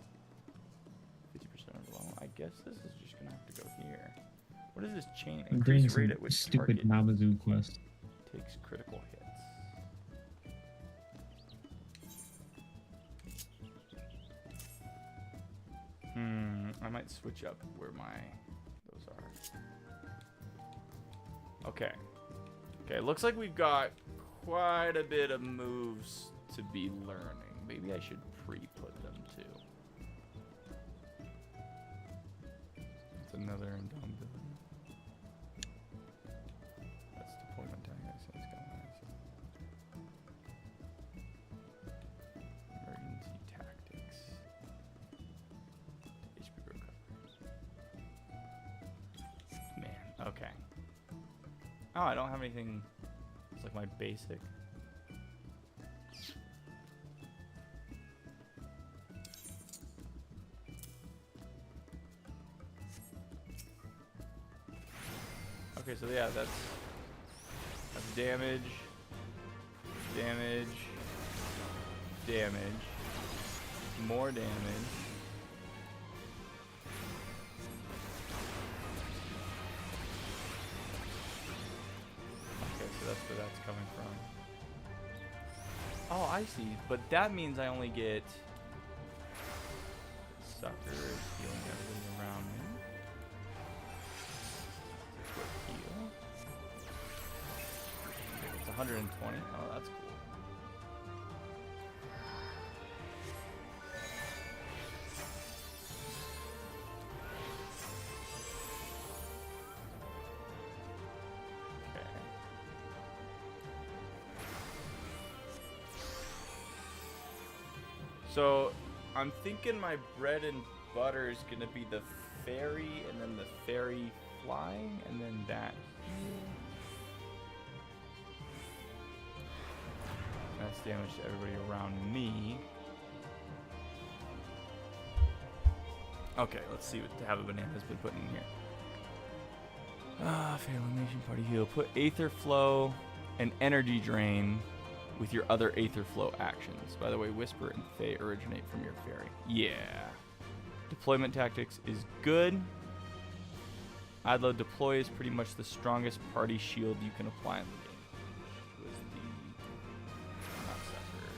A: 50% of the level. I guess this is just gonna have to go here. What is this chain?
B: I'm doing
A: Increase rate
B: some
A: at which
B: stupid
A: target
B: Namazu quest.
A: takes critical hits. I might switch up where those are. Okay. Okay, looks like we've got quite a bit of moves to be learning. Maybe I should pre-put them too. That's another Indom villain. That's deployment tactics. That's going emergency tactics. HP recovery. Man, okay. Oh, I don't have anything. It's like my basic. Okay, so yeah, that's damage, damage, damage, more damage. Okay, so that's where that's coming from. Oh, I see. But that means I only get sucker healing everything around me. Heal. It's 120. Oh, that's cool. Okay. So, I'm thinking my bread and butter is gonna be the fairy, and then the fairy flying, and then that here. That's damage to everybody around me. Okay, let's see what Have a Banana has been putting in here. Fair elimination party heal. Put Aether Flow and Energy Drain with your other Aether Flow actions. By the way, Whisper and Fae originate from your fairy. Yeah. Deployment tactics is good. Idlo Deploy is pretty much the strongest party shield you can apply in the game. Was the not sucker.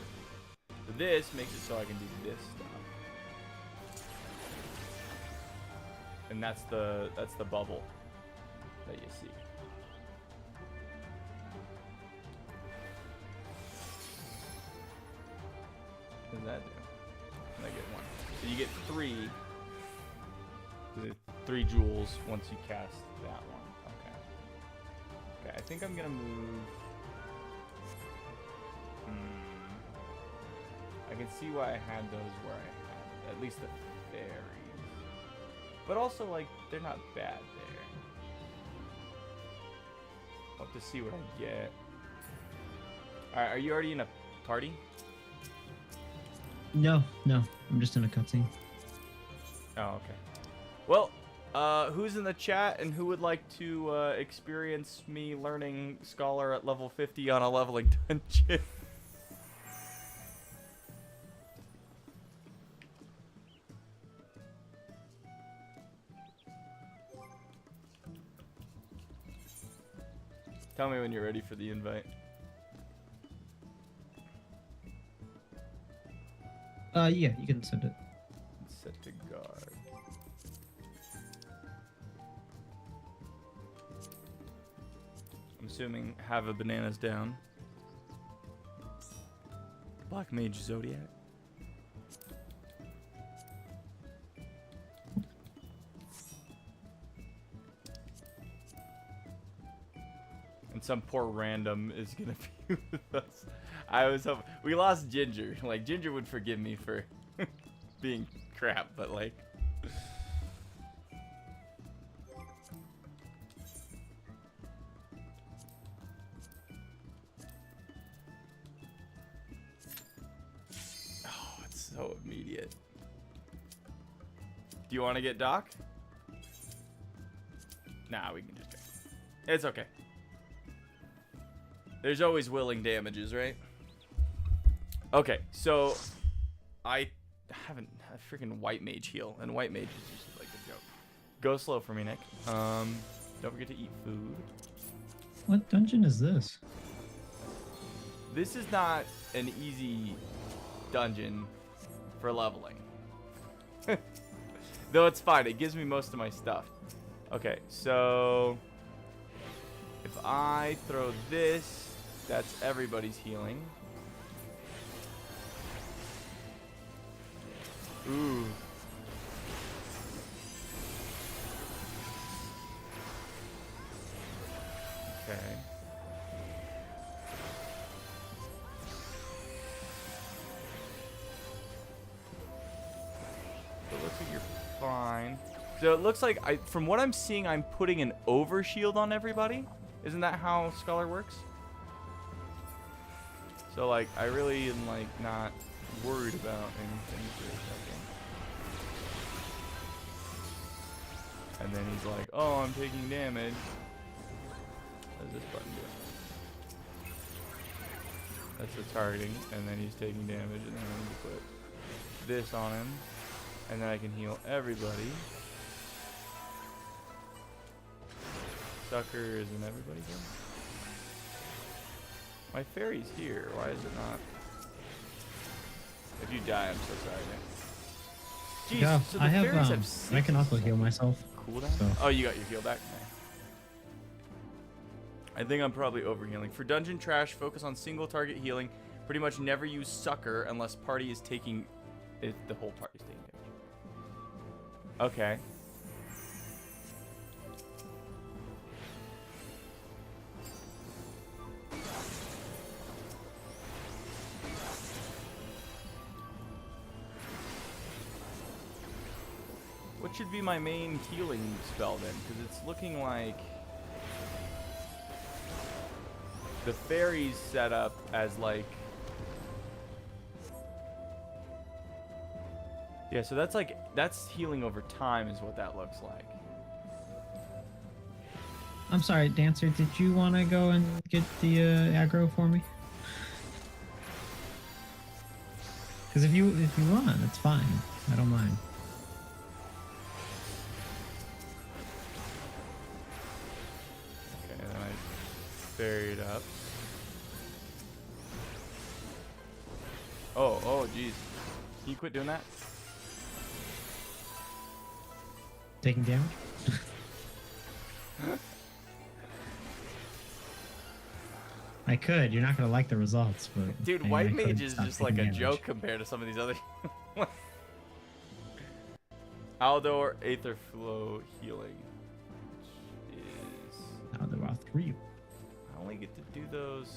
A: So this makes it so I can do this stuff. And that's the bubble that you see. What does that do? And I get one. So you get three jewels once you cast that one. Okay. Okay, I think I'm gonna move. I can see why I had those where I had at least the fairies. But also, like, they're not bad there. I'll have to see what I get. Alright, are you already in a party?
B: No, I'm just in a cutscene.
A: Oh, okay. Well, who's in the chat and who would like to experience me learning Scholar at level 50 on a leveling dungeon? Tell me when you're ready for the invite.
B: Yeah, you can send it.
A: Set to guard. I'm assuming Have a Banana's down. Black Mage Zodiac. And some poor random is gonna be with us. I was hoping we lost Ginger. Like, Ginger would forgive me for being crap, but like. Oh, it's so immediate. Do you want to get Doc? Nah, we can just go. It's okay. There's always willing damages, right? Okay, so I haven't a freaking white mage heal, and white mage is just like a joke. Go slow for me, Nick. Don't forget to eat food.
B: What dungeon is this?
A: This is not an easy dungeon for leveling. Though it's fine. It gives me most of my stuff. Okay, so if I throw this, that's everybody's healing. Ooh. Okay. So it looks like you're fine. So it looks like from what I'm seeing, I'm putting an overshield on everybody. Isn't that how Scholar works? So like, I really am like not worried about anything for a second. And then he's like, "Oh, I'm taking damage." What does this button do? That's the targeting, and then he's taking damage, and then I need to put this on him, and then I can heal everybody. Sucker isn't everybody good? My fairy's here. Why is it not? If you die, I'm so sorry, Nick. Jeez,
B: Yeah,
A: so the
B: I have,
A: fairies have
B: I can also heal myself.
A: cooldown?
B: So.
A: Oh, you got your heal back? Okay. I think I'm probably overhealing. For dungeon trash, focus on single target healing. Pretty much never use sucker unless party is taking... if the whole party's taking damage. Okay. What should be my main healing spell then? Because it's looking like the fairy's set up as like... yeah, so that's like, that's healing over time is what that looks like.
B: I'm sorry, Dancer, did you want to go and get the aggro for me? Because if you want, it's fine. I don't mind.
A: Okay, then I buried up. Oh, jeez. Can you quit doing that?
B: Taking damage? I could. You're not gonna like the results, but
A: Dude,
B: I
A: White
B: could
A: Mage is
B: stop
A: just like a
B: taking damage.
A: joke compared to some of these other... Aldor Aether Flow Healing. Which is...
B: Now there are 3.
A: I only get to do those...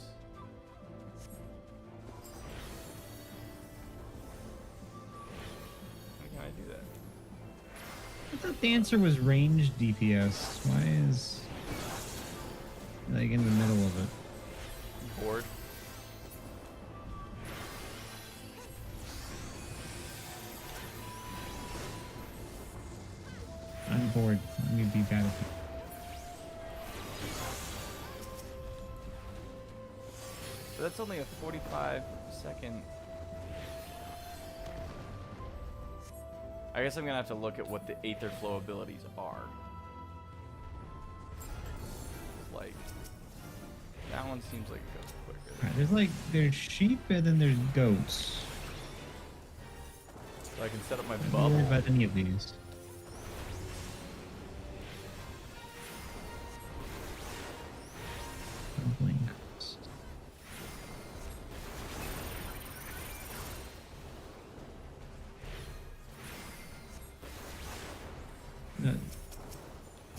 A: Why can I do that?
B: I thought Dancer was ranged DPS. Why is like in the middle of it?
A: Bored.
B: I'm bored. Let me be bad at it.
A: So that's only a 45-second... I guess I'm gonna have to look at what the Aether Flow abilities are. Like, that one seems like it goes quicker.
B: Alright, there's sheep and then there's goats.
A: So I can set up my
B: I'm not
A: bubble.
B: worried about any of these. Bubbling goats.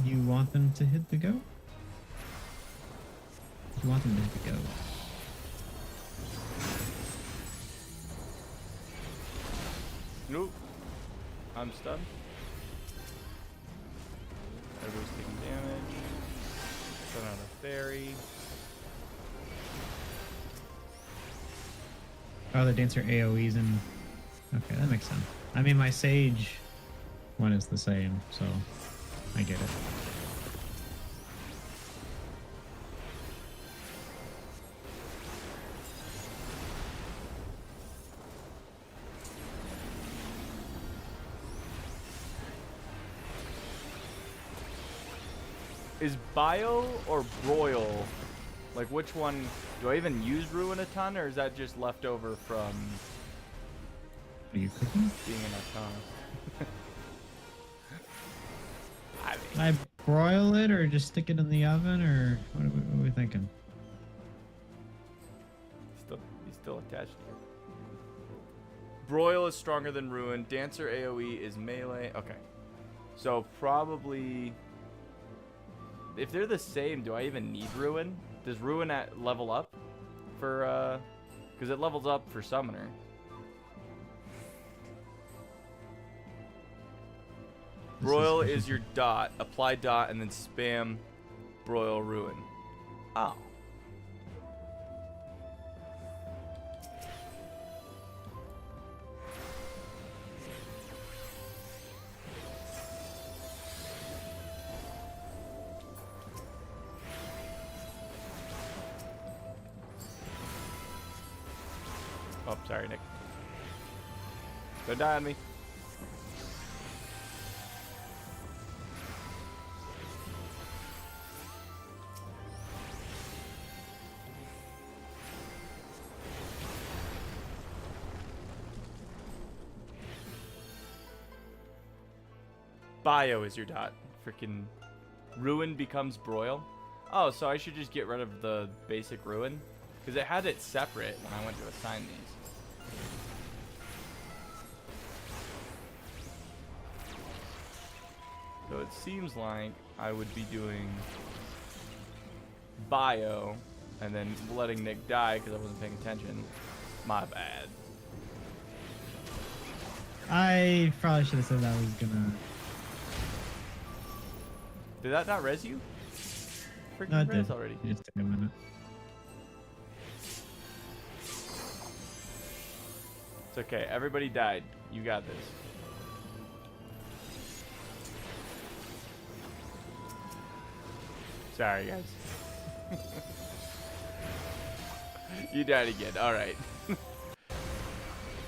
B: You want them to hit the goat? You want them to hit the goat.
A: Nope. I'm stunned. Everybody's taking damage. Stun out a fairy.
B: Oh, the Dancer AoEs and... okay, that makes sense. I mean, my Sage one is the same, so I get it.
A: Is bio or broil? Like, which one? Do I even use ruin a ton, or is that just left over from
B: Are you cooking?
A: being an autonomous? I mean,
B: Can I broil it or just stick it in the oven, or what are we thinking?
A: he's still attached here. Broil is stronger than ruin. Dancer AoE is melee. Okay. So probably, if they're the same, do I even need ruin? Does ruin level up for because it levels up for summoner. Broil is your dot. Apply dot and then spam broil ruin. Oh. Oh, sorry, Nick. Don't die on me. Bio is your dot. Freaking ruin becomes broil. Oh, so I should just get rid of the basic ruin? Because it had it separate when I went to assign these. So it seems like I would be doing bio and then letting Nick die because I wasn't paying attention. My bad.
B: I probably should have said that was gonna.
A: Did that not res you? Freaking
B: No, it
A: res
B: did.
A: already.
B: It just took a minute.
A: It's okay. Everybody died. You got this. Sorry, guys. You died again. All right.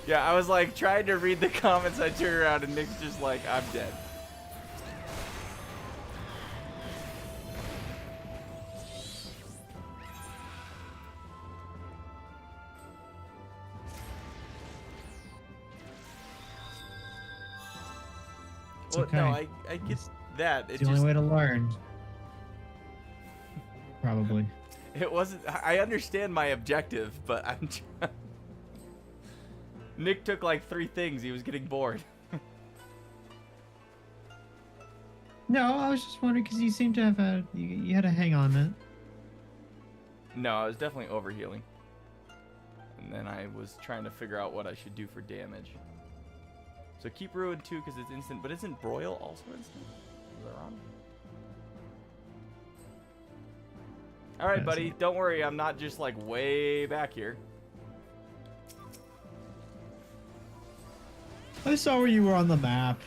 A: Yeah, I was like trying to read the comments. I turned around and Nick's just like, I'm dead.
B: It's
A: Well,
B: okay.
A: no, I get that.
B: It's
A: It
B: the
A: just,
B: only way to learn. Probably.
A: it wasn't. I understand my objective, but I'm. Nick took like 3 things. He was getting bored.
B: No, I was just wondering because you seem to have had you had a hang on it.
A: No, I was definitely overhealing. And then I was trying to figure out what I should do for damage. So keep Ruin too because it's instant, but isn't Broil also instant? Is that wrong? Alright,
B: Yeah,
A: buddy, don't worry, I'm not just like way back here.
B: I saw where you were on the map.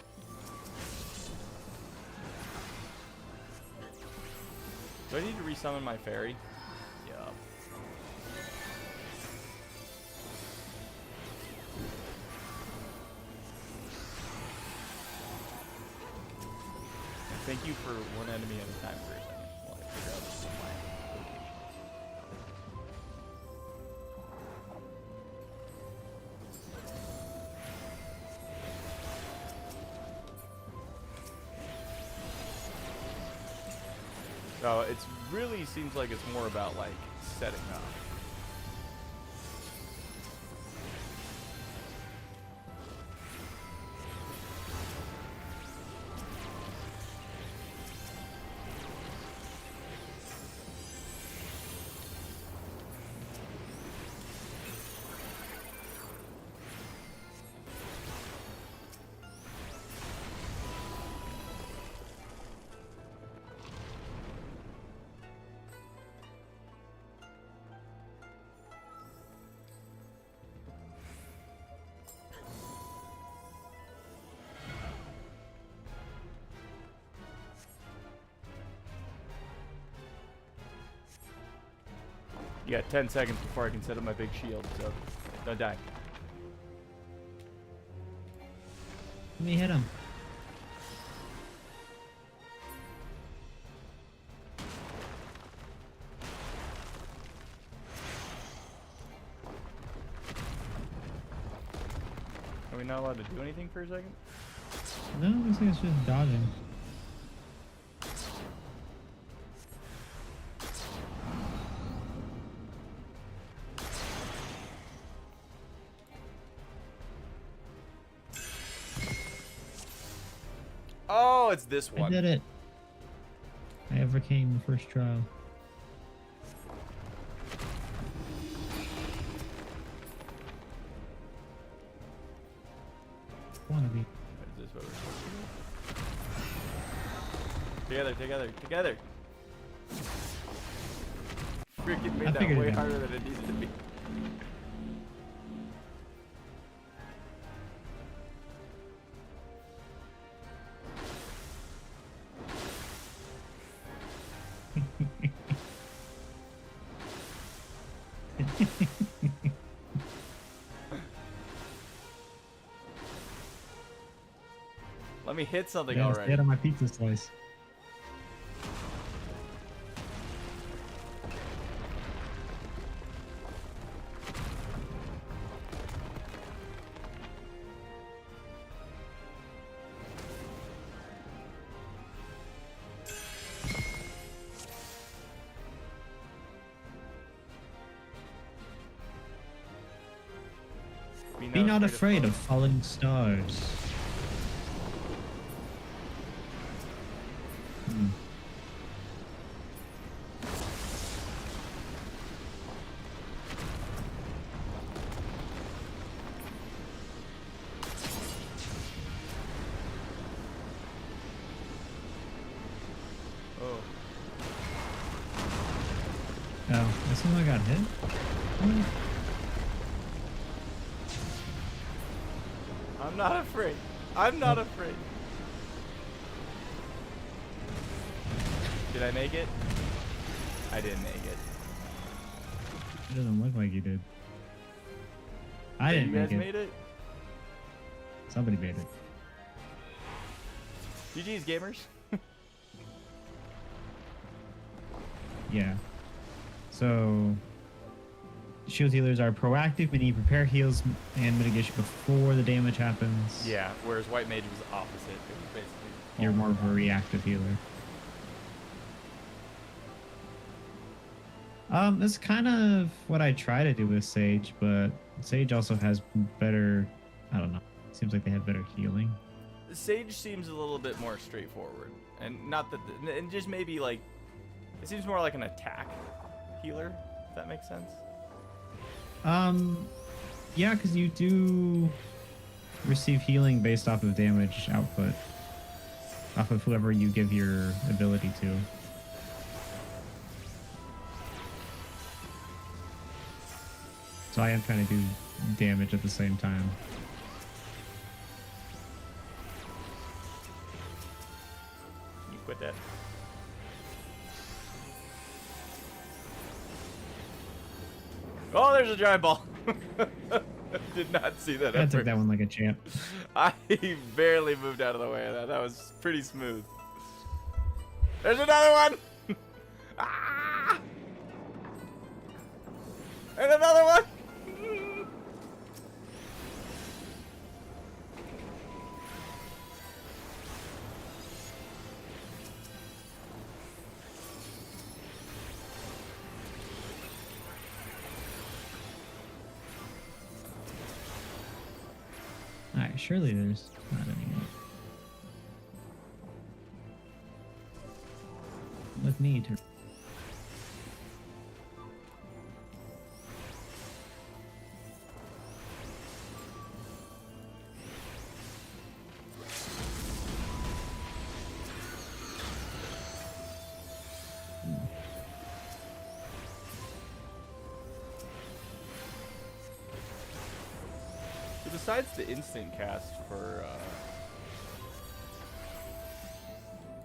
A: Do I need to resummon my fairy? Yup. Thank you for one enemy at a time for a second while I figure out my location. So it really seems like it's more about like setting up. You got 10 seconds before I can set up my big shield, so don't die.
B: Let me hit him.
A: Are we not allowed to do anything for a second?
B: No, this thing is just dodging.
A: Oh, it's this
B: I
A: one.
B: did it. I overcame the first trial. Wannabe.
A: Is this what we're supposed to do? Together. Freaking
B: I
A: made that
B: figured
A: way
B: it out.
A: harder than it needed to be. Let me hit something
B: Yeah,
A: already.
B: stay out of my pizza slice. Be not afraid of falling stars. Hmm.
A: Oh.
B: Oh, that's when I got hit? Hmm.
A: I'm not afraid. I'm not afraid. Did I make it? I didn't make it.
B: It doesn't look like you did. I
A: Yeah,
B: didn't
A: you
B: make
A: guys
B: it.
A: made it?
B: Somebody made it.
A: GG's, gamers.
B: Yeah. So, shield healers are proactive, meaning you prepare heals and mitigation before the damage happens.
A: Yeah, whereas White Mage was opposite. It was basically...
B: You're more of a reactive healer. That's kind of what I try to do with Sage, but Sage also has better, I don't know, seems like they have better healing.
A: Sage seems a little bit more straightforward. And not that... and just maybe, like... It seems more like an attack healer, if that makes sense.
B: Yeah, because you do receive healing based off of damage output, off of whoever you give your ability to. So I am trying to do damage at the same time.
A: You quit that. Oh, there's a giant ball. Did not see that.
B: I
A: at
B: took
A: first.
B: that one like a champ.
A: I barely moved out of the way of that. That was pretty smooth. There's another one. Ah! And another one.
B: Alright, surely there's not any more. Let me to.
A: Besides the instant cast for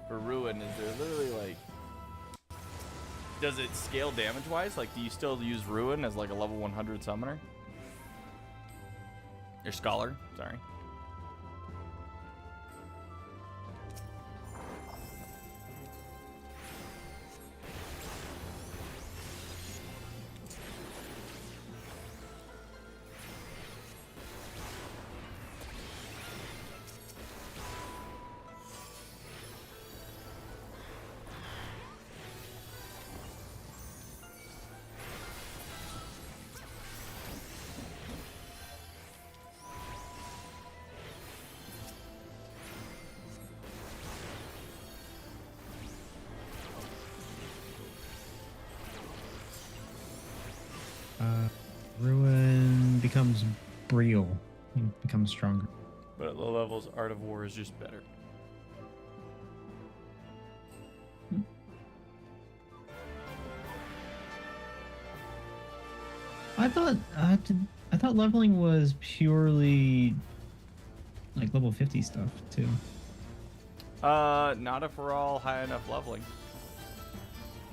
A: Ruin, is there literally like, does it scale damage wise? Like, do you still use Ruin as like a level 100 summoner? Or Scholar, sorry.
B: Ruin becomes Briel. He becomes stronger.
A: But at low levels, Art of War is just better.
B: I thought leveling was purely like level 50 stuff too.
A: Not if we're all high enough leveling.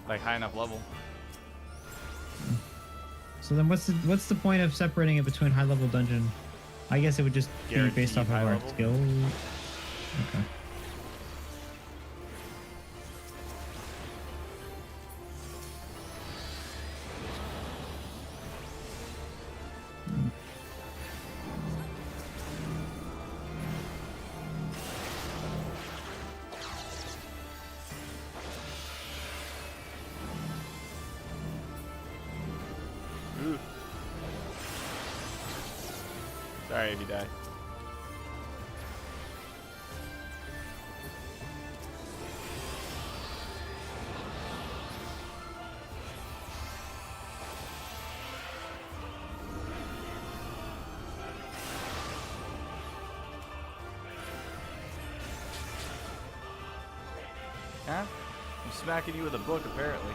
A: Like high enough level.
B: So then what's the point of separating it between high level dungeon? I guess it would just be based
A: Guaranteed
B: off of
A: high
B: our
A: level?
B: skill. Okay.
A: Ooh. Sorry if you die. Huh? I'm smacking you with a book, apparently.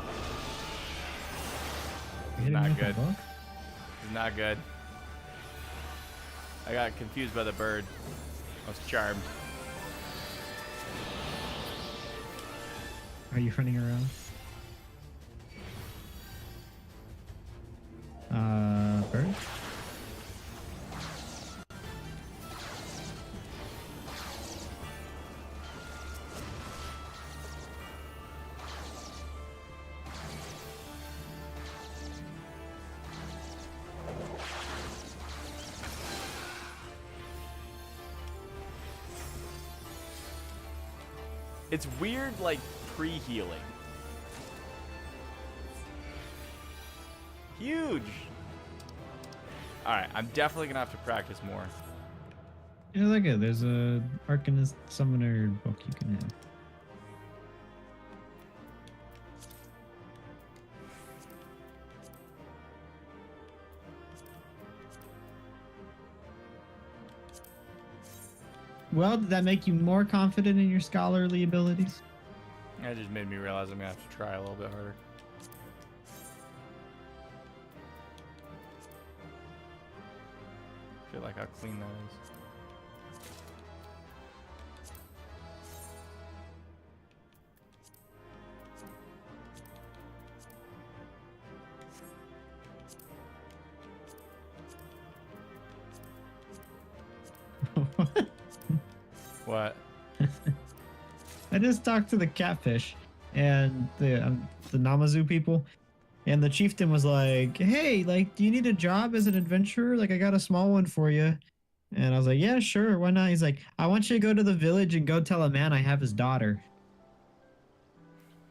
B: You hit
A: Not
B: him with a
A: good.
B: book?
A: It's not good. I got confused by the bird. I was charmed.
B: Are you running around? Bird?
A: It's weird, like, pre-healing. Huge! Alright, I'm definitely gonna have to practice more.
B: Yeah, look at there's a Arcanist Summoner book you can have. Well, did that make you more confident in your scholarly abilities?
A: That just made me realize I'm gonna have to try a little bit harder. Feel like how clean that is. What?
B: I just talked to the catfish and the Namazu people, and the chieftain was like, "Hey, like, do you need a job as an adventurer? Like, I got a small one for you." And I was like, "Yeah, sure, why not?" He's like, "I want you to go to the village and go tell a man I have his daughter."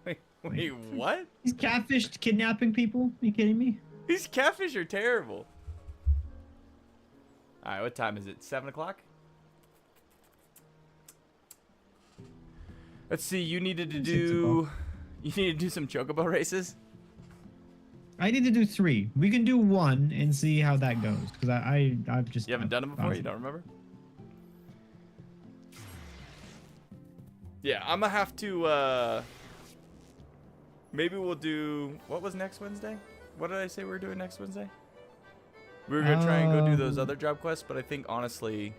A: Wait, what?
B: He's catfished kidnapping people? Are you kidding me?
A: These catfish are terrible. Alright, what time is it? 7 o'clock? Let's see, you needed to
B: 6
A: do...
B: o'clock.
A: You need to do some chocobo races?
B: I need to do 3. We can do 1 and see how that goes, because I've just...
A: You haven't done them before? You don't remember? Yeah, I'm gonna have to, maybe we'll do... What was next Wednesday? What did I say we were doing next Wednesday? We were gonna try and go do those other job quests, but I think, honestly...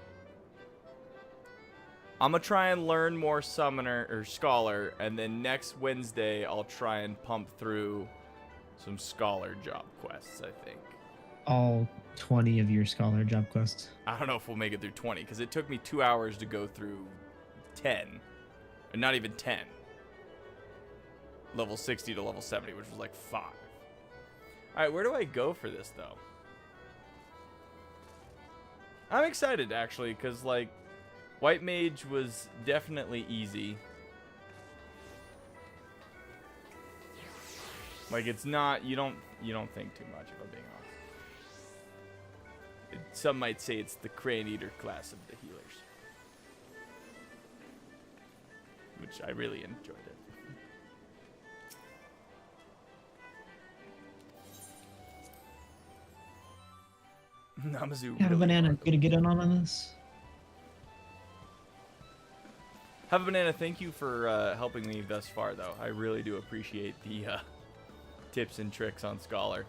A: I'm gonna try and learn more Summoner, or Scholar, and then next Wednesday, I'll try and pump through some Scholar job quests, I think.
B: All 20 of your scholar job quests.
A: I don't know if we'll make it through 20, because it took me 2 hours to go through 10. Or not even 10. Level 60 to level 70, which was like 5. Alright, where do I go for this, though? I'm excited, actually, because, like, White Mage was definitely easy. Like, it's not, you don't think too much, if I'm being honest. Some might say it's the Crane Eater class of the healers. Which I really enjoyed it. Namazu.
B: Have a
A: really
B: banana.
A: wanted to-
B: Gonna get in on this.
A: Have a banana. Thank you for helping me thus far, though. I really do appreciate the tips and tricks on Scholar.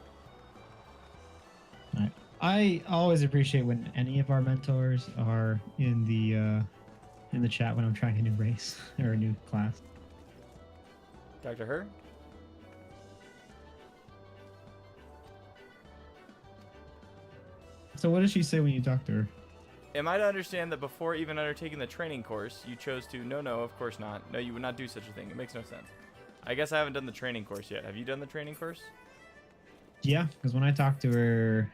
B: Alright. I always appreciate when any of our mentors are in the chat when I'm trying a new race or a new class.
A: Dr. Her?
B: So what does she say when you talk to her?
A: Am I to understand that before even undertaking the training course, you chose to... No, of course not. No, you would not do such a thing. It makes no sense. I guess I haven't done the training course yet. Have you done the training course?
B: Yeah, because when I talk to her,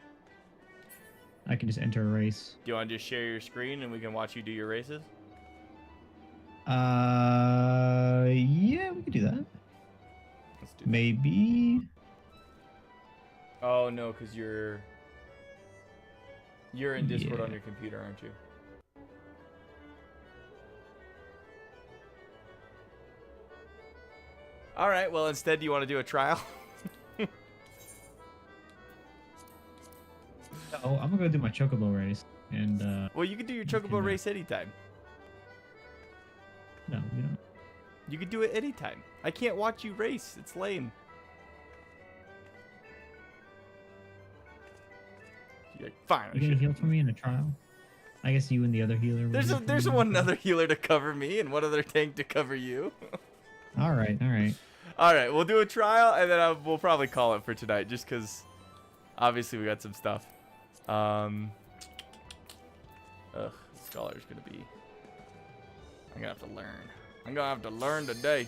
B: I can just enter a race.
A: Do you want to just share your screen and we can watch you do your races?
B: Yeah, we could do that.
A: Let's do that.
B: Maybe.
A: Oh, no, because you're in Discord
B: Yeah.
A: on your computer, aren't you? All right, well, instead, do you want to do a trial?
B: Oh, I'm gonna go do my chocobo race, and
A: Well, you could do your chocobo
B: can,
A: race anytime.
B: no, we don't.
A: You could do it anytime. I can't watch you race. It's lame. You're like, fine. I
B: You gonna
A: should-
B: heal for me in a trial? I guess you and the other healer. will
A: There's
B: heal for
A: there's
B: me in a
A: one
B: trial.
A: other healer to cover me and one other tank to cover you.
B: All right, all right.
A: All right, we'll do a trial and then we'll probably call it for tonight, just because obviously we got some stuff. Scholar's gonna be. I'm gonna have to learn. I'm gonna have to learn today.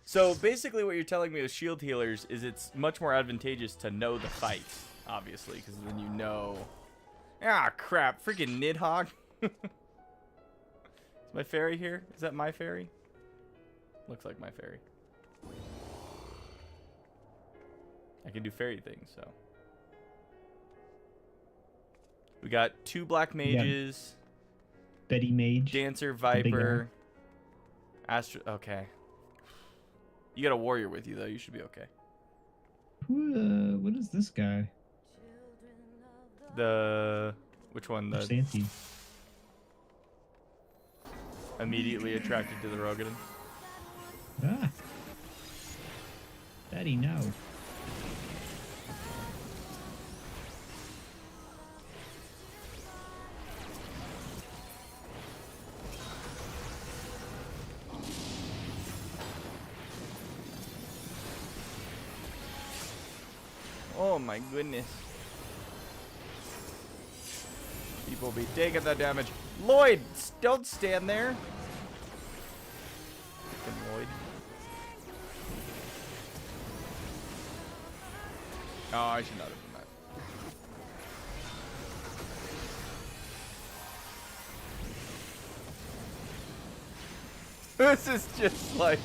A: So basically what you're telling me with shield healers is it's much more advantageous to know the fight, obviously, because then you know... Ah, crap. Freaking Nidhogg. Is my fairy here? Is that my fairy? Looks like my fairy. I can do fairy things, so... We got 2 black mages,
B: Betty Mage.
A: Dancer,
B: big
A: Viper, okay. You got a warrior with you, though. You should be okay.
B: What is this guy?
A: Which one? The
B: Santi.
A: immediately attracted to the Rogadin.
B: Ah. Betty, no.
A: Oh my goodness. People be taking the damage. Lloyd, don't stand there. Freaking Lloyd. Oh, I should not have done that. This is just like...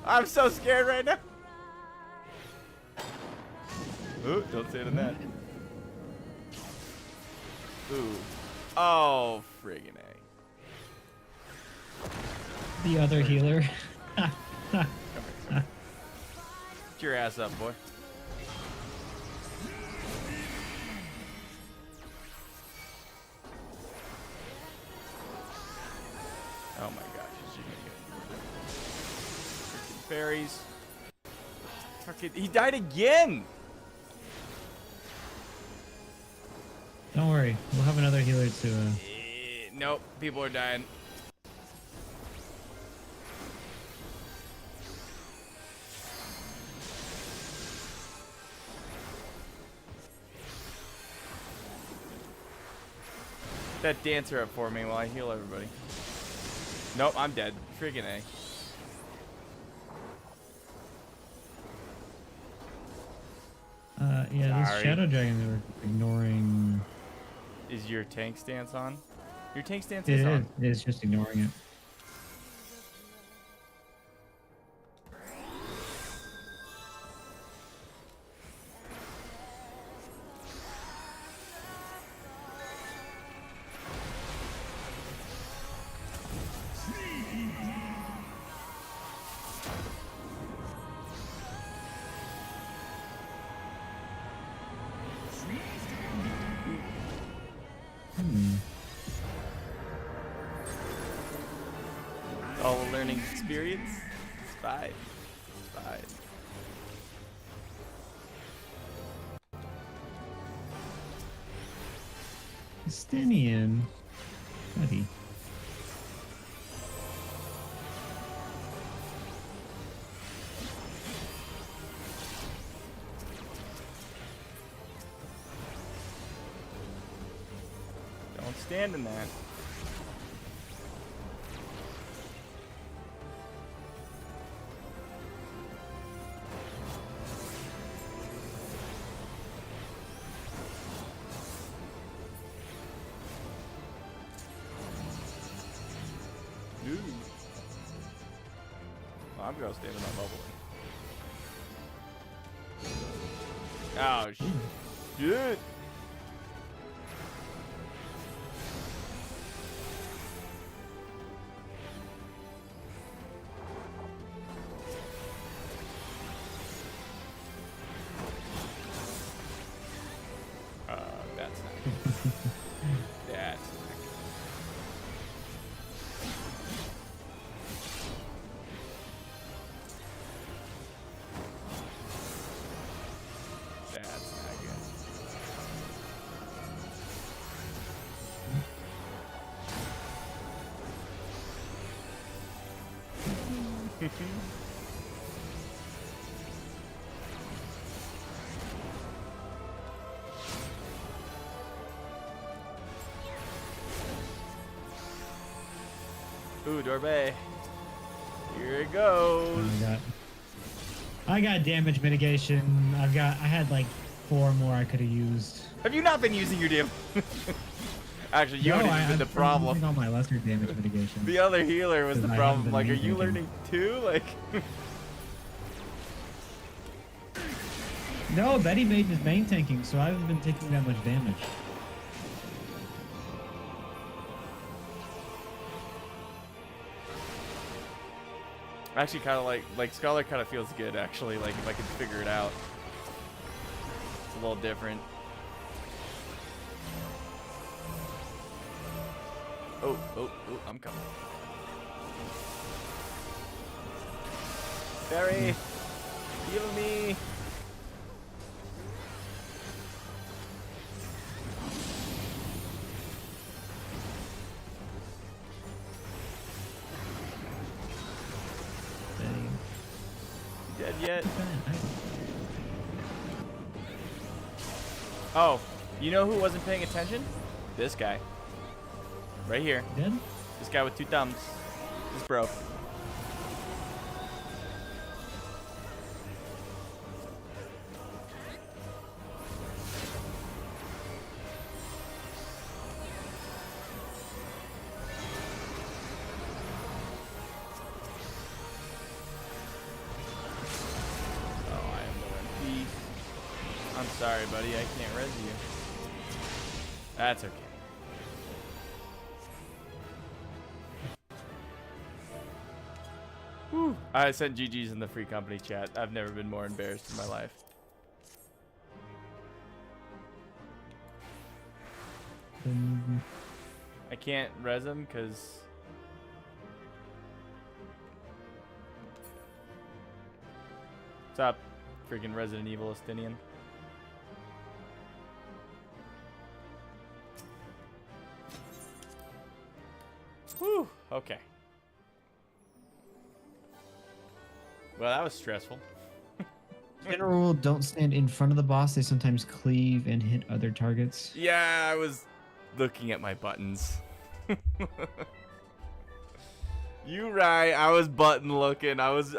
A: I'm so scared right now. Ooh, don't say it in that. Ooh. Oh, friggin' A.
B: The other healer.
A: Come here. Get your ass up, boy. Oh my gosh, is she gonna get freaking fairies? Fucking, he died again!
B: Don't worry, we'll have another healer to.
A: Nope, people are dying. That dancer up for me while I heal everybody. Nope, I'm dead. Freaking A.
B: Yeah, this
A: Sorry.
B: shadow dragon they were ignoring.
A: Is your tank stance on? Your tank stance
B: It
A: is
B: is.
A: on.
B: It's just ignoring it.
A: all a learning experience. It's fine. It's fine.
B: Justinian. Buddy.
A: Don't stand in that. Ooh. Well, I'm gonna stay with my bubble. Oh, shit. That's not good. That's not good. That's not good. Ooh, Dorbe. Here it goes.
B: I got damage mitigation. I had like 4 more I could have used.
A: Have you not been using your damn? Actually, you haven't even been the problem.
B: I'm using all my lesser damage mitigation.
A: The other healer was the problem. Like, are you learning too? Like.
B: No, Betty made his main tanking, so I haven't been taking that much damage.
A: Actually, kind of like Scholar kind of feels good. Actually, like if I can figure it out, it's a little different. Oh, I'm coming. Barry, heal me. Dead yet? Oh, you know who wasn't paying attention? This guy. Right here.
B: Dead?
A: This guy with 2 thumbs. This bro. I'm sorry, buddy. I can't res you. That's okay. Whew. I sent GG's in the free company chat. I've never been more embarrassed in my life. I can't res him because... What's up, freaking Resident Evil Estinian? Whew, okay. Well, that was stressful.
B: General rule, don't stand in front of the boss. They sometimes cleave and hit other targets.
A: Yeah, I was looking at my buttons. You right, I was button looking. I was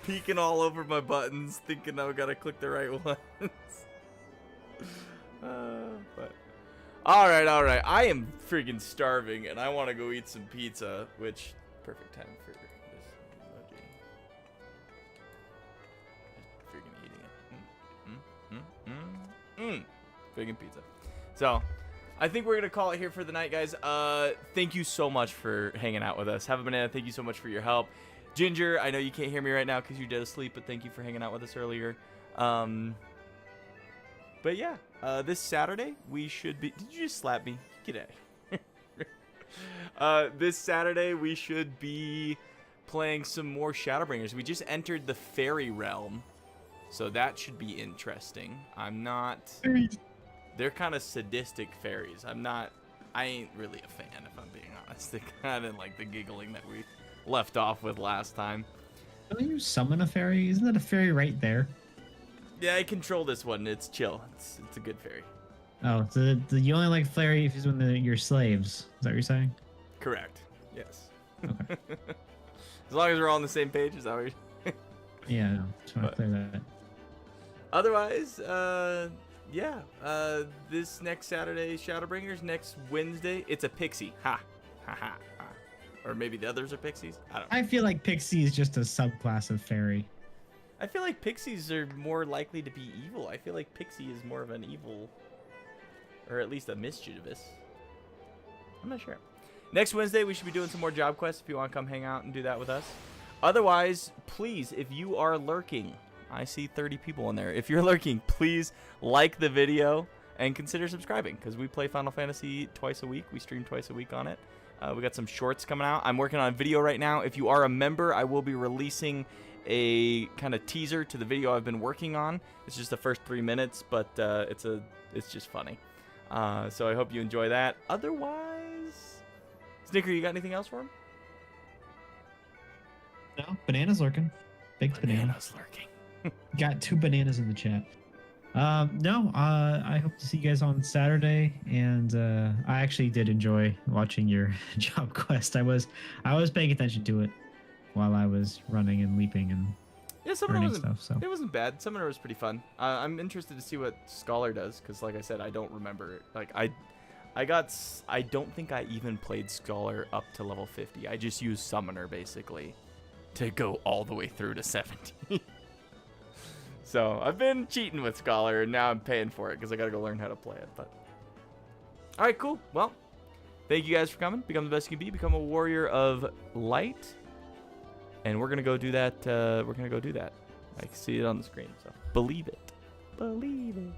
A: peeking all over my buttons, thinking I gotta click the right ones. But all right. I am freaking starving, and I want to go eat some pizza. Which perfect time for this emoji. Just freaking eating it. Freaking pizza. So, I think we're gonna call it here for the night, guys. Thank you so much for hanging out with us. Have a banana. Thank you so much for your help. Ginger, I know you can't hear me right now because you're dead asleep, but thank you for hanging out with us earlier. But yeah, this Saturday we should be. Did you just slap me? Get out. This Saturday we should be playing some more Shadowbringers. We just entered the fairy realm, so that should be interesting. I'm not... They're kind of sadistic fairies. I ain't really a fan, if I'm being honest. I didn't like the giggling that we left off with last time.
B: Don't you summon a fairy? Isn't that a fairy right there?
A: Yeah, I control this one. It's chill. It's a good fairy.
B: Oh, so you only like fairies when you're slaves. Is that what you're saying?
A: Correct. Yes.
B: Okay.
A: As long as we're all on the same page, is that what you're...
B: Yeah, no. Just want to clear that.
A: Otherwise, yeah. This next Saturday, Shadowbringers. Next Wednesday, it's a pixie. Ha. Ha ha ha. Or maybe the others are pixies. I don't know.
B: I feel like pixie is just a subclass of fairy.
A: I feel like pixies are more likely to be evil. I feel like pixie is more of an evil, or at least a mischievous. I'm not sure. Next Wednesday, we should be doing some more job quests if you want to come hang out and do that with us. Otherwise, please, if you are lurking, I see 30 people in there. If you're lurking, please like the video and consider subscribing, because we play Final Fantasy twice a week. We stream twice a week on it. We got some shorts coming out. I'm working on a video right now. If you are a member, I will be releasing a kind of teaser to the video I've been working on. It's just the first 3 minutes, but it's just funny. So I hope you enjoy that. Otherwise, Snicker, you got anything else for him?
B: No, bananas lurking. Baked
A: Bananas lurking.
B: Got 2 bananas in the chat. No, I hope to see you guys on Saturday, and I actually did enjoy watching your job quest. I was paying attention to it while I was running and leaping and
A: Yeah, Summoner wasn't,
B: stuff. So
A: it wasn't bad. Summoner was pretty fun. I'm interested to see what Scholar does, because like I said, I don't remember. Like I don't think I even played Scholar up to level 50. I just used Summoner basically to go all the way through to 70. So I've been cheating with Scholar, and now I'm paying for it because I got to go learn how to play it. But all right, cool. Well, thank you guys for coming. Become the best you can be. Become a warrior of light. And we're gonna go do that. I can see it on the screen. So believe it. Believe it.